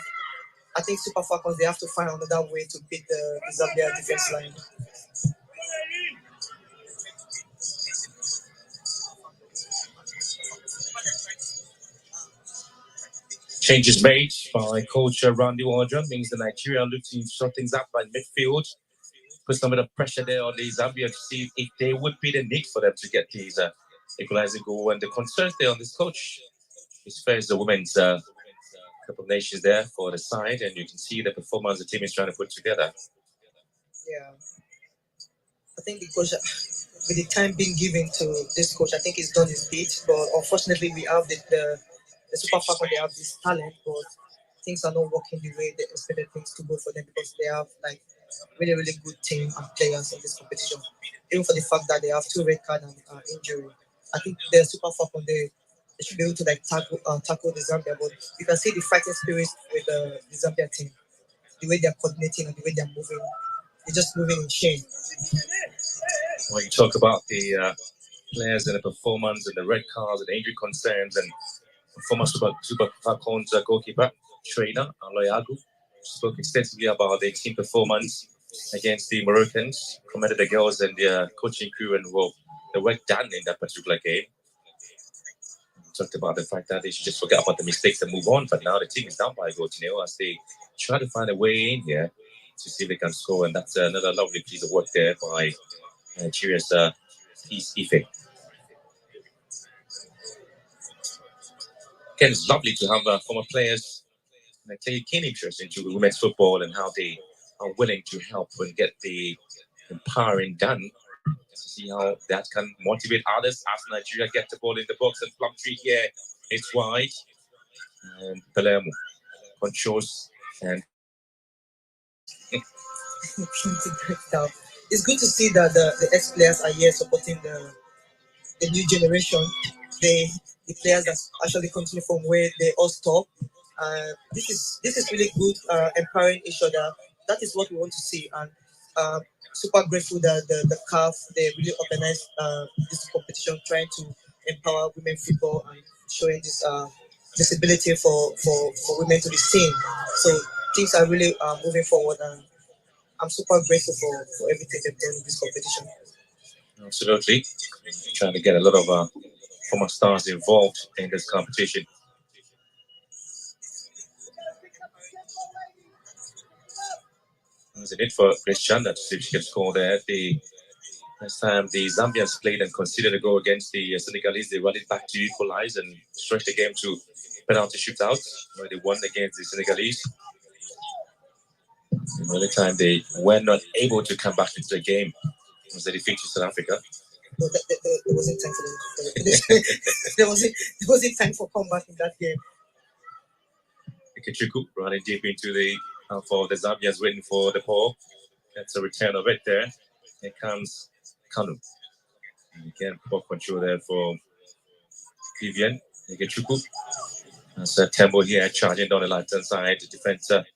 I think Super Falcons, they have to find another way to beat the Zambia defense line. Changes made by coach Randy Wardron means the Nigeria look to sort things out by midfield. Put some of the pressure there on the Zambia to see if there would be the need for them to get these equalizing goal. And the concerns there on this coach is first the women's couple of nations there for the side, and you can see the performance the team is trying to put together. Yeah, I think the coach, with the time being given to this coach, I think he's done his bit. But unfortunately, we have the Super Falcons. They have this talent, but things are not working the way they expected things to go for them because they have like really, really good team and players in this competition. Even for the fact that they have 2 red cards and injury. I think the Super Falcon they should be able to like tackle the Zambia. But you can see the fighting spirit with the Zambia team, the way they're coordinating and the way they're moving. They're just moving in chain. When you talk about the players and the performance and the red cards and the injury concerns and former Super Falcons goalkeeper trainer Aloyagu spoke extensively about the team performance against the Moroccans, commended the girls and their coaching crew and the work done in that particular game. Talked about the fact that they should just forget about the mistakes and move on, but now the team is down by a goal to nil as they try to find a way in here to see if they can score, and that's another lovely piece of work there by Nigeria's Peace Ife. Again, it's lovely to have former players take keen interest into women's football and how they are willing to help and get the empowering done. To see how that can motivate others as Nigeria get the ball in the box, and Plumtree here, it's wide. And Palermo controls and It's good to see that the ex players are here supporting the new generation, the players that actually continue from where they all stop. This is really good, empowering each other. That is what we want to see, and super grateful that the CAF they really organized this competition, trying to empower women football and showing this disability for women to be seen. So things are really moving forward, and I'm super grateful for everything they've done in this competition. Absolutely. Trying to get a lot of former stars involved in this competition. There's a need for Christian to see if she can score there. The last time the Zambians played and conceded a goal against the Senegalese, they rallied back to equalize and stretch the game to penalty shootouts, where they won against the Senegalese. The only time they were not able to come back into the game was the defeat to South Africa. No, there wasn't time for them. there wasn't time for comeback in that game. Ikechuku running deep into the for the Zambians, waiting for the ball. That's a return of it there. Here comes Kanu. And again, ball control there for Vivian Ikechuku. That's Tembo here charging down the left-hand side. The defender,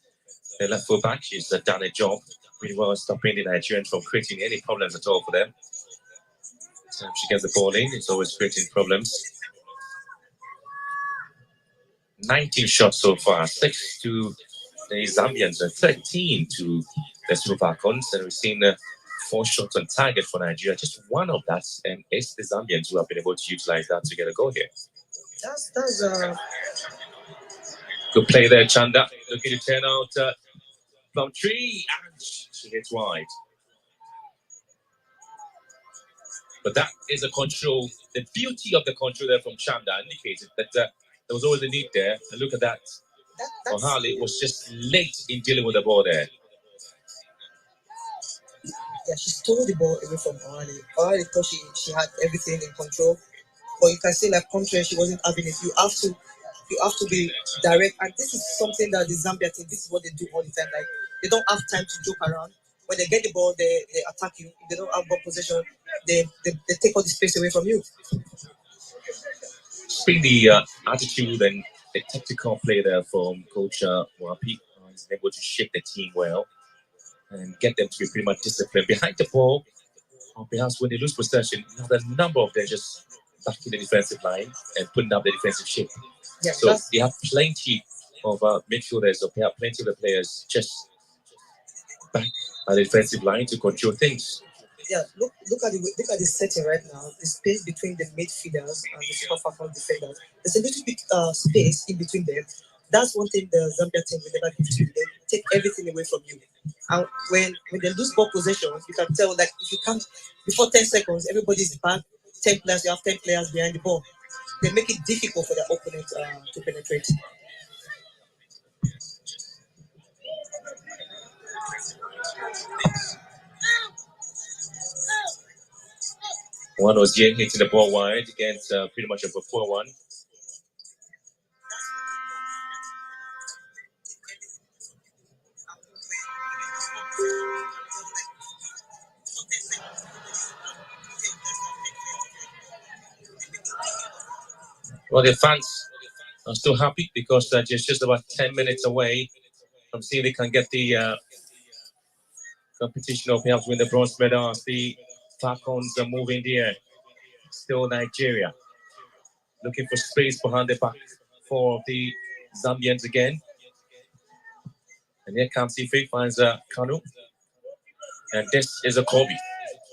the left full-back, she's done a job pretty well stopping the Nigerians from creating any problems at all for them. So she gets the ball in, it's always creating problems. 19 shots so far, 6 to the Zambians and 13 to the Super Falcons. And we've seen 4 shots on target for Nigeria. Just one of that, and it's the Zambians who have been able to utilize that to get a goal here. That's Good play there, Chanda. Looking to turn out Plumtree, and she hits wide. But that is a control. The beauty of the control there from Chanda indicated that there was always a need there. And look at that. O'Harley was just late in dealing with the ball there. Yeah, she stole the ball away from O'Harley. O'Harley thought she had everything in control, but you can see like contrary, she wasn't having it. You have to be direct, and this is something that the Zambia team. This is what they do all the time. Like they don't have time to joke around. When they get the ball, they attack you. If they don't have ball possession, they take all the space away from you. Seeing the attitude and the tactical play there from Coach Wapi, he's able to shape the team well and get them to be pretty much disciplined behind the ball. Or perhaps when they lose possession, you have a number of them just backing the defensive line and putting up the defensive shape. Yeah, so they have plenty of midfielders, or they have plenty of the players just back at the defensive line to control things. Yeah, look at the setting right now. The space between the midfielders and the Super Falcons defenders. There's a little bit space in between them. That's one thing the Zambia team will never give to you. They take everything away from you. And when they lose ball possession, you can tell like if you can't before 10 seconds, everybody's back. 10 players, you have 10 players behind the ball. They make it difficult for the opponent to penetrate. One was Jane hitting the ball wide against pretty much a 4-1. Well, the fans are still happy because they're just about 10 minutes away from seeing they can get the competition or perhaps win the bronze medal as the Falcons are moving there. Still Nigeria. Looking for space behind the back for the Zambians again. And here comes Ife, finds Kanu. And this is a Kobe.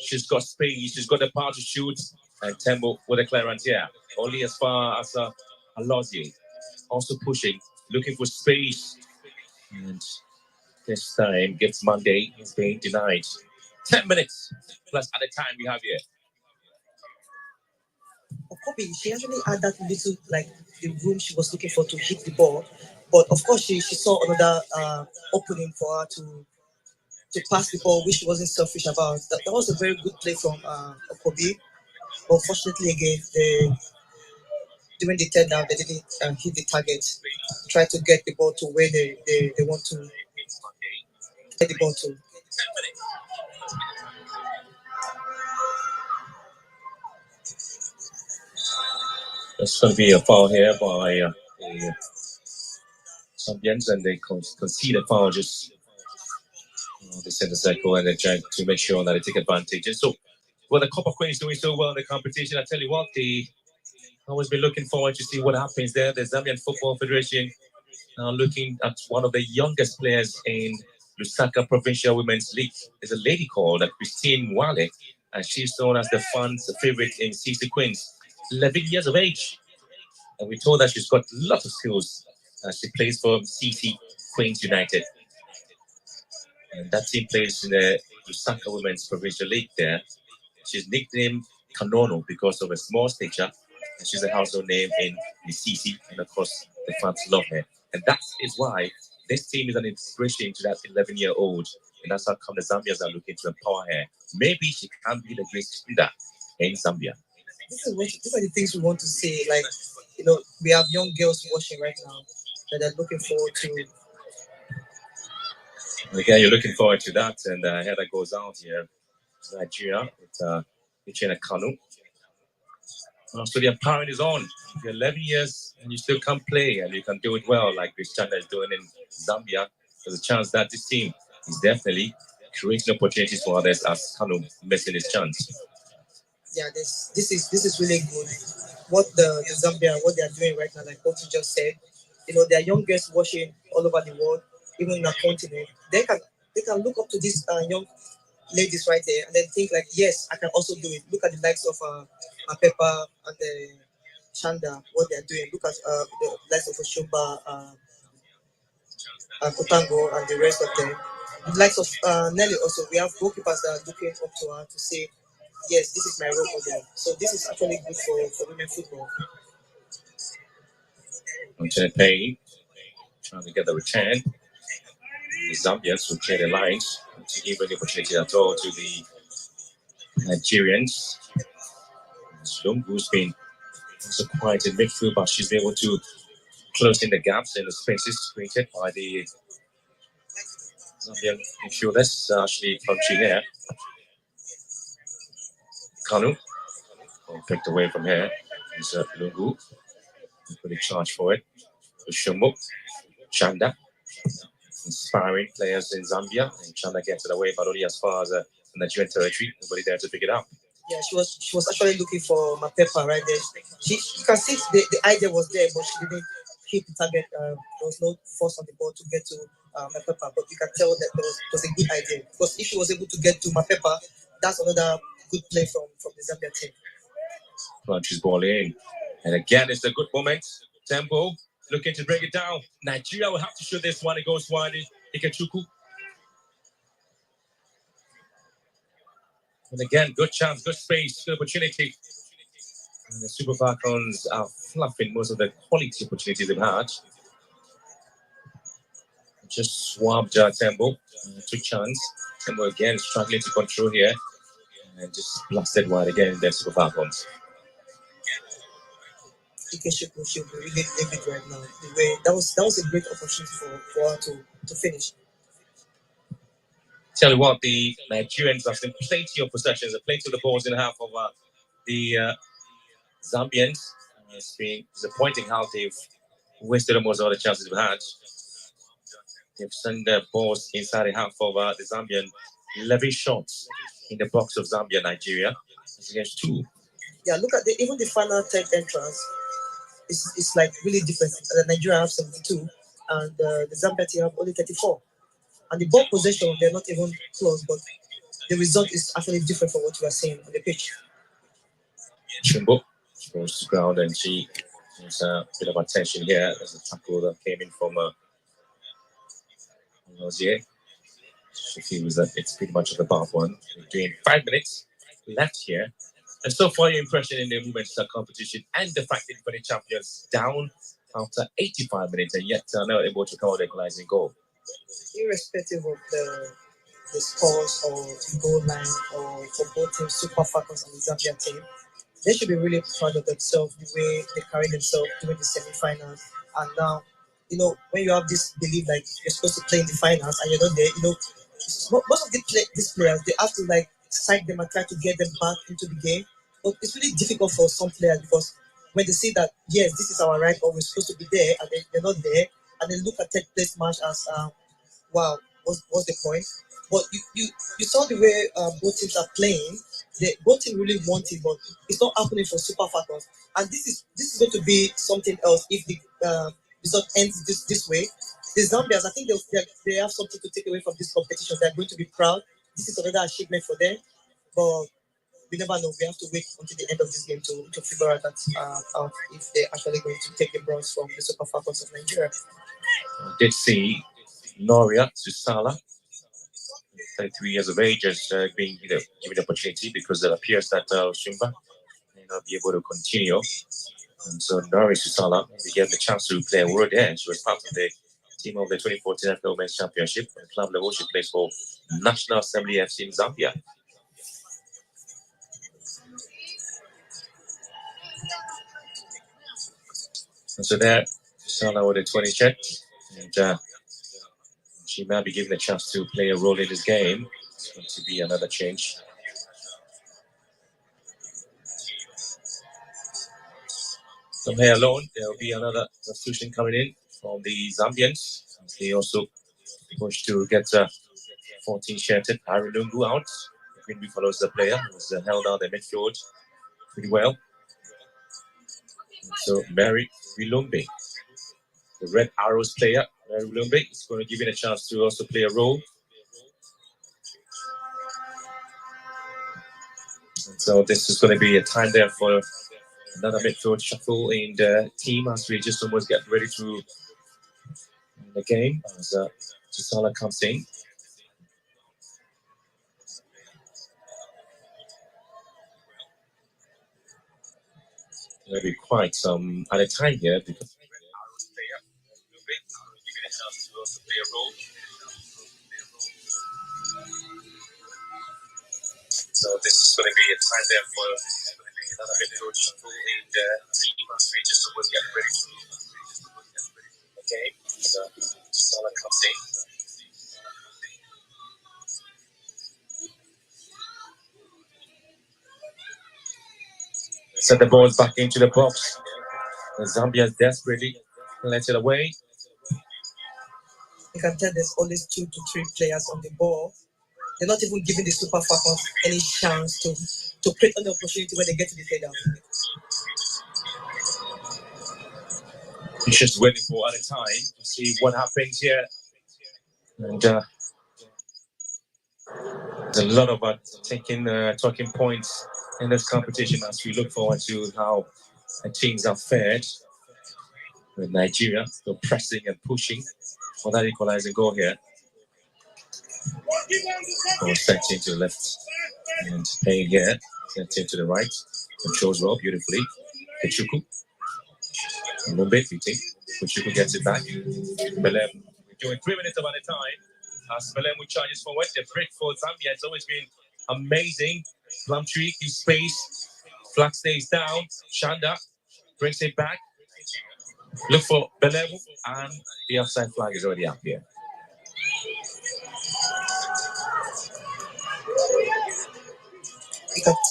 She's got space, she's got the power to shoot. And Tembo with a clearance here. Only as far as Alozie. Also pushing, looking for space. And this time, gets Monday, is being denied. 10 minutes plus at the time we have here. Kobe, she actually had that little, like, the room she was looking for to hit the ball. But of course, she saw another opening for her to pass the ball, which she wasn't selfish about. That was a very good play from Kobe. But fortunately, again, during the third down, they didn't hit the target. Try to get the ball to where they want to get the ball to. There's going to be a foul here by the Zambians, and they concede a foul just they set the circle and they're trying to make sure that they take advantage. And so, well, the Copper Queen is doing so well in the competition. I tell you what, I've always been looking forward to see what happens there. The Zambian Football Federation now looking at one of the youngest players in Lusaka Provincial Women's League. There's a lady called Christine Wale, and she's known as the fans' favorite in CC Queens. 11 years of age. And we're told that she's got lots of skills. She plays for CC Queens United. And that team plays in the Lusaka Women's Provincial League there. She's nicknamed Kanono because of her small stature. And she's a household name in the CC. And of course, the fans love her. And that is why this team is an inspiration to that 11-year-old. And that's how come the Zambians are looking to empower her. Maybe she can be the great leader in Zambia. These are the things we want to say. Like, you know, we have young girls watching right now that are looking forward to. Again, you're looking forward to that, and header goes out here. Nigeria, it's Ichena Kanu. So the empowering is on. If you're 11 years and you still can't play and you can do it well, like Christiana is doing in Zambia, there's a chance that this team is definitely creating opportunities for others as Kanu missing his chance. Yeah, this is really good. What the Zambia, what they are doing right now, like what you just said, you know, there are young girls watching all over the world, even in our continent. They can look up to these young ladies right there and then think like, yes, I can also do it. Look at the likes of Mapepa and the Shanda, what they are doing. Look at the likes of Oshumba, Kotango, and the rest of them. The likes of Nelly also. We have goalkeepers that are looking up to her to say, yes, this is my role model. So this is actually good for women football. Lieutenant Payne trying to get the return. The Zambians will clear the lines to give any opportunity at all to the Nigerians. Lungu's been also quiet in midfield, but she's been able to close in the gaps and the spaces created by the Zambian midfielders. Actually, from here. Kanu picked away from here. Is Lungu. Pretty charged for it. Shumbu, Chanda, inspiring players in Zambia. And Chanda gets it away, but only as far as the Nigerian territory. Nobody there to pick it up. Yeah, she was actually looking for Mapepa right there. You can see the idea was there, but she didn't hit the target. There was no force on the ball to get to Mapepa, but you can tell that it was a good idea. Because if she was able to get to Mapepa, that's another good play from the Zambia team. Punches ball in. And again, it's a good moment. Tempo looking to break it down. Nigeria will have to shoot this one. It goes wide. Ikechukwu. And again, good chance, good space, good opportunity. And the Super Falcons are fluffing most of the quality opportunities they've had. Just swabbed Tempo. Took chance. Tempo again struggling to control here. And just blasted wide again in the Super Falcons. Ikechukwu should be really livid right now. The way that was a great opportunity for her to finish. Tell you what, the Nigerians have seen plenty of possessions, plenty of the balls in half of the Zambians. It's been disappointing how they've wasted almost all the chances they've had. They've sent their balls inside the half of the Zambian. 11 shots in the box of Zambia, Nigeria. It's against 2. Yeah, look at even the final third entrance. It's like really different. Nigeria have 72, and the Zambia team have only 34. And the ball possession, they're not even close, but the result is actually different from what you are seeing on the pitch. Chumbo goes to ground, and she has a bit of attention here. There's a tackle that came in from Lozier. She feels that it's pretty much of a bad one. We're doing 5 minutes left here. And so far, your impression in the women's competition and the fact that the champions down after 85 minutes and yet not able to cover the equalizing goal. Irrespective of the scores or goal line or for both teams, Super Falcons and the Zambia team, they should be really proud of themselves, the way they carry themselves during the semi-finals. And now, when you have this belief like you're supposed to play in the finals and you're not there, most of these players, they have to like psych them and try to get them back into the game. But it's really difficult for some players because when they see that, yes, this is our right, or we're supposed to be there, and they're not there, and they look at third place match as, wow, what's the point? But you saw the way both teams are playing. Both teams really want it, but it's not happening for Super Falcons. And this is going to be something else if the result ends this way. The Zambians, I think they have something to take away from this competition. They're going to be proud. This is another achievement for them. But we never know. We have to wait until the end of this game to figure out if they're actually going to take the bronze from the Super Falcons of Nigeria. Did see Noria Susala, 33 years of age, as being given the opportunity because it appears that Shumba may not be able to continue. And so Noria Susala, we gave the chance to play a word there. She was part of the team of the 2014 NFL Men's Championship. On club level, she plays for National Assembly FC in Zambia. And so there, Susala with a 20 check. And she might be given a chance to play a role in this game. It's going to be another change. From here alone, there will be another substitution coming in from the Zambians. They also push to get 14-shirted Harry Lungu out. Greenby follows the player who's held out the midfield pretty well. And so Mary Wilumbe, the Red Arrows player, Mary Wilumbe, is going to give him a chance to also play a role. And so this is going to be a time there for another midfield shuffle in the team as we just almost get ready to the game as Susala comes in. There'll be quite some at a time here because so this is going to be a time there for another midfield shuffle in the team as we just almost get ready to the game. So Susala comes in. Send the ball back into the box. Zambia desperately let it away. You can tell there's always 2 to 3 players on the ball. They're not even giving the Super Falcons any chance to create an opportunity when they get to the header. He's just waiting for at a time to see what happens here. And there's a lot of talking points in this competition as we look forward to how the teams are fared. With Nigeria still pressing and pushing for that equalizing goal here. Ball sent into the left and paying here. Sent into the right. Controls well beautifully. Kechuku. Mumbai beating. Kechuku gets it back. Belem. We're doing 3 minutes about a time. As Belem charges forward. The break for Zambia has always been amazing. Plumtree in space. Flag stays down. Shanda brings it back. Look for Belem, and the offside flag is already up here.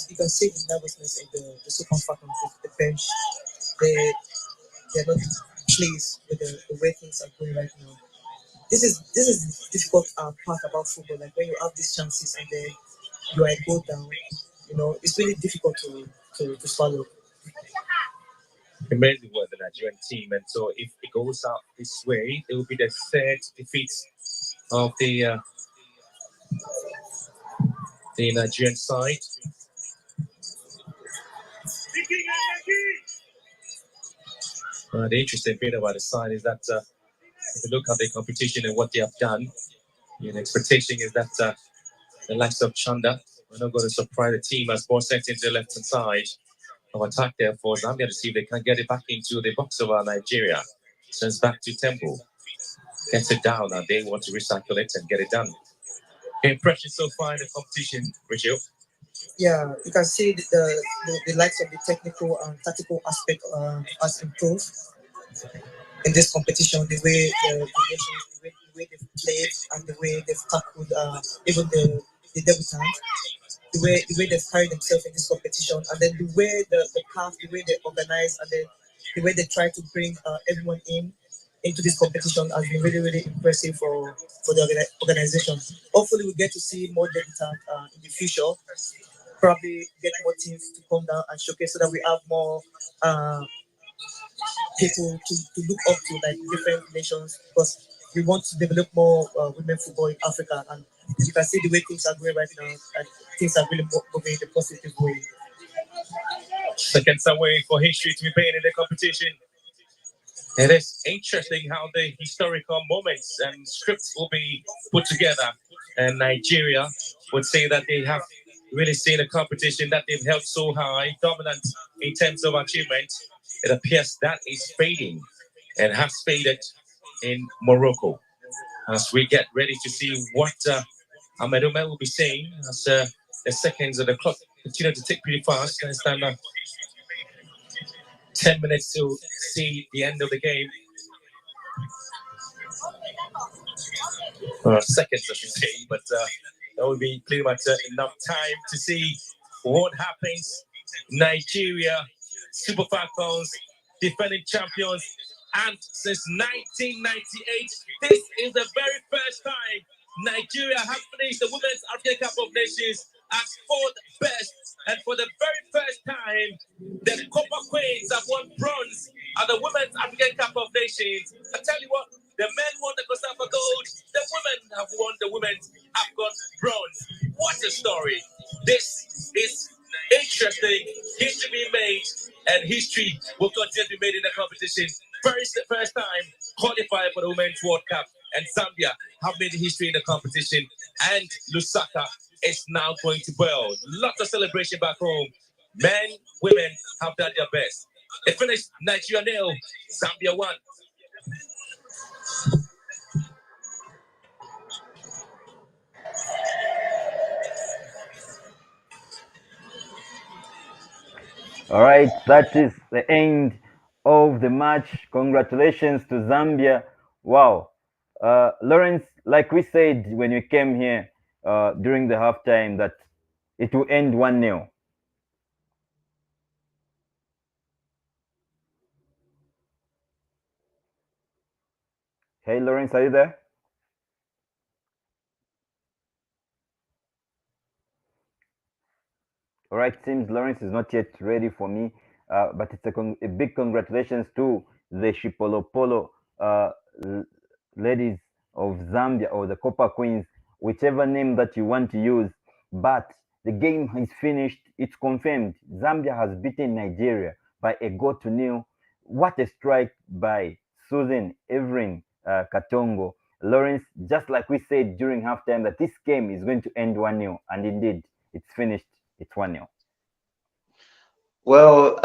You can see the nervousness in the Super Falcons with the bench. they're not pleased with the way things are going right now. This is the difficult part about football. Like when you have these chances and then you are a goal down, it's really difficult to swallow. Amazing work, the Nigerian team. And so if it goes out this way, it will be the third defeat of the Nigerian side. The interesting bit about the side is that if you look at the competition and what they have done, the expectation is that the likes of Chanda are not going to surprise the team as ball sent into the left-hand side of attack there for Zambia to see if they can get it back into the box of Nigeria. Sends back to Temple. Gets it down and they want to recycle it and get it done. Impression so far in the competition, Rachel? Yeah, you can see the likes of the technical and tactical aspect has improved in this competition. The way the way they've played and the way they've tackled even the debutants, the way they've carried themselves in this competition, and then the way the path, the way they organize, and then the way they try to bring everyone into this competition has been really really impressive for the organization. Hopefully, we get to see more debutants in the future. Probably get more teams to come down and showcase so that we have more people to look up to, like different nations, because we want to develop more women football in Africa. And you can see the way things are going right now, and things are really moving in a positive way. Seconds away for history to be made in the competition. It is interesting how the historical moments and scripts will be put together. And Nigeria would say that they have really seen a competition that they've held so high, dominant in terms of achievement. It appears that is fading and has faded in Morocco. As we get ready to see what Ahmed Omer will be saying as the seconds of the clock continue to tick pretty fast. It's time 10 minutes to see the end of the game. Seconds, I should say, but that will be pretty much enough time to see what happens. Nigeria, Super Falcons, defending champions, and since 1998, this is the very first time Nigeria has finished the Women's African Cup of Nations as fourth best, and for the very first time, the Copper Queens have won bronze at the Women's African Cup of Nations. I tell you what, the men won the Cosafa Gold, the women have won the Women's Afghan bronze. What a story! This is interesting. History being made, and history will continue to be made in the competition. The first time qualified for the Women's World Cup, and Zambia have made history in the competition, and Lusaka is now going to build. Lots of celebration back home. Men, women have done their best. It finished Nigeria 0, Zambia 1. All right, that is the end of the match. Congratulations to Zambia. Wow. Lawrence, like we said when we came here during the halftime, that it will end 1-0. Hey, Lawrence, are you there? All right, seems Lawrence is not yet ready for me, but it's a big congratulations to the Shipolopolo ladies of Zambia, or the Copper Queens, whichever name that you want to use. But the game is finished. It's confirmed. Zambia has beaten Nigeria by a goal to nil. What a strike by Susan Evelyn Katongo. Lawrence, just like we said during halftime, that this game is going to end 1-0, and indeed, it's finished. It's 1-0. Well,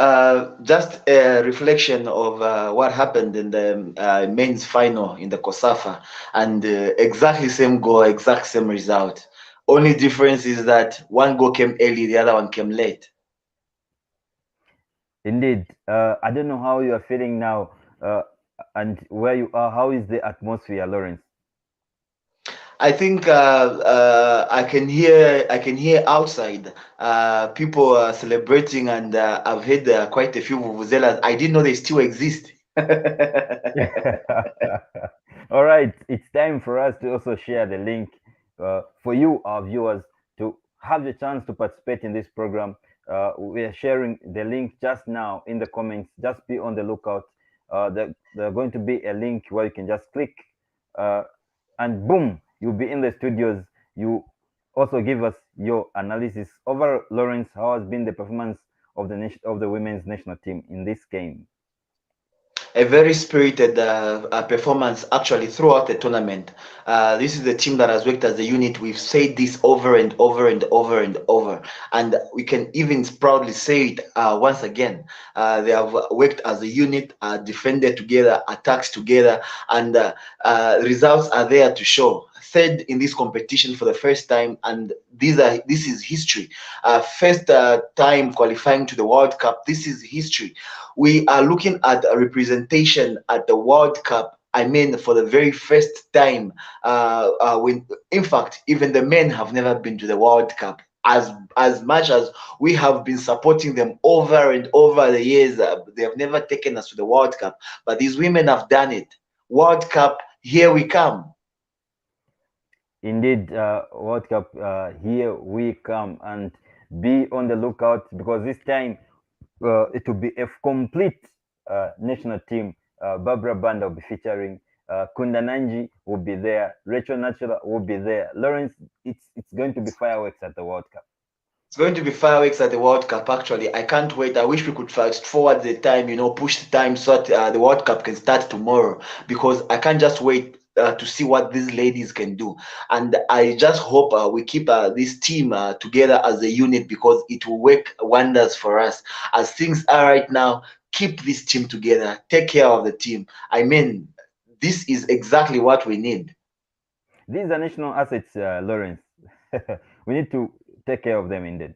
just a reflection of what happened in the men's final in the COSAFA, and exactly same goal, exact same result. Only difference is that one goal came early, the other one came late. Indeed. I don't know how you are feeling now and where you are. How is the atmosphere, Lawrence? I think I can hear outside people celebrating, and I've heard quite a few vuvuzelas. I didn't know they still exist. All right, it's time for us to also share the link for you, our viewers, to have the chance to participate in this program. We are sharing the link just now in the comments. Just be on the lookout. There's going to be a link where you can just click, and boom, you'll be in the studios. You also give us your analysis over Lawrence. How has been the performance of the women's national team in this game? A very spirited performance actually throughout the tournament. This is the team that has worked as a unit. We've said this over and over and over and over, and we can even proudly say it once again. They have worked as a unit, defended together, attacked together, and results are there to show. Third in this competition for the first time, and this is history. First time qualifying to the World Cup. This is history. We are looking at a representation at the World Cup. I mean, for the very first time, when in fact even the men have never been to the World Cup. As much as we have been supporting them over and over the years, they have never taken us to the World Cup. But these women have done it. World Cup, here we come. Indeed, World Cup, here we come, and be on the lookout, because this time it will be a complete national team. Barbara Banda will be featuring. Kunda Nanji will be there. Rachel Natural will be there. Lawrence, it's going to be fireworks at the World Cup. It's going to be fireworks at the World Cup, actually. I can't wait. I wish we could fast forward the time, push the time so that the World Cup can start tomorrow, because I can't just wait to see what these ladies can do. And I just hope we keep this team together as a unit, because it will work wonders for us. As things are right now, keep this team together. Take care of the team. I mean, this is exactly what we need. These are national assets, Lawrence. We need to take care of them, indeed.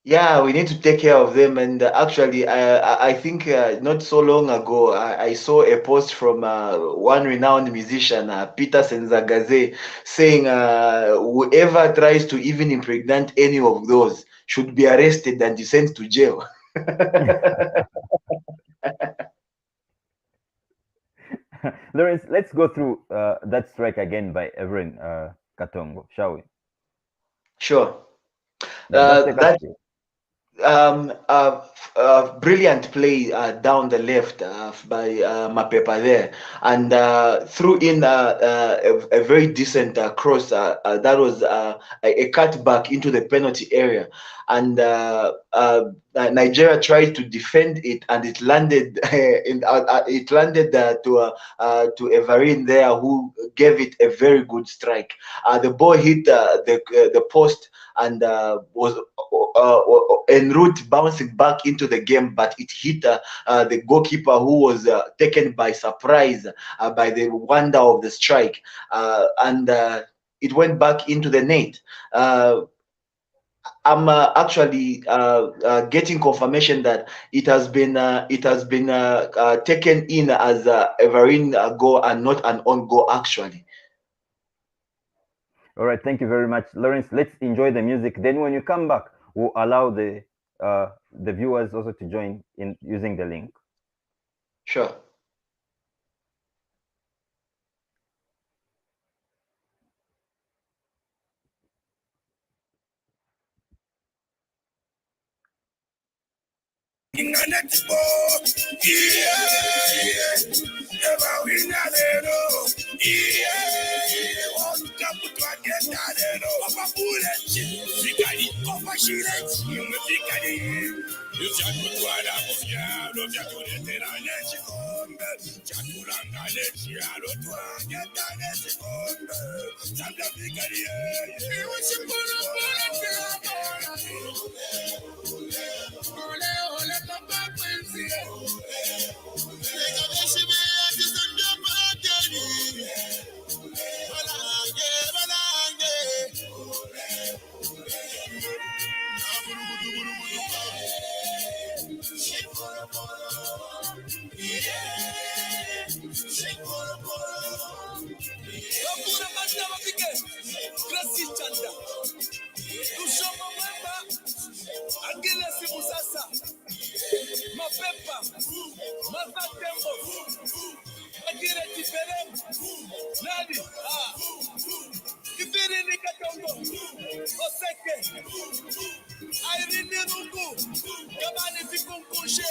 Yeah, we need to take care of them. And actually, I think not so long ago, I saw a post from one renowned musician, Peter Senzagaze, saying whoever tries to even impregnate any of those should be arrested and sent to jail. Lawrence, let's go through that strike again by Evelyn Katongo, shall we? Sure. Yeah, just take us That through. brilliant play down the left by Mapepa there, and threw in a very decent cross. That was a cutback into the penalty area, and Nigeria tried to defend it, and it landed to Everine there, who gave it a very good strike. The ball hit the post, and was en route bouncing back into the game, but it hit the goalkeeper, who was taken by surprise by the wonder of the strike, and it went back into the net. I'm actually getting confirmation that it has been taken in as a Everine goal and not an own goal, actually. All right, thank you very much, Lawrence. Let's enjoy the music. Then, when you come back, we'll allow the viewers also to join in using the link. Sure. Bakura banda bapige. Gracie Chanda. Tushoma mwemba. Angile simu sasa. Mapepa. Mazatembo. Agire Tiferem. Nani? Kibiri ni Katongo. Oseke. Irene Rungu. Kabani Fikunkushe.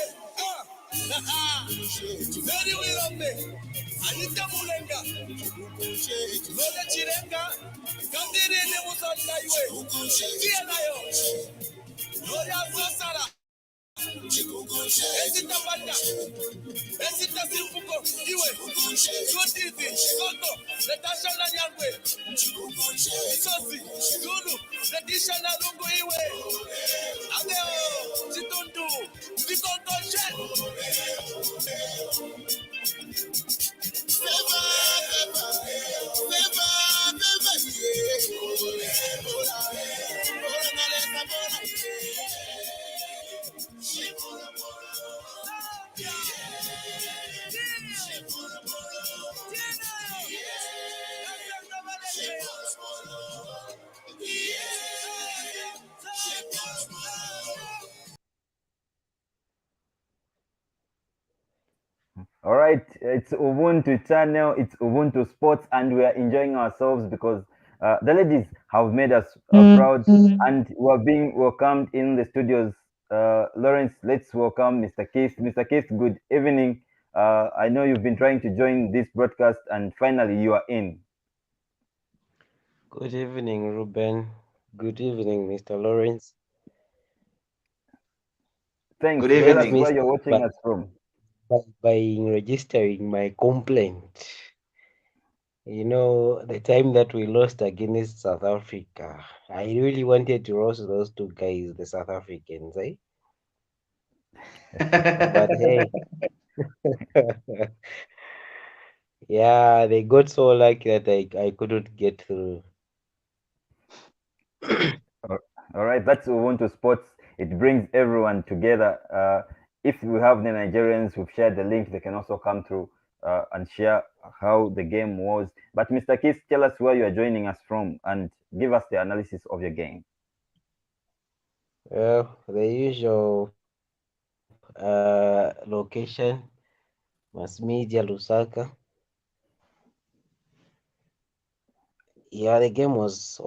Very Wirombe. Anita Mulenga. Loda Chirenga. Kandiri ni Musonda Yue. Kia nayo. Loda Sosara. Esita Banda. Esita Simpuko. Iwe. Sotizi. Soto. Natasha Nanyangwe. Sosi. Zulu. Natisha Narungu Iwe. Adeo. Chitundu. Chitonto Shen. All right, it's Ubuntu channel, it's Ubuntu Sports, and we are enjoying ourselves because the ladies have made us proud, and we are being welcomed in the studios. Lawrence, let's welcome Mr. Keith. Mr. Keith, good evening. I know you've been trying to join this broadcast, and finally you are in. Good evening, Reuben. Good evening, Mr. Lawrence. Thanks. Good Tell us evening. where you're watching us from. By registering my complaint. You know, the time that we lost against South Africa, I really wanted to roast those two guys, the South Africans, eh? But hey, yeah, they got so lucky that I couldn't get through. All right, that's Ubuntu Sports. It brings everyone together. If we have the Nigerians who've shared the link, they can also come through and share how the game was. But Mr. Keith, tell us where you are joining us from and give us the analysis of your game. Well, the usual location, mass media, Lusaka. Yeah, the game was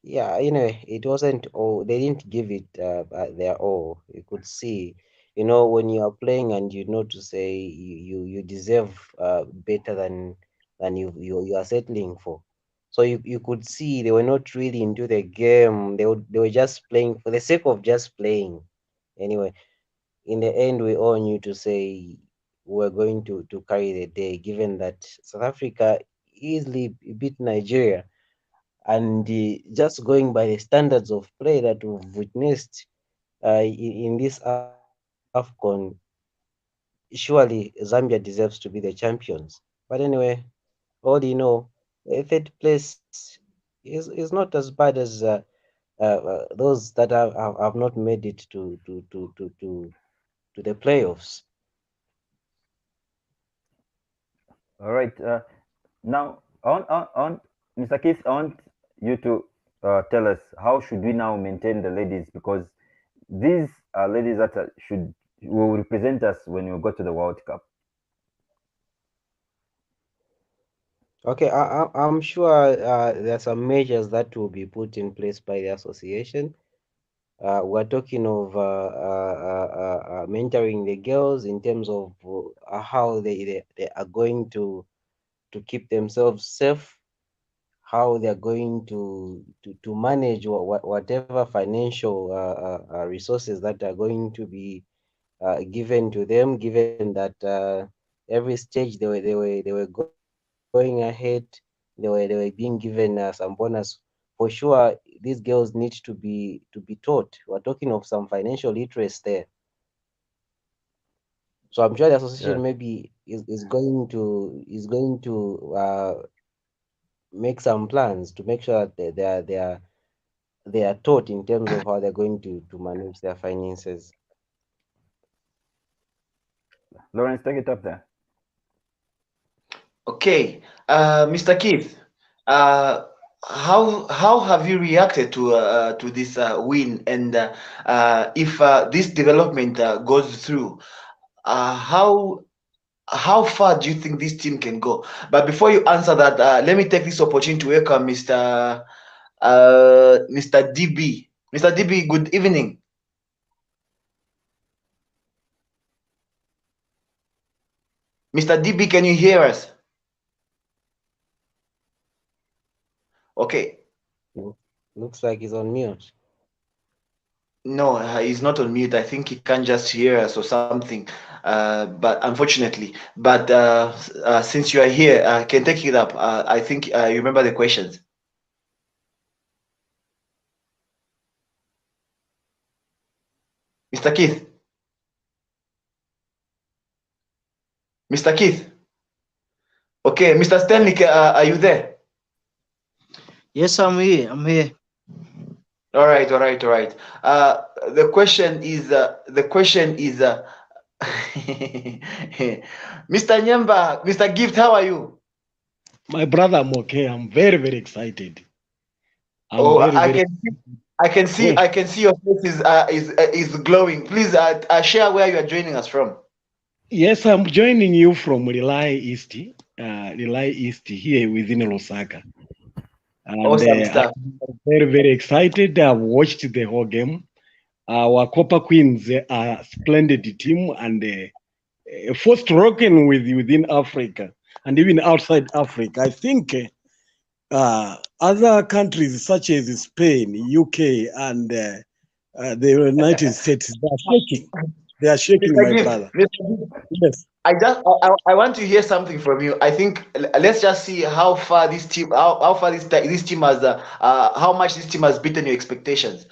yeah, it wasn't all, they didn't give it their all. You could see, when you are playing and you know to say you deserve better than you are settling for. So you could see they were not really into the game. They were just playing for the sake of just playing. Anyway, in the end, we all knew to say we're going to carry the day, given that South Africa easily beat Nigeria. And just going by the standards of play that we've witnessed in this AFCON, surely Zambia deserves to be the champions. But anyway, all you know, third place is not as bad as those that have not made it to the playoffs. All right. Now, on Mr. Keith, I want you to tell us how should we now maintain the ladies, because these are ladies that will represent us when we go to the World Cup. Okay, I'm sure there are some measures that will be put in place by the association. We're talking of mentoring the girls in terms of how they are going to keep themselves safe, how they're going to manage whatever financial resources that are going to be given to them, given that every stage they were going ahead, they were being given some bonus. For sure, these girls need to be taught. We're talking of some financial literacy there. So I'm sure the association Yes. maybe is going to make some plans to make sure that they are taught in terms of how they're going to manage their finances. Lawrence, take it up there. Okay, Mr. Keith, how have you reacted to this win, and if this development goes through, how far do you think this team can go? But before you answer that, let me take this opportunity to welcome Mr. DB. Mr. DB, good evening. Mr. DB, can you hear us? Okay. Looks like he's on mute. No, he's not on mute. I think he can't just hear us or something. But unfortunately, since you are here, I can take it up. I think you remember the questions. Mr. Keith. Mr. Keith. Okay, Mr. Stanley, are you there? Yes, I'm here. I'm here. All right. The question is, Mr. Nyamba, Mr. Gift, how are you? My brother, I'm okay. I'm very, very excited. I can see your face is glowing. Please share where you are joining us from. Yes, I'm joining you from Relay East here within Lusaka. And Awesome stuff. I'm very, very excited. I've watched the whole game. Our Copper Queens are a splendid team and first rocking within Africa and even outside Africa. I think other countries such as Spain, UK, and the United States, they are shaking, Mr. my Gift, brother. Yes. I want to hear something from you. I think let's just see how far this team, this team has, how much this team has beaten your expectations.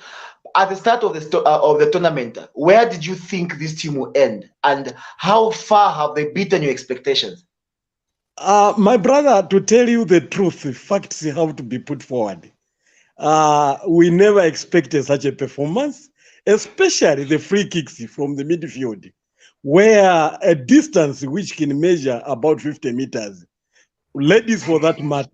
At the start of the tournament, where did you think this team will end, and how far have they beaten your expectations? My brother, to tell you the truth, facts have to be put forward. We never expected such a performance, especially the free kicks from the midfield, where a distance which can measure about 50 meters, ladies for that matter,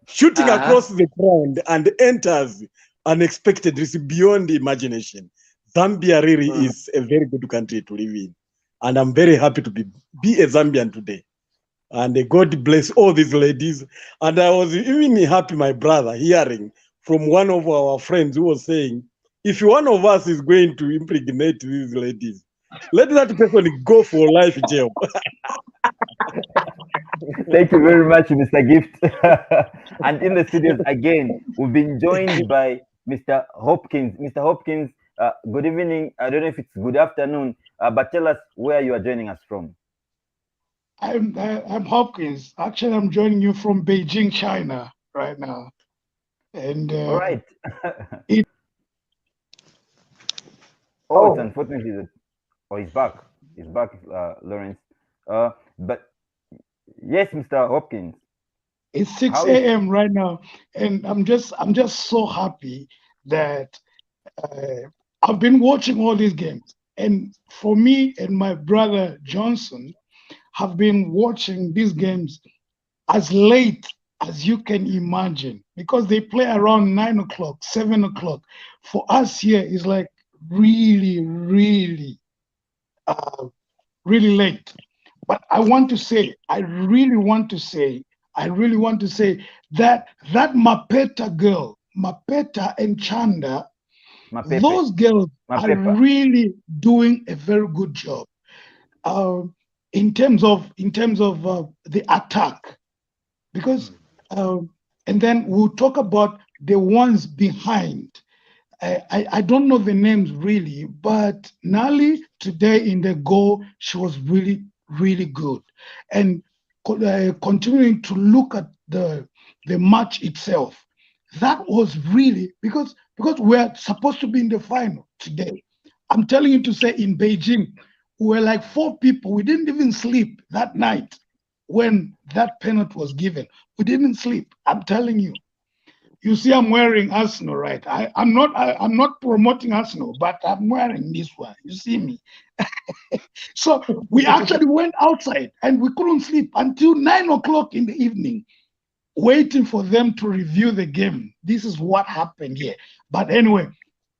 shooting across the ground and enters unexpected is beyond imagination. Zambia really is a very good country to live in. And I'm very happy to be a Zambian today. And God bless all these ladies. And I was even happy, my brother, hearing from one of our friends who was saying, if one of us is going to impregnate these ladies, let that person go for life jail. Thank you very much, Mr. Gift. And in the studios again, we've been joined by Mr. Hopkins. Mr. Hopkins, good evening. I don't know if it's good afternoon, but tell us where you are joining us from. I'm Hopkins. Actually, I'm joining you from Beijing, China, right now. And all right. It's unfortunately that. Oh, he's back. He's back, Lawrence. But yes, Mr. Hopkins. It's 6 a.m. right now, and I'm just so happy that I've been watching all these games. And for me and my brother Johnson have been watching these games as late as you can imagine, because they play around 9 o'clock, 7 o'clock. For us here, it's like really, really, really late. But I really want to say that Mapeta girl, Mapeta and Chanda, those girls are really doing a very good job in terms of the attack, because and then we'll talk about the ones behind. I don't know the names really, but Nali today in the goal, she was really, really good. And continuing to look at the match itself, that was really because we're supposed to be in the final today. I'm telling you to say, in Beijing, we were like 4 people. We didn't even sleep that night when that penalty was given. We didn't sleep. I'm telling you. You see, I'm wearing Arsenal, right? I'm not promoting Arsenal, but I'm wearing this one. You see me. So we actually went outside and we couldn't sleep until 9 o'clock in the evening, waiting for them to review the game. This is what happened here. But anyway,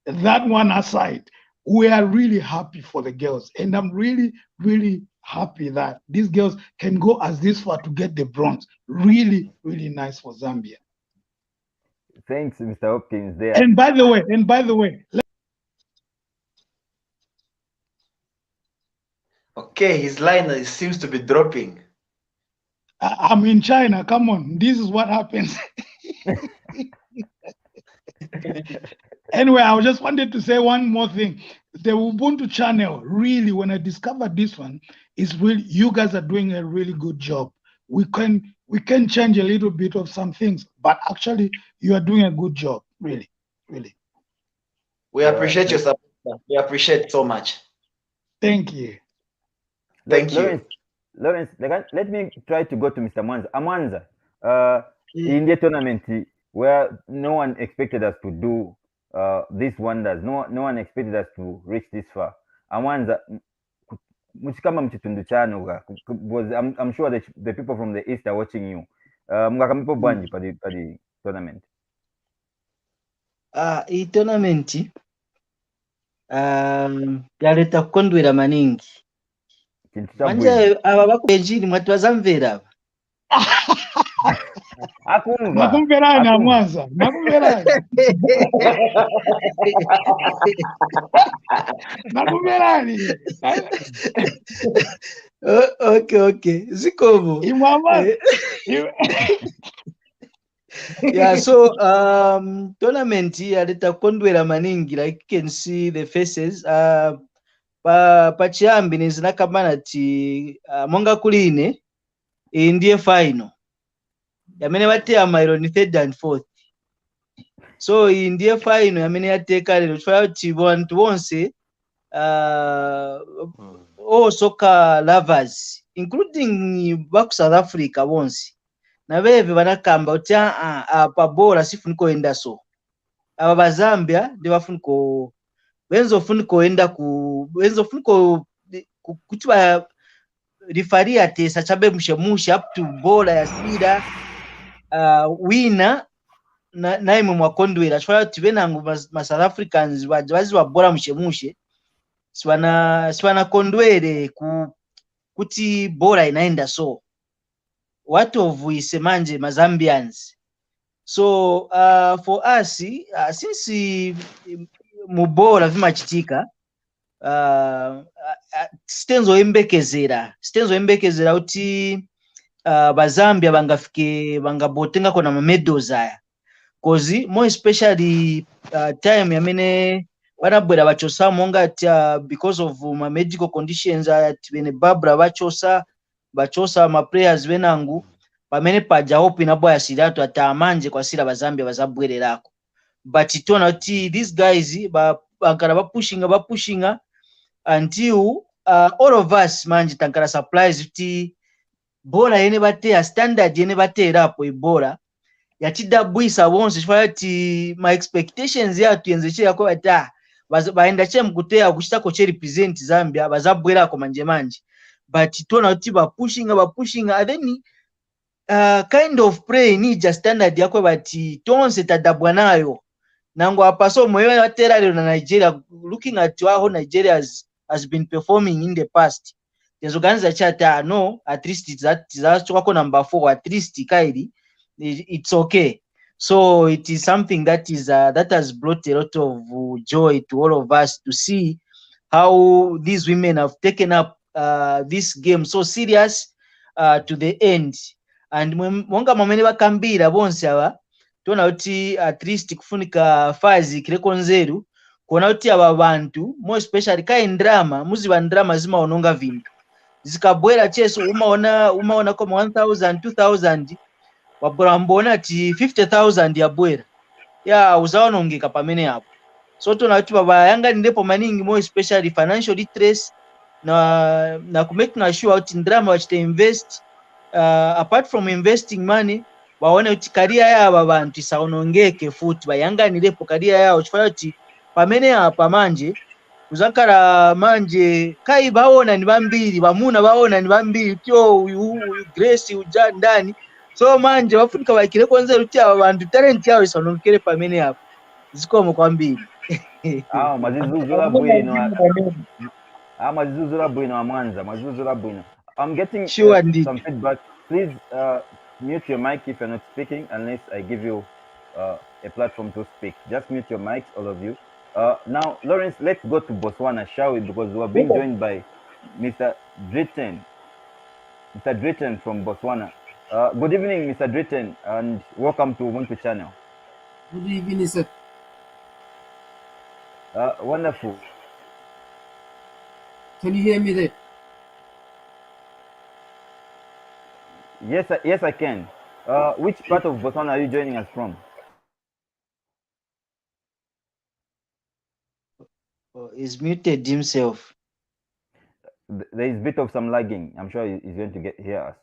that one aside, we are really happy for the girls. And I'm really, really happy that these girls can go as this far to get the bronze. Really, really nice for Zambia. Thanks, Mr. Hopkins. There. And by the way, okay, his line seems to be dropping. I'm in China. Come on, this is what happens. Anyway, I just wanted to say one more thing. The Ubuntu channel, really, when I discovered this one, is really, you guys are doing a really good job. We can change a little bit of some things, but actually, you are doing a good job, really, really. We appreciate your support. We appreciate so much. Thank you. Thank you. Lawrence, let me try to go to Mr. Mwanza. Mwanza, in the tournament where no one expected us to do these wonders, no one expected us to reach this far. Mwanza, muchikama mchitundu chanu, because I'm sure that the people from the East are watching you. Mungakamipo bwanji pa the tournament. I tournament yaleta kukondwera maningi. Manje aba bakubenjini mwatu bazamvera. Akumva. Makumverani Mwanza. Makumverani. Makumverani. Okay. Zikomo. Imama. Yeah, so tournament yaleta kukondwera maningi, like you can see the faces. Pachiyambi nezinakamana ti monga kuline ndiye final yamene bateya mailo ni 3rd and 4th. So ndiye final yamene yateka lero chifukwa kuti bantu bonse all soccer lovers including baku South Africa bonse nabeve banakamba kuti pa bola sifuniko enda so aba bazambia ndi bafuniko benzofuniko enda ku benzofuniko kuti ba rifari atesa chabe mushemusha up to bola ya sida winner na imwe mwakondwera chifukwa kuti benangu ma South Africans bazi wa bola mushemushe swana kondwere kuti bola inaenda so what of we manje ma Zambians. So for us since mubola vimachitika stenzo embekezera kuti bazambia bangabotenga kona medals aya kozi more especially time yamene banabwera bachosa monga because of my medical conditions bene babra bachosa ma players benangu pamene paja hope inabwaya siratu atamanje kwa sira bazambia bazabwererako, but it turned out these guys bankara bapushinga until all of us manje tankara surprise kuti bola yene bateya standard yene baterapo ibola yatidabwisa bonse chifukwa kuti my expectations yatu yenzeche yako ata baenda che mkuteya kuchitako che represent Zambia bazabwerako manje, but it turned out bapushinga and then kind of play ni just standard yako bati tonse tadabwa nayo nango apaso moyo yatera lero na Nigeria. Looking at how Nigeria has been performing in the past, there's organiza chata no at least it's that choko number 4 at least kaidi it's okay. So it is something that is that has brought a lot of joy to all of us to see how these women have taken up this game so serious to the end. And monga mamene bakambira bonse aba tona uti at least kufunika fazi kireko nzeru kuona uti aba bantu more especially kai drama muziba drama zima ononga vintu zikabwera cheso umaona kama 1000 2000 wabora mbona ati 50000 yabwera ya uzaonongeka pamene hapo. So tona uti baba yanga ndipo maningi more especially financial literacy na ku make na sure uti drama wachite invest apart from investing money baone kuti kariya yawo abantu isaonongeke futi bayanganirepo kariya yawo chifukwa kuti pamene apa manje kuzakhala manje kai baona ni bambiri bamuna baona ni bambiri tyo uyu Grace uja ndani so manje bafunika bakire konze kuti aba bantu talent yawo isaonongekere pamene apa zikomo kwambiri mazizuzula bwino wa Mwanza mazizuzula bwino. I'm getting some feedback. Please mute your mic if you're not speaking unless I give you a platform to speak. Just mute your mics, all of you. Now, Lawrence, let's go to Botswana, shall we? Because we are being joined by Mr. Dritten. Mr. Dritten from Botswana. Good evening, Mr. Dritten, and welcome to Ubuntu channel. Good evening, sir. Wonderful. Can you hear me there? Yes, I can. Which part of Botswana are you joining us from? He's muted himself. There is a bit of some lagging. I'm sure he's going to hear us.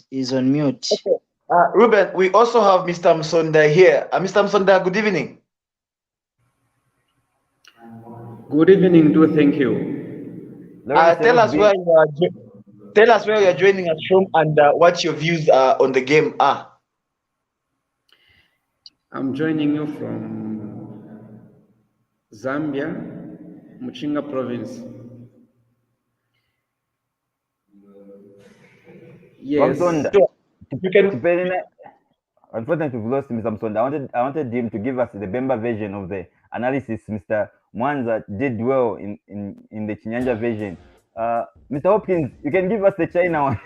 He's on mute. Okay. Reuben, we also have Mr. Msonda here. Mr. Msonda, good evening. Good evening, too. Thank you. Tell us where you are joining us from and what your views on the game are. I'm joining you from Zambia, Muchinga province. Yes. Unfortunately, we've lost Mr. Msonda. I wanted him to give us the Bemba version of the analysis. Mr. Mwanza did well in the Chinyanja version. Mr. Hopkins, you can give us the China one,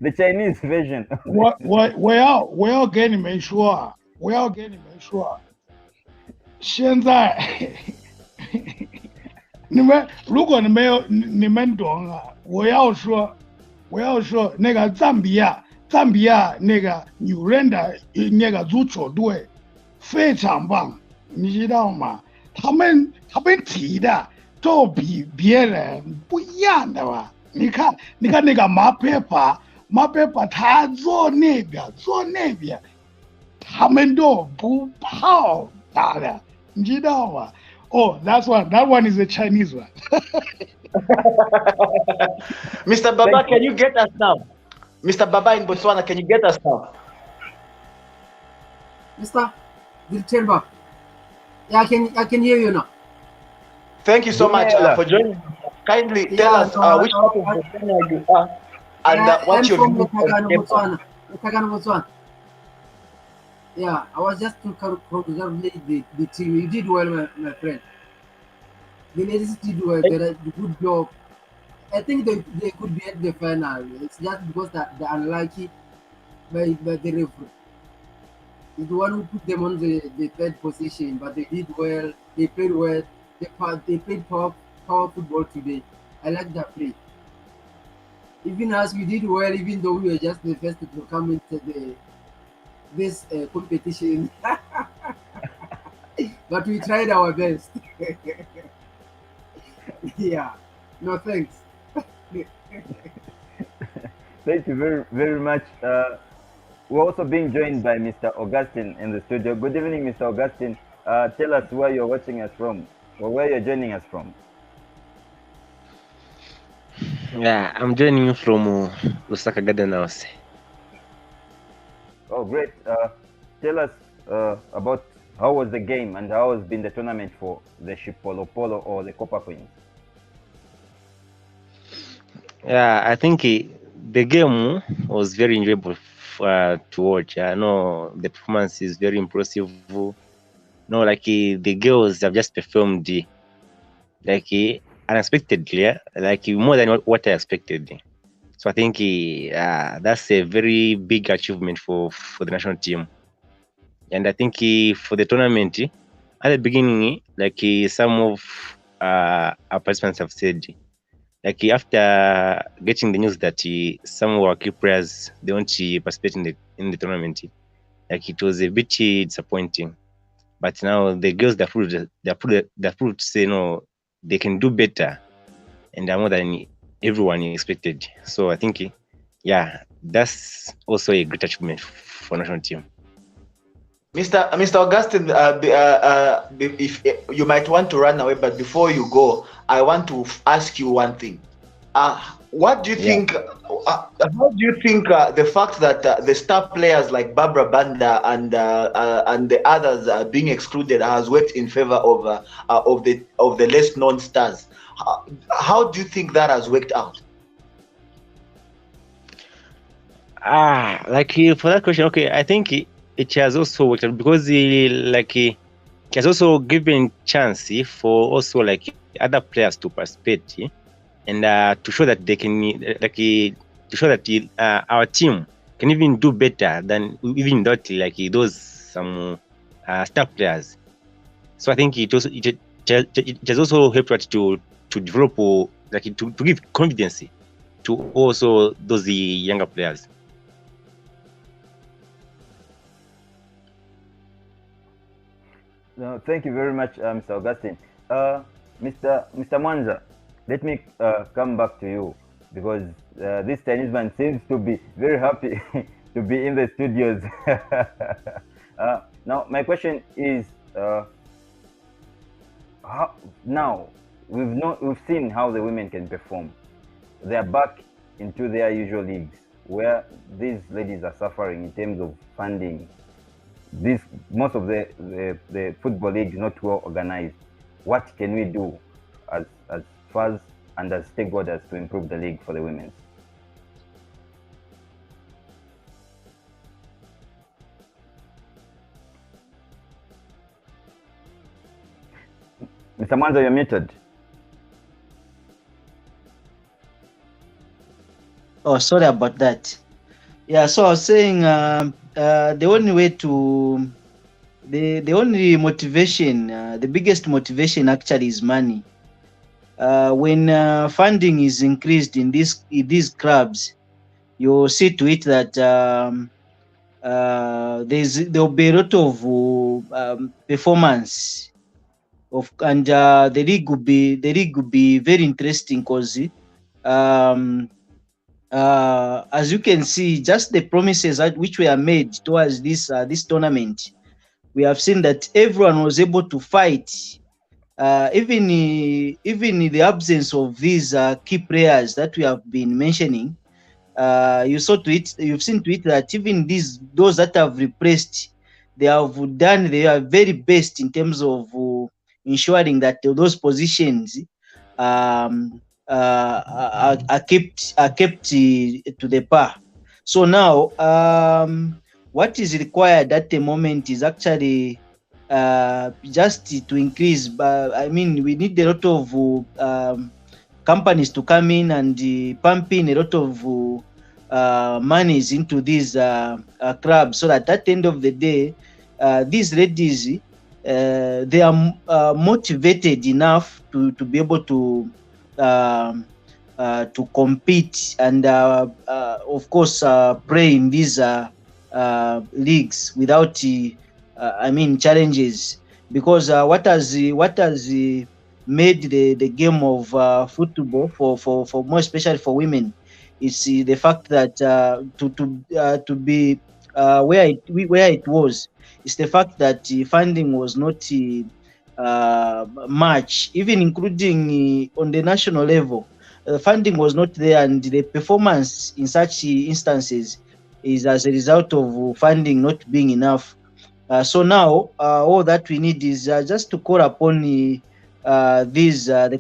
the Chinese version. We are getting make sure. 现在如果你们懂啊，我要说那个赞比亚那个女人的那个足球队非常棒，你知道吗？他们踢的都比别人不一样的吧？你看那个马佩帕他坐那边，他们都不好打的，你知道吗？Oh, that one is a Chinese one. Mr. Baba, can you get us now? Mr. Baba in Botswana, can you get us now? Mr. Diltemba, yeah, I can hear you now. Thank you so much for joining. Kindly tell us which part of Botswana you are and what your views on Botswana. Yeah, I was just to congratulate the team. You did well, my friend. The ladies did well. They did a good job. I think they could be at the final. It's just because they're unlucky by the referee. He's the one who put them on the third position, but they did well. They played well. They played power football today. I like that play. Even as we did well, even though we were just the first to come into this competition, but we tried our best. Yeah, no thanks. Thank you very, very much. We're also being joined by Mr. Augustine in the studio. Good evening, Mr. Augustine. Tell us where you're watching us from, or where you're joining us from. Yeah, I'm joining you from Lusaka Garden House. Oh, great. Tell us about how was the game and how has been the tournament for the Shipolo Polo or the Copper Queens? Yeah, I think the game was very enjoyable to watch. I know the performance is very impressive. No, like the girls have just performed like unexpectedly, like more than what I expected. So I think that's a very big achievement for the national team. And I think for the tournament, at the beginning, like some of our participants have said, like after getting the news that some of our key players they won't participate in the tournament, like it was a bit disappointing. But now the girls they proved to say no, they can do better, and more than everyone expected. So I think, yeah, that's also a great achievement for national team. Mr. Augustine, if you might want to run away, but before you go, I want to ask you one thing. What do you think? How do you think the fact that the star players like Barbara Banda and the others being excluded has worked in favor of the less known stars? How do you think that has worked out? Like for that question, okay, I think it has also worked out because it has also given chance for also like other players to participate and to show that they can to show that our team can even do better than even without like those some star players. So I think it has also helped us to develop to give confidence to also those younger players. No, thank you very much, Mr. Augustine. Mr. Mwanza, let me come back to you because this Chinese man seems to be very happy to be in the studios. Now, my question is, now we've seen how the women can perform. They are back into their usual leagues where these ladies are suffering in terms of funding. Most of the football league is not well organized. What can we do as fans and as stakeholders to improve the league for the women? Mr. Mwanza, you're muted. Oh, sorry about that. Yeah, so I was saying the only way to the only motivation, the biggest motivation actually is money. When funding is increased in these clubs, you see to it that there'll be a lot of performance and the league would be very interesting because as you can see, just the promises which were made towards this tournament, we have seen that everyone was able to fight, even in the absence of these key players that we have been mentioning. You've seen to it that even those that have replaced, they have done their very best in terms of ensuring that those positions are kept to the par. So now, what is required at the moment is actually just to increase. I mean, we need a lot of companies to come in and pump in a lot of monies into these clubs, so that at the end of the day, these ladies, they are motivated enough to be able to compete and of course play in these leagues without challenges, because what has made the game of football for more especially for women is the fact that to be where it was, is the fact that funding was not much, even including on the national level. Funding was not there, and the performance in such instances is as a result of funding not being enough. So now all that we need is just to call upon the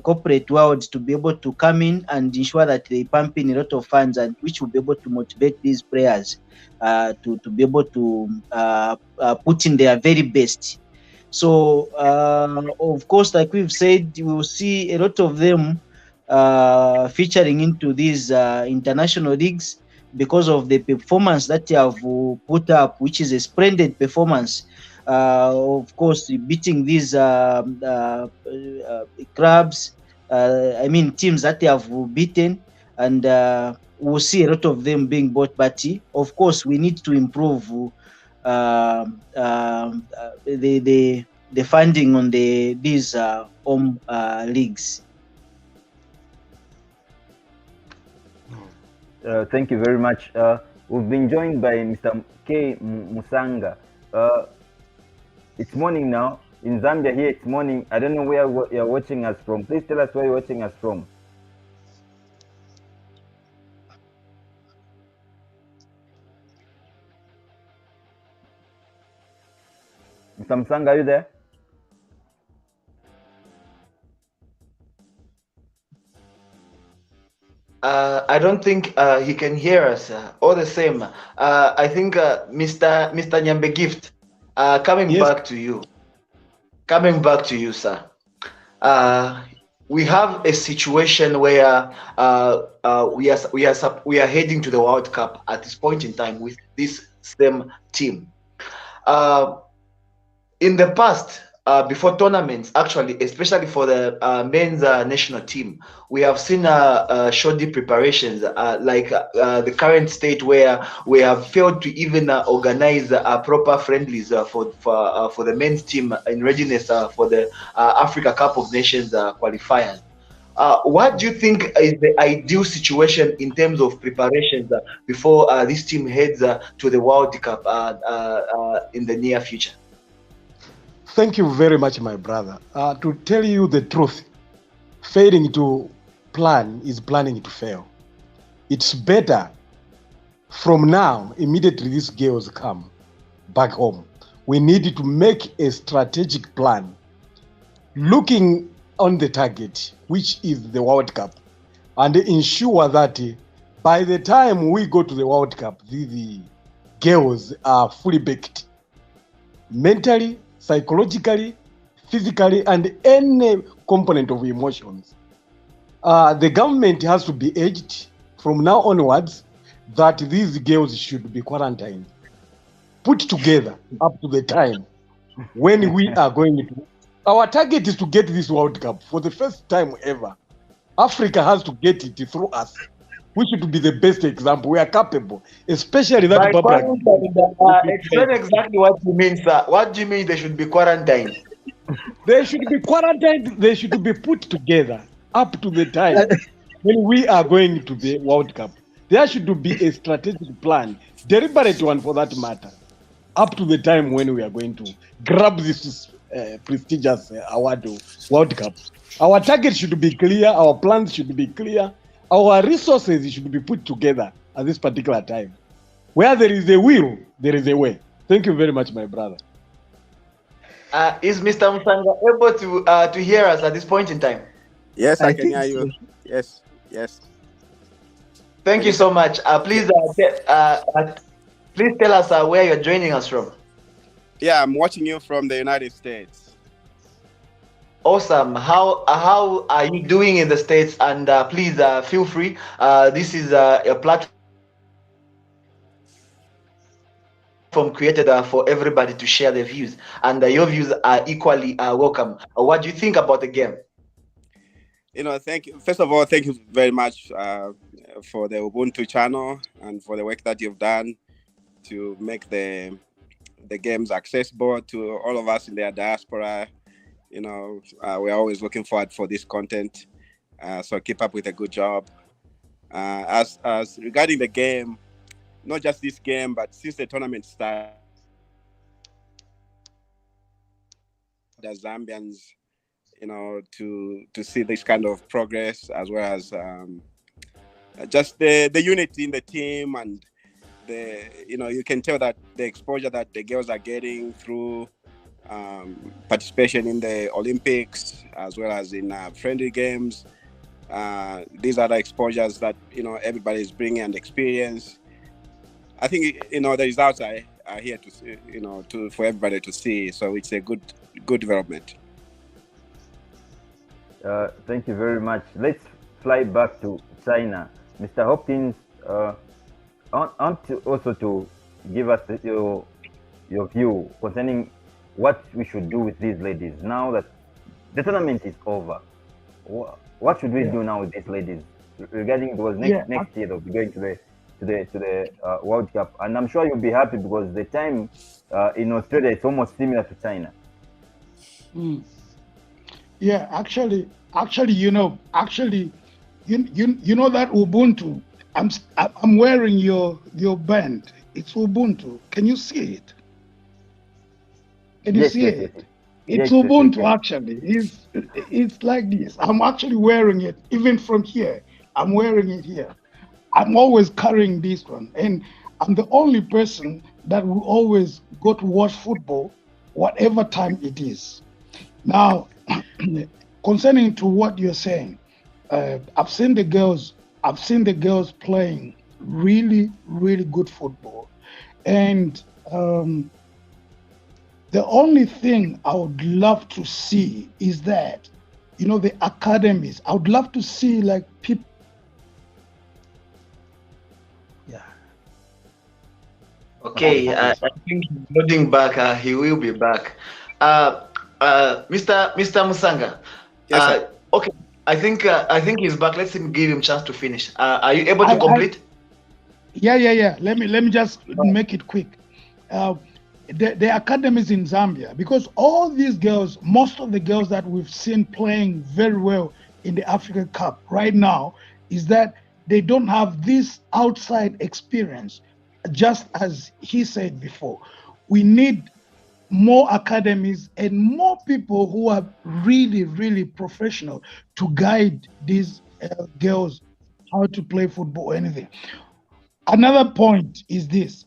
corporate world to be able to come in and ensure that they pump in a lot of funds, and which will be able to motivate these players to be able to put in their very best. So of course, like we've said, we will see a lot of them featuring into these international leagues because of the performance that they have put up, which is a splendid performance. Of course, beating these clubs, teams that they have beaten, and we'll see a lot of them being bought. But of course, we need to improve the funding on these home leagues. Thank you very much. We've been joined by Mr. K. Musanga. It's morning now. In Zambia here, it's morning. I don't know where you're watching us from. Please tell us where you're watching us from. Mr. Musanga, are you there? I don't think he can hear us. All the same, I think Mr. Nyambe Gift, coming back to you. Coming back to you, sir. We have a situation where we are heading to the World Cup at this point in time with this same team. In the past, before tournaments, actually, especially for the men's national team, we have seen shoddy preparations, like the current state where we have failed to even organize proper friendlies for the men's team in readiness for the Africa Cup of Nations qualifiers. What do you think is the ideal situation in terms of preparations before this team heads to the World Cup in the near future? Thank you very much, my brother. To tell you the truth, failing to plan is planning to fail. It's better from now, immediately these girls come back home. We need to make a strategic plan, looking on the target, which is the World Cup, and ensure that by the time we go to the World Cup, the girls are fully baked, mentally, psychologically, physically, and any component of emotions. The government has to be urged from now onwards that these girls should be quarantined, put together up to the time when we are going to. Our target is to get this World Cup for the first time ever. Africa has to get it through us. We should be the best example. We are capable, especially that explain exactly what you mean, sir. What do you mean they should be quarantined? They should be quarantined. They should be put together up to the time when we are going to the World Cup. There should be a strategic plan, deliberate one for that matter, up to the time when we are going to grab this prestigious award World Cup. Our target should be clear. Our plans should be clear. Our resources should be put together at this particular time. Where there is a will, there is a way. Thank you very much, my brother. Is Mr. Musanga able to hear us at this point in time? Yes, I can hear you. Yes, yes. Thank you so much. Please tell us where you're joining us from. Yeah, I'm watching you from the United States. Awesome. How are you doing in the States? And please feel free. This is a platform created for everybody to share their views, and your views are equally welcome. What do you think about the game? Thank you. First of all, thank you very much for the Ubuntu channel and for the work that you've done to make the games accessible to all of us in the diaspora. We're always looking forward for this content. So keep up with a good job. As regarding the game, not just this game, but since the tournament started, the Zambians, to see this kind of progress, as well as just the unity in the team, and you can tell that the exposure that the girls are getting through participation in the Olympics, as well as in friendly games. These are the exposures that everybody is bringing and experience. I think the results are here to see, for everybody to see. So it's a good development. Thank you very much. Let's fly back to China, Mr. Hopkins. I want to also to give us your view concerning what we should do with these ladies now that the tournament is over. What should we do now with these ladies regarding because next year they'll be going to the World Cup, and I'm sure you'll be happy because the time in Australia is almost similar to China. Yeah, actually, you know that Ubuntu, I'm wearing your band. It's Ubuntu. Can you see it? Can you see it? It's Ubuntu actually. It's like this. I'm actually wearing it even from here. I'm wearing it here. I'm always carrying this one, and I'm the only person that will always go to watch football, whatever time it is. Now, concerning to what you're saying, I've seen the girls playing really, really good football, and the only thing I would love to see is that, the academies. I would love to see like people. Yeah. Okay, I think he's nodding back. He will be back. Mr. Musanga. Yes, sir. Okay, I think he's back. Let's give him a chance to finish. Are you able to complete? Yeah. Let me just make it quick. The academies in Zambia, because all these girls, most of the girls that we've seen playing very well in the Africa Cup right now, is that they don't have this outside experience. Just as he said before, we need more academies and more people who are really, really professional to guide these girls how to play football or anything. Another point is this: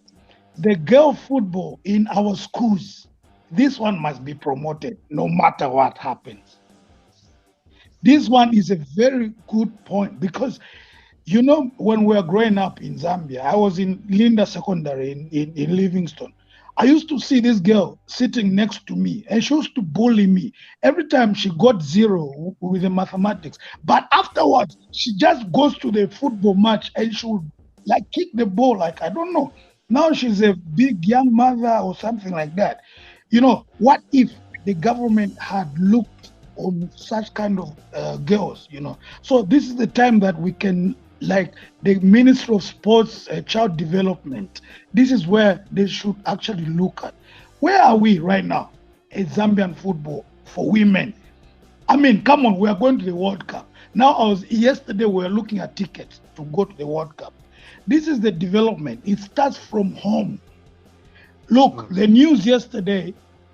the girl football in our schools, this one must be promoted no matter what happens. This one is a very good point because, when we were growing up in Zambia, I was in Linda Secondary in Livingstone. I used to see this girl sitting next to me, and she used to bully me every time she got zero with the mathematics. But afterwards, she just goes to the football match and she would like kick the ball, like, I don't know. Now she's a big young mother or something like that. What if the government had looked on such kind of girls, So this is the time that we can, like the Ministry of Sports, Child Development, this is where they should actually look at. Where are we right now in Zambian football for women? I mean, come on, we are going to the World Cup. Now, yesterday we were looking at tickets to go to the World Cup. This is the development. It starts from home. Look, the news yesterday,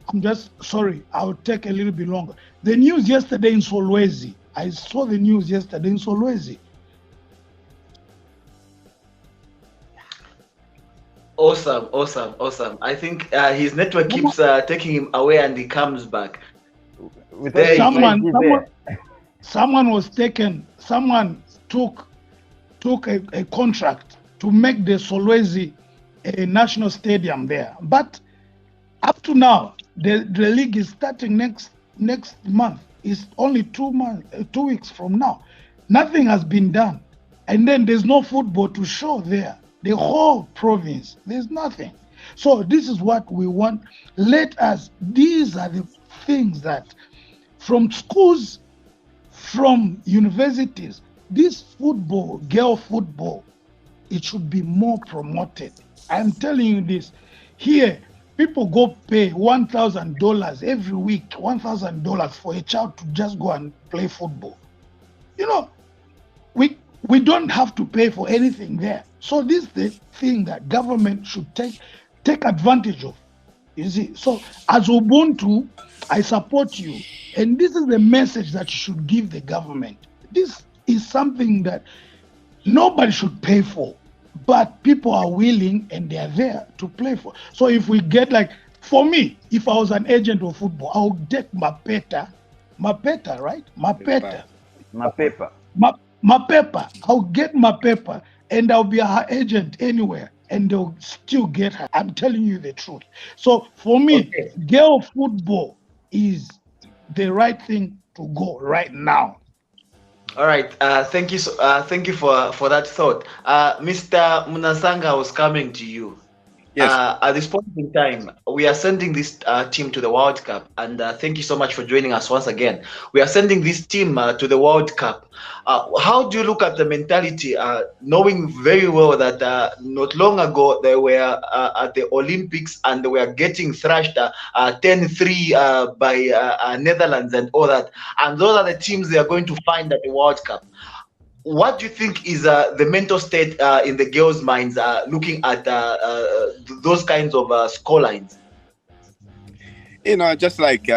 I'm just sorry, I'll take a little bit longer. The news yesterday in Solwezi, I saw the news yesterday in Solwezi. Awesome. I think his network keeps taking him away and he comes back. Someone took a contract to make the Solwezi a national stadium there. But up to now, the league is starting next month. It's only 2 weeks from now. Nothing has been done. And then there's no football to show there. The whole province, there's nothing. So this is what we want. These are the things that from schools, from universities, this football, girl football, it should be more promoted. I'm telling you this. Here, people go pay $1,000 every week, $1,000 for a child to just go and play football. We don't have to pay for anything there. So this is the thing that government should take advantage of. You see, so as Ubuntu, I support you. And this is the message that you should give the government. This is something that nobody should pay for, but people are willing and they are there to play for. So if we get for me, if I was an agent of football, I would get Mapeta, right? Mapepa. I'll get Mapepa and I'll be her agent anywhere and they'll still get her. I'm telling you the truth. So for me, girl football is the right thing to go right now. All right. Thank you. Thank you for that thought. Mr. Munasanga was coming to you. Yes. At this point in time, we are sending this team to the World Cup, and thank you so much for joining us once again. We are sending this team to the World Cup. How do you look at the mentality, knowing very well that not long ago they were at the Olympics and they were getting thrashed 10-3 by Netherlands and all that, and those are the teams they are going to find at the World Cup. what do you think is the mental state in the girls' minds looking at those kinds of scorelines? Just like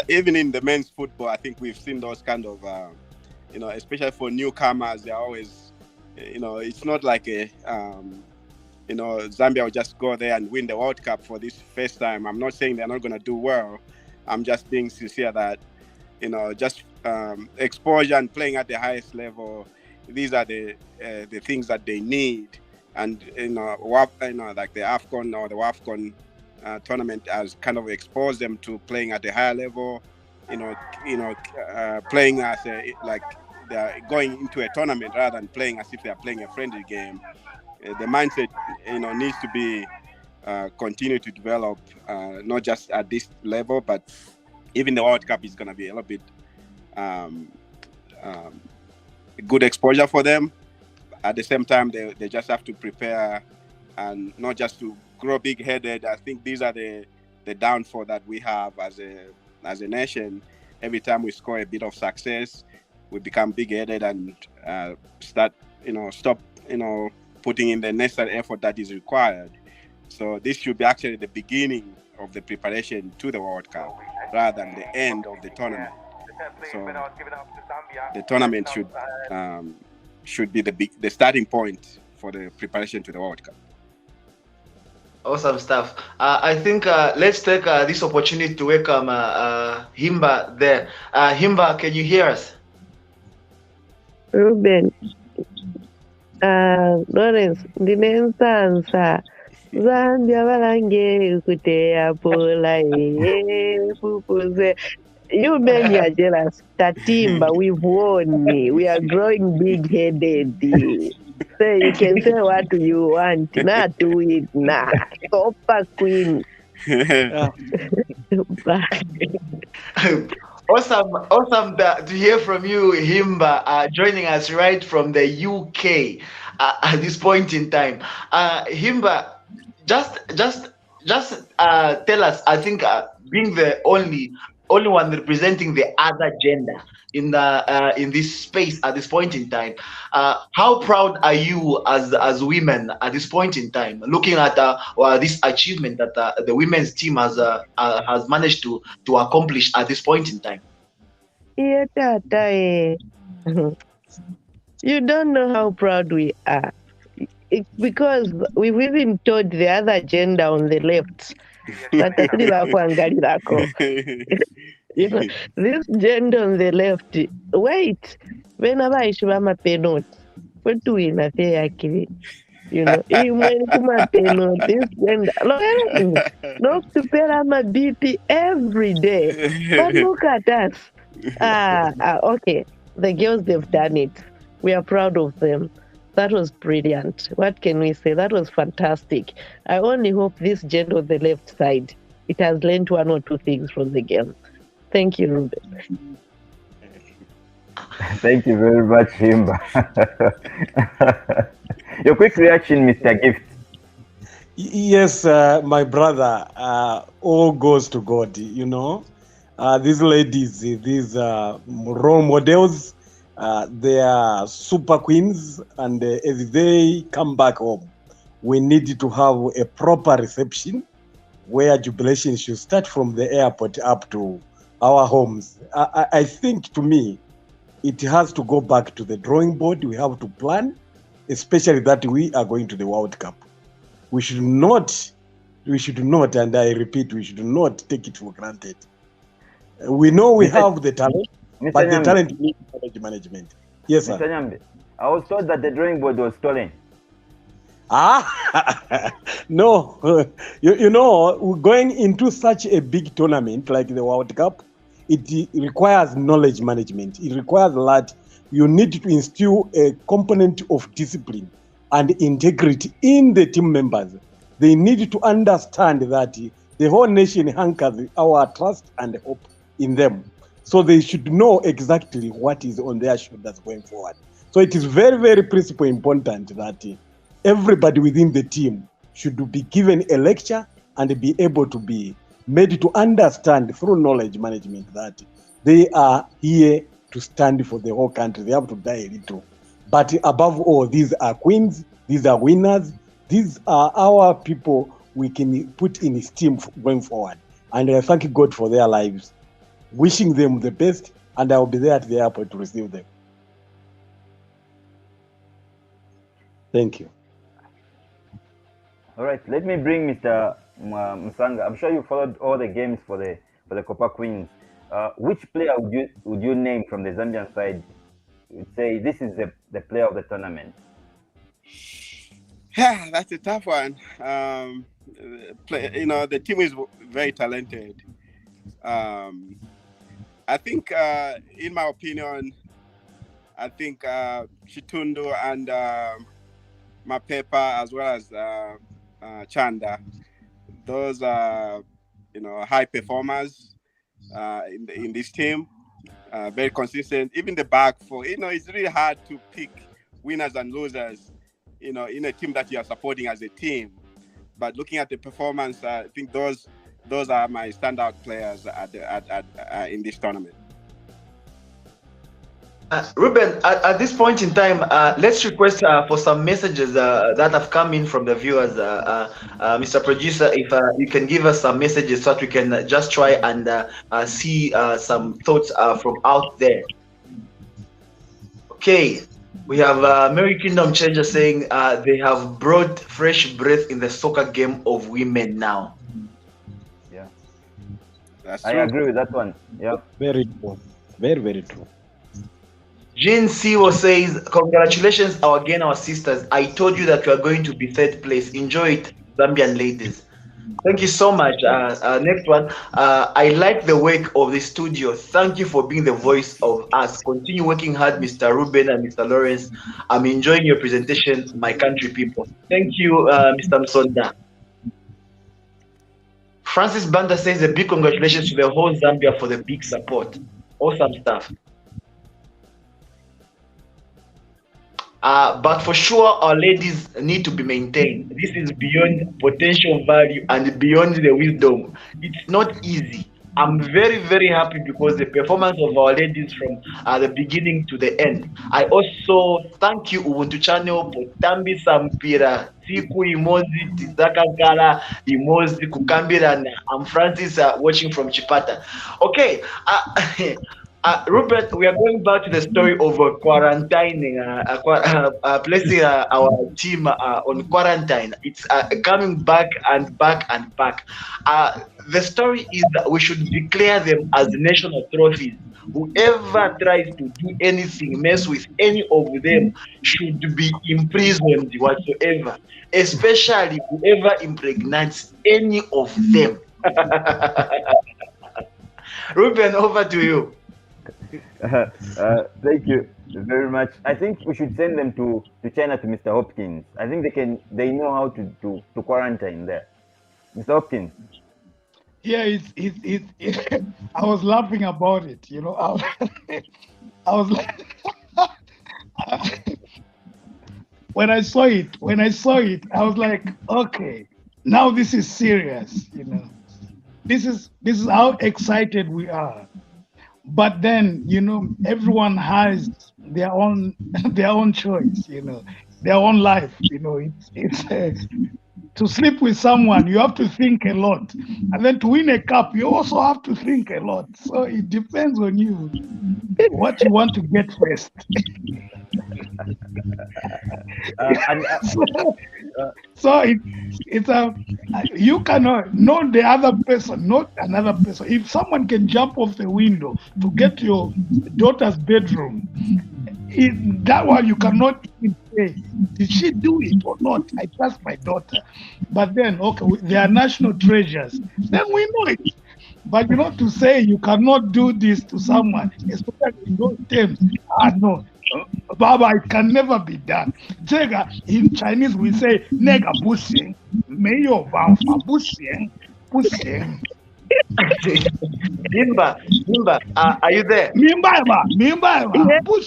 even in the men's football, I think we've seen those kind of, especially for newcomers, they're always, it's not like Zambia will just go there and win the World Cup for this first time. I'm not saying they're not going to do well. I'm just being sincere that, just exposure and playing at the highest level, these are the things that they need. And, like the AFCON or the WAFCON tournament has kind of exposed them to playing at the higher level, playing as like they're going into a tournament rather than playing as if they're playing a friendly game. The mindset, needs to be continue to develop, not just at this level, but even the World Cup is going to be a little bit good exposure for them. At the same time, they just have to prepare and not just to grow big-headed. I think these are the downfall that we have as a nation. Every time we score a bit of success, we become big-headed and stop putting in the necessary effort that is required. So this should be actually the beginning of the preparation to the World Cup rather than the end of the tournament. So the tournament should be the starting point for the preparation to the World Cup. Awesome stuff. I think let's take this opportunity to welcome Himba there. Himba, can you hear us? Reuben, Lawrence, ndinensansa Zambia balange kutea pola pupuze. You men are jealous. Tatimba, we've won. We are growing big-headed. So you can say what you want. Not do it. Nah. Super queen. Awesome to hear from you, Himba, joining us right from the UK at this point in time. Himba, just tell us. I think being the only one representing the other gender in this space at this point in time, how proud are you as women at this point in time, looking at this achievement that the women's team has managed to accomplish at this point in time? Yeah, Tata. You don't know how proud we are. It's because we've even told the other gender on the left that this gender on the left, wait, whenever I show my penalty, what do we not say actually? This gender, no prepare my BP every day. But look at us. Okay, the girls, they've done it. We are proud of them. That was brilliant. What can we say? That was fantastic. I only hope this gender on the left side, it has learned one or two things from the game. Thank you, Reuben. Thank you very much, Himba. Your quick reaction, Mr. Gift. Yes, my brother, all goes to God, These ladies, these role models, they are super queens, and as they come back home, we need to have a proper reception where jubilation should start from the airport up to our homes. I think, to me, it has to go back to the drawing board. We have to plan, especially that we are going to the World Cup. We should not, and I repeat, we should not take it for granted. We know we have the talent, but the talent needs knowledge management. Yes, sir. Mr. Nyambe, I was told that the drawing board was stolen. No. Going into such a big tournament like the World Cup, it requires knowledge management. It requires that you need to instill a component of discipline and integrity in the team members. They need to understand that the whole nation hankers our trust and hope in them. So they should know exactly what is on their shoulders going forward. So it is very, very principal important that everybody within the team should be given a lecture and be able to be made to understand through knowledge management that they are here to stand for the whole country. They have to die a little. But above all, these are queens, these are winners, these are our people we can put in esteem going forward. And I thank God for their lives, wishing them the best, and I'll be there at the airport to receive them. Thank you. All right, let me bring Mr. Msanga. I'm sure you followed all the games for the Copa Queens. Which player would you name from the Zambian side? You'd say this is the player of the tournament. Yeah, that's a tough one. The team is very talented. I think, in my opinion, I think Chitundu and Mapepa, as well as Chanda, those are high performers in this team. Very consistent. Even the back four, it's really hard to pick winners and losers, in a team that you are supporting as a team. But looking at the performance, I think those are my standout players in this tournament. Reuben, at this point in time, let's request for some messages that have come in from the viewers. Mr. Producer, if you can give us some messages so that we can just try and see some thoughts from out there. Okay, we have Mary Kingdom Changer saying they have brought fresh breath in the soccer game of women now. Yeah, I agree with that one. Yeah, very true. Very, very true. Jean Siwo says, congratulations again, our sisters. I told you that you are going to be third place. Enjoy it, Zambian ladies. Thank you so much. Next one. I like the work of the studio. Thank you for being the voice of us. Continue working hard, Mr. Reuben and Mr. Lawrence. I'm enjoying your presentation, my country people. Thank you, Mr. Msonda. Francis Banda says a big congratulations to the whole Zambia for the big support. Awesome stuff. But for sure, our ladies need to be maintained. This is beyond potential value and beyond the wisdom. It's not easy. I'm very, very happy because the performance of our ladies from the beginning to the end. I also thank you, Ubuntu Channel, for Tambi Sampira, Siku Imozi, Tizakakala, Imozi, Kukambira, and I'm Francis watching from Chipata. Okay. Rupert, we are going back to the story of quarantining, placing our team on quarantine. It's coming back and back and back. The story is that we should declare them as national trophies. Whoever tries to do anything, mess with any of them, should be imprisoned whatsoever, especially whoever impregnates any of them. Reuben, over to you. Thank you very much. I think we should send them to China, to Mr. Hopkins. I think they know how to quarantine there. Mr. Hopkins. Yeah, I was laughing about it, I was like, when I saw it, I was like, okay, now this is serious, This is how excited we are. But then, everyone has their own choice, their own life. It's to sleep with someone, you have to think a lot, and then to win a cup, you also have to think a lot. So it depends on you what you want to get first. So it's you cannot know the other person, not another person. If someone can jump off the window to get to your daughter's bedroom, that one you cannot even say, did she do it or not? I trust my daughter. But then, okay, they are national treasures. Then we know it. But to say you cannot do this to someone, especially in those terms, no. Baba, it can never be done. In Chinese, we say, nega bushing, mayo vanfa bushing, bushing. Mimba, are you there? Mimba.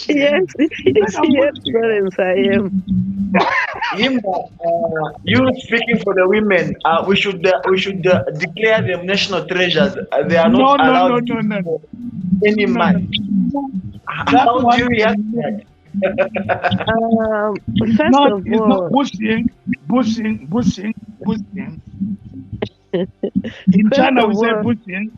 Yes, Lawrence, I am. Mimba, you speaking for the women, we should declare them national treasures. They are not allowed to any man. How do you react to that? It's First not, of it's not all, bushing. In first China, of we say all, bushing.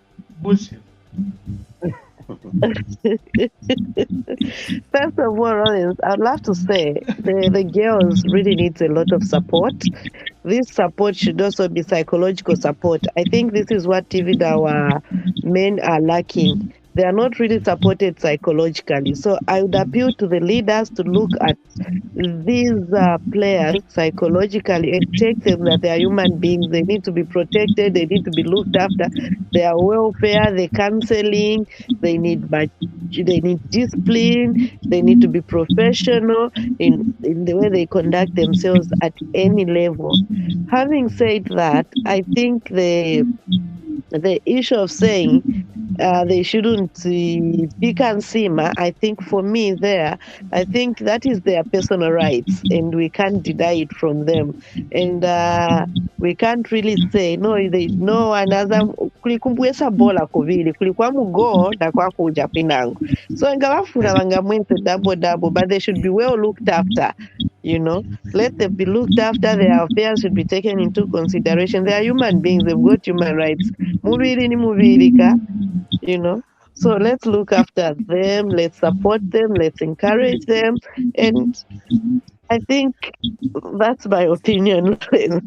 First of all, Rollins, I'd love to say the girls really needs a lot of support. This support should also be psychological support. I think this is what even our men are lacking. They are not really supported psychologically. So I would appeal to the leaders to look at these players psychologically and take them that they are human beings. They need to be protected. They need to be looked after. Their welfare, the counseling, they need discipline. They need to be professional in the way they conduct themselves at any level. Having said that, I think the issue of saying they shouldn't pick and Sima, I think for me there, I think that is their personal rights and we can't deny it from them. And we can't really say no another kulikumbwesa bola kuvili kulikuwa mugo na kwa kuja pinango. So ngawafuna wangamwente double, but they should be well looked after. Let them be looked after. Their affairs should be taken into consideration. They are human beings. They've got human rights. Muviri ni muviri ka. So let's look after them, let's support them, let's encourage them. And I think that's my opinion. Let's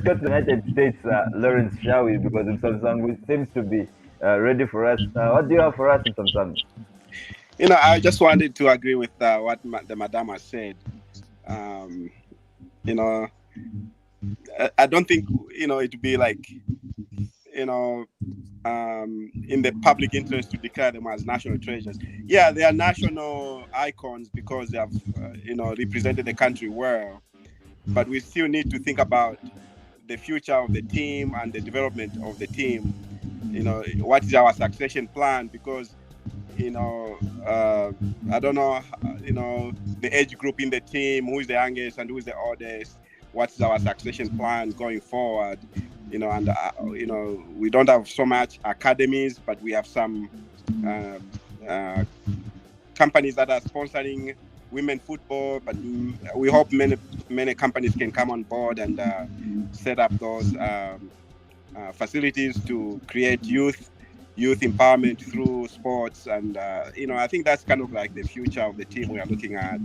go to the United States, Lawrence, shall we? Because in Samsung seems to be ready for us. What do you have for us in Samsung? I just wanted to agree with what the madam has said. I don't think it would be like in the public interest to declare them as national treasures. Yeah, they are national icons because they have represented the country well, but we still need to think about the future of the team and the development of the team. What is our succession plan? Because I don't know, the age group in the team, who is the youngest and who is the oldest. What is our succession plan going forward? And we don't have so much academies, but we have some companies that are sponsoring women football. But we hope many companies can come on board and set up those facilities to create youth empowerment through sports. And I think that's kind of like the future of the team we are looking at.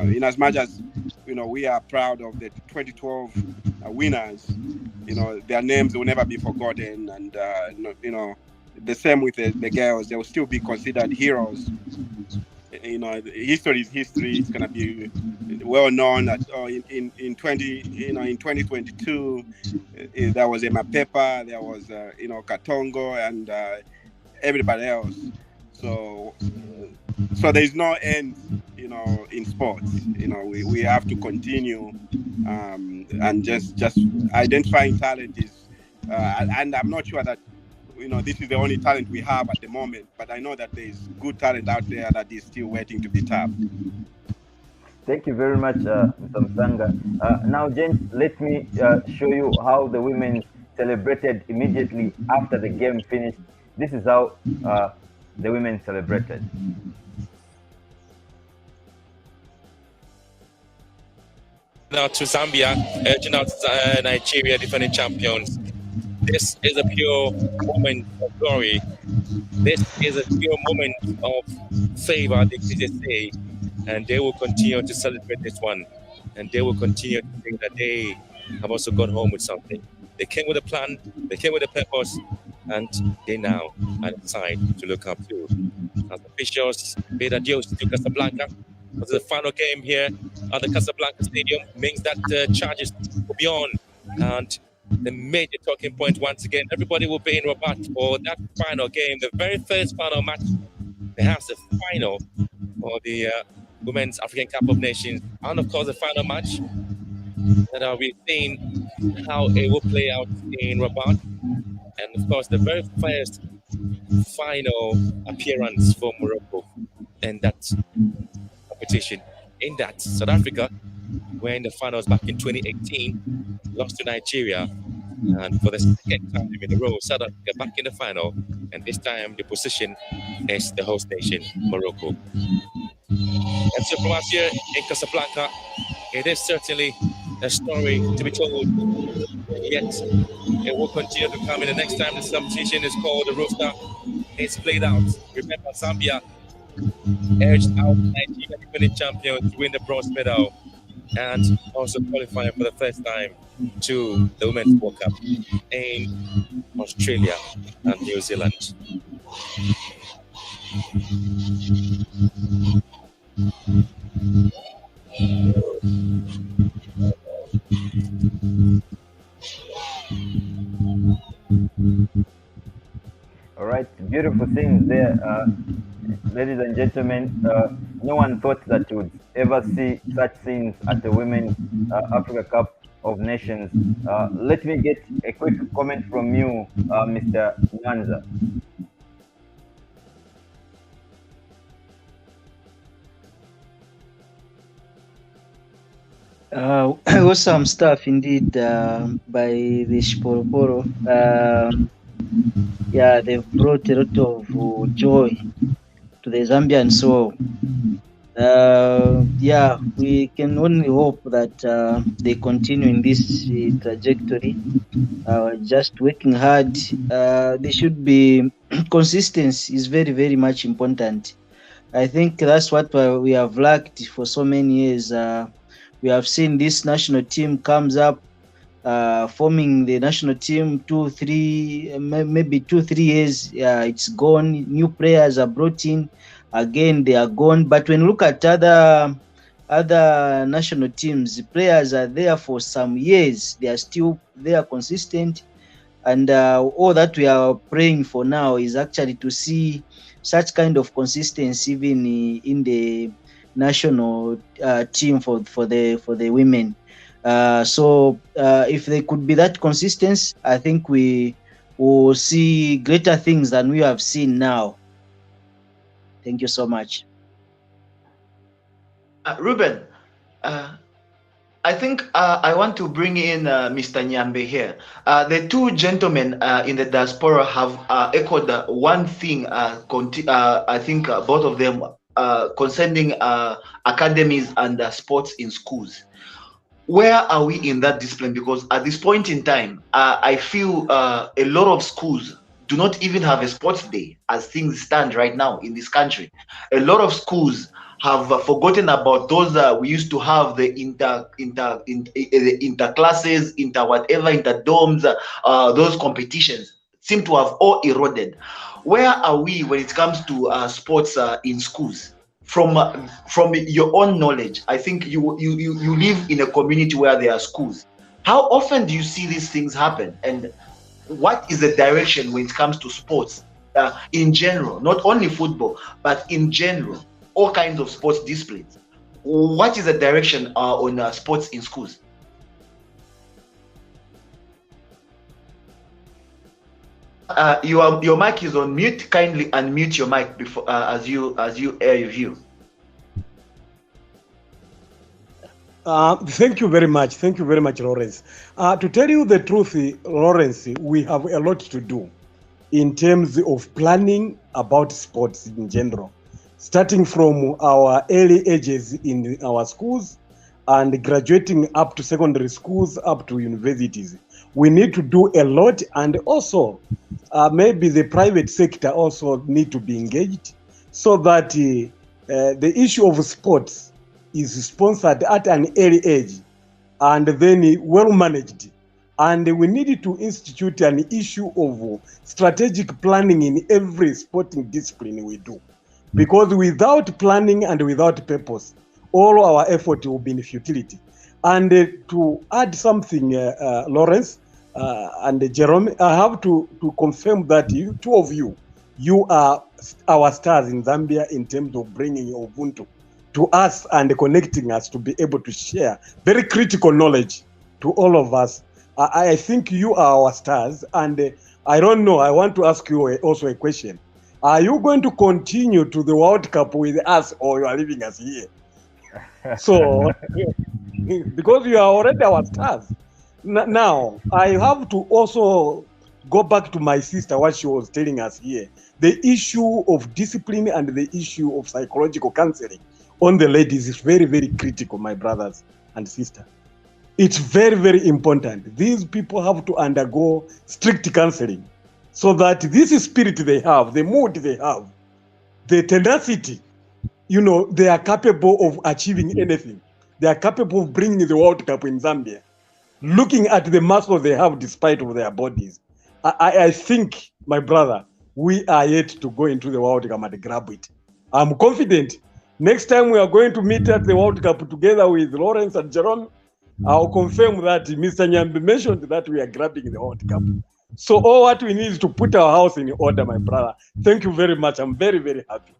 In as much as we are proud of the 2012 winners, their names will never be forgotten. And the same with the girls, they will still be considered heroes. History is history. It's gonna be well known that in 2022 there was Emma Pepper, there was Katongo, and everybody else. So there is no end in sports. We have to continue and just identifying talent is and I'm not sure that this is the only talent we have at the moment, but I know that there is good talent out there that is still waiting to be tapped. Thank you very much, Mr. Msanga. Now, gents, let me show you how the women celebrated immediately after the game finished. This is how the women celebrated. Now to Zambia, edging out Nigeria, defending champions. This is a pure moment of glory. This is a pure moment of favor, they say, and they will continue to celebrate this one, and they will continue to think that they have also gone home with something. They came with a plan, they came with a purpose, and they now are decided to look up to. As officials bid adios to Casablanca. This is the final game here at the Casablanca Stadium. Means that charges will be on, and the major talking point once again, everybody will be in Rabat for that final game, the very first final match, perhaps the final for the Women's African Cup of Nations, and of course the final match that we've seen how it will play out in Rabat, and of course the very first final appearance for Morocco in that competition. In that, South Africa were in the finals back in 2018, lost to Nigeria, and for the second time in a row, South Africa back in the final, and this time the position is the host nation, Morocco. And so from us here in Casablanca, it is certainly a story to be told. Yet it will continue to come in the next time this competition is called the Rooster. It's played out. Remember, Zambia edged out Nigeria, defending champions, to win the bronze medal and also qualifying for the first time to the Women's World Cup in Australia and New Zealand. All right, beautiful scenes there, ladies and gentlemen. No one thought that you would ever see such scenes at the Women's Africa Cup of Nations. Let me get a quick comment from you, Mr. Mwanza. Awesome stuff indeed by the Shiporoporo. Yeah, they've brought a lot of joy to the Zambian soul. Yeah, we can only hope that they continue in this trajectory. Just working hard. They should be consistency is very, very much important. I think that's what we have lacked for so many years. We have seen this national team comes up, forming the national team 2-3 years. It's gone. New players are brought in. Again, they are gone. But when you look at other national teams, the players are there for some years. They are still there, consistent. And all that we are praying for now is actually to see such kind of consistency even in the national team for the women. So if they could be that consistent, I think we will see greater things than we have seen now. Thank you so much. Reuben, I think I want to bring in Mr. Nyambe here. The two gentlemen in the diaspora have echoed one thing, I think both of them concerning academies and sports in schools. Where are we in that discipline? Because at this point in time, I feel a lot of schools do not even have a sports day as things stand right now in this country. A lot of schools have forgotten about those we used to have, the inter classes, inter whatever, inter dorms, those competitions seem to have all eroded. Where are we when it comes to sports in schools? From your own knowledge, I think you live in a community where there are schools. How often do you see these things happen, and what is the direction when it comes to sports in general, not only football, but in general, all kinds of sports disciplines? What is the direction on sports in schools? Your mic is on mute. Kindly unmute your mic before as you air your view. Thank you very much. Thank you very much, Lawrence. To tell you the truth, Lawrence, we have a lot to do in terms of planning about sports in general, starting from our early ages in our schools and graduating up to secondary schools, up to universities. We need to do a lot, and also maybe the private sector also need to be engaged so that the issue of sports is sponsored at an early age and then well managed. And we need to institute an issue of strategic planning in every sporting discipline we do. Because without planning and without purpose, all our effort will be in futility. And to add something, Lawrence and Jerome, I have to confirm that you, two of you are our stars in Zambia in terms of bringing Ubuntu to us and connecting us to be able to share very critical knowledge to all of us. I think you are our stars, and I don't know, I want to ask you also a question. Are you going to continue to the World Cup with us, or you are leaving us here? So, because you are already our stars. Now, I have to also go back to my sister, what she was telling us here. The issue of discipline and the issue of psychological counseling. on the ladies is very, very critical, my brothers and sisters. It's very, very important. These people have to undergo strict counseling so that this spirit they have, the mood they have, the tenacity, they are capable of achieving anything. They are capable of bringing the World Cup in Zambia. Looking at the muscle they have despite of their bodies, I think, my brother, we are yet to go into the World Cup and grab it. I'm confident next time we are going to meet at the World Cup together with Lawrence and Jerome, I'll confirm that Mr. Nyambi mentioned that we are grabbing the World Cup. So all what we need is to put our house in order, my brother. Thank you very much. I'm very, very happy.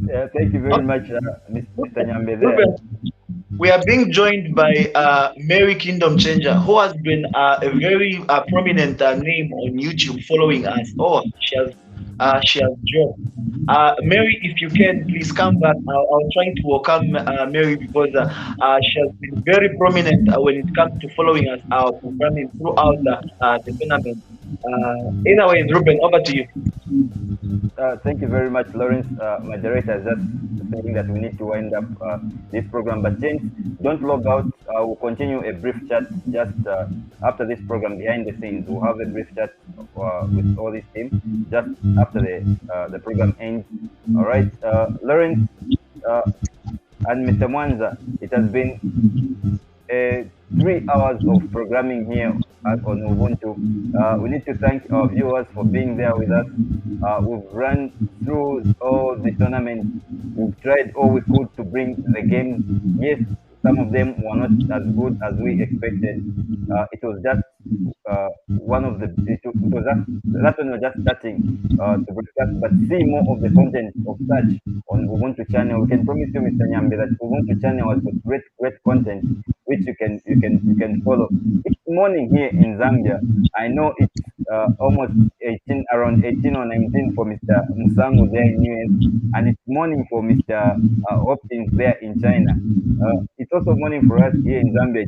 Yeah, thank you very much, Mr. Nyambe there. We are being joined by Mary Kingdom Changer, who has been a very prominent name on YouTube following us. Oh, she has dropped. Mary, if you can, please come back. I'm trying to welcome Mary because she has been very prominent when it comes to following us, our programming throughout the tournament. Anyways, Reuben, over to you. Thank you very much, Lawrence. My director is just saying that we need to wind up this program. But James, don't log out. We'll continue a brief chat just after this program behind the scenes. We'll have a brief chat with all this team just after the program ends. All right, Lawrence and Mr. Mwanza, it has been 3 hours of programming here on Ubuntu. We need to thank our viewers for being there with us. We've run through all the tournament. We've tried all we could to bring the games. Yes, some of them were not as good as we expected. It was just one of the. That one was just starting to broadcast, but see more of the content of such on Ubuntu channel. We can promise you, Mr. Nyambe, that Ubuntu channel has got great content which you can follow. Each morning here in Zambia, I know it's almost around 18 or 19 for Mr. Musango there in US, and it's morning for Mr. Hopkins there in China. It's also morning for us here in Zambia.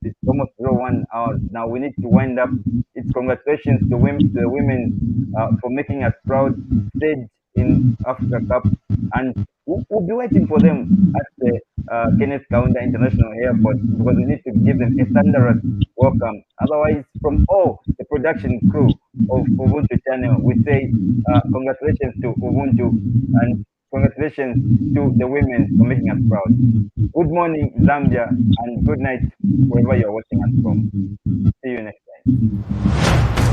It's almost 01 hours. Now we need to wind up. It's congratulations to the women for making us proud stage in Africa Cup, and we'll be waiting for them at the Kenneth Kaunda International Airport because we need to give them a thunderous welcome. Otherwise, from all the production crew of Ubuntu channel, we say congratulations to Ubuntu and congratulations to the women for making us proud. Good morning, Zambia, and good night wherever you're watching us from. See you next time.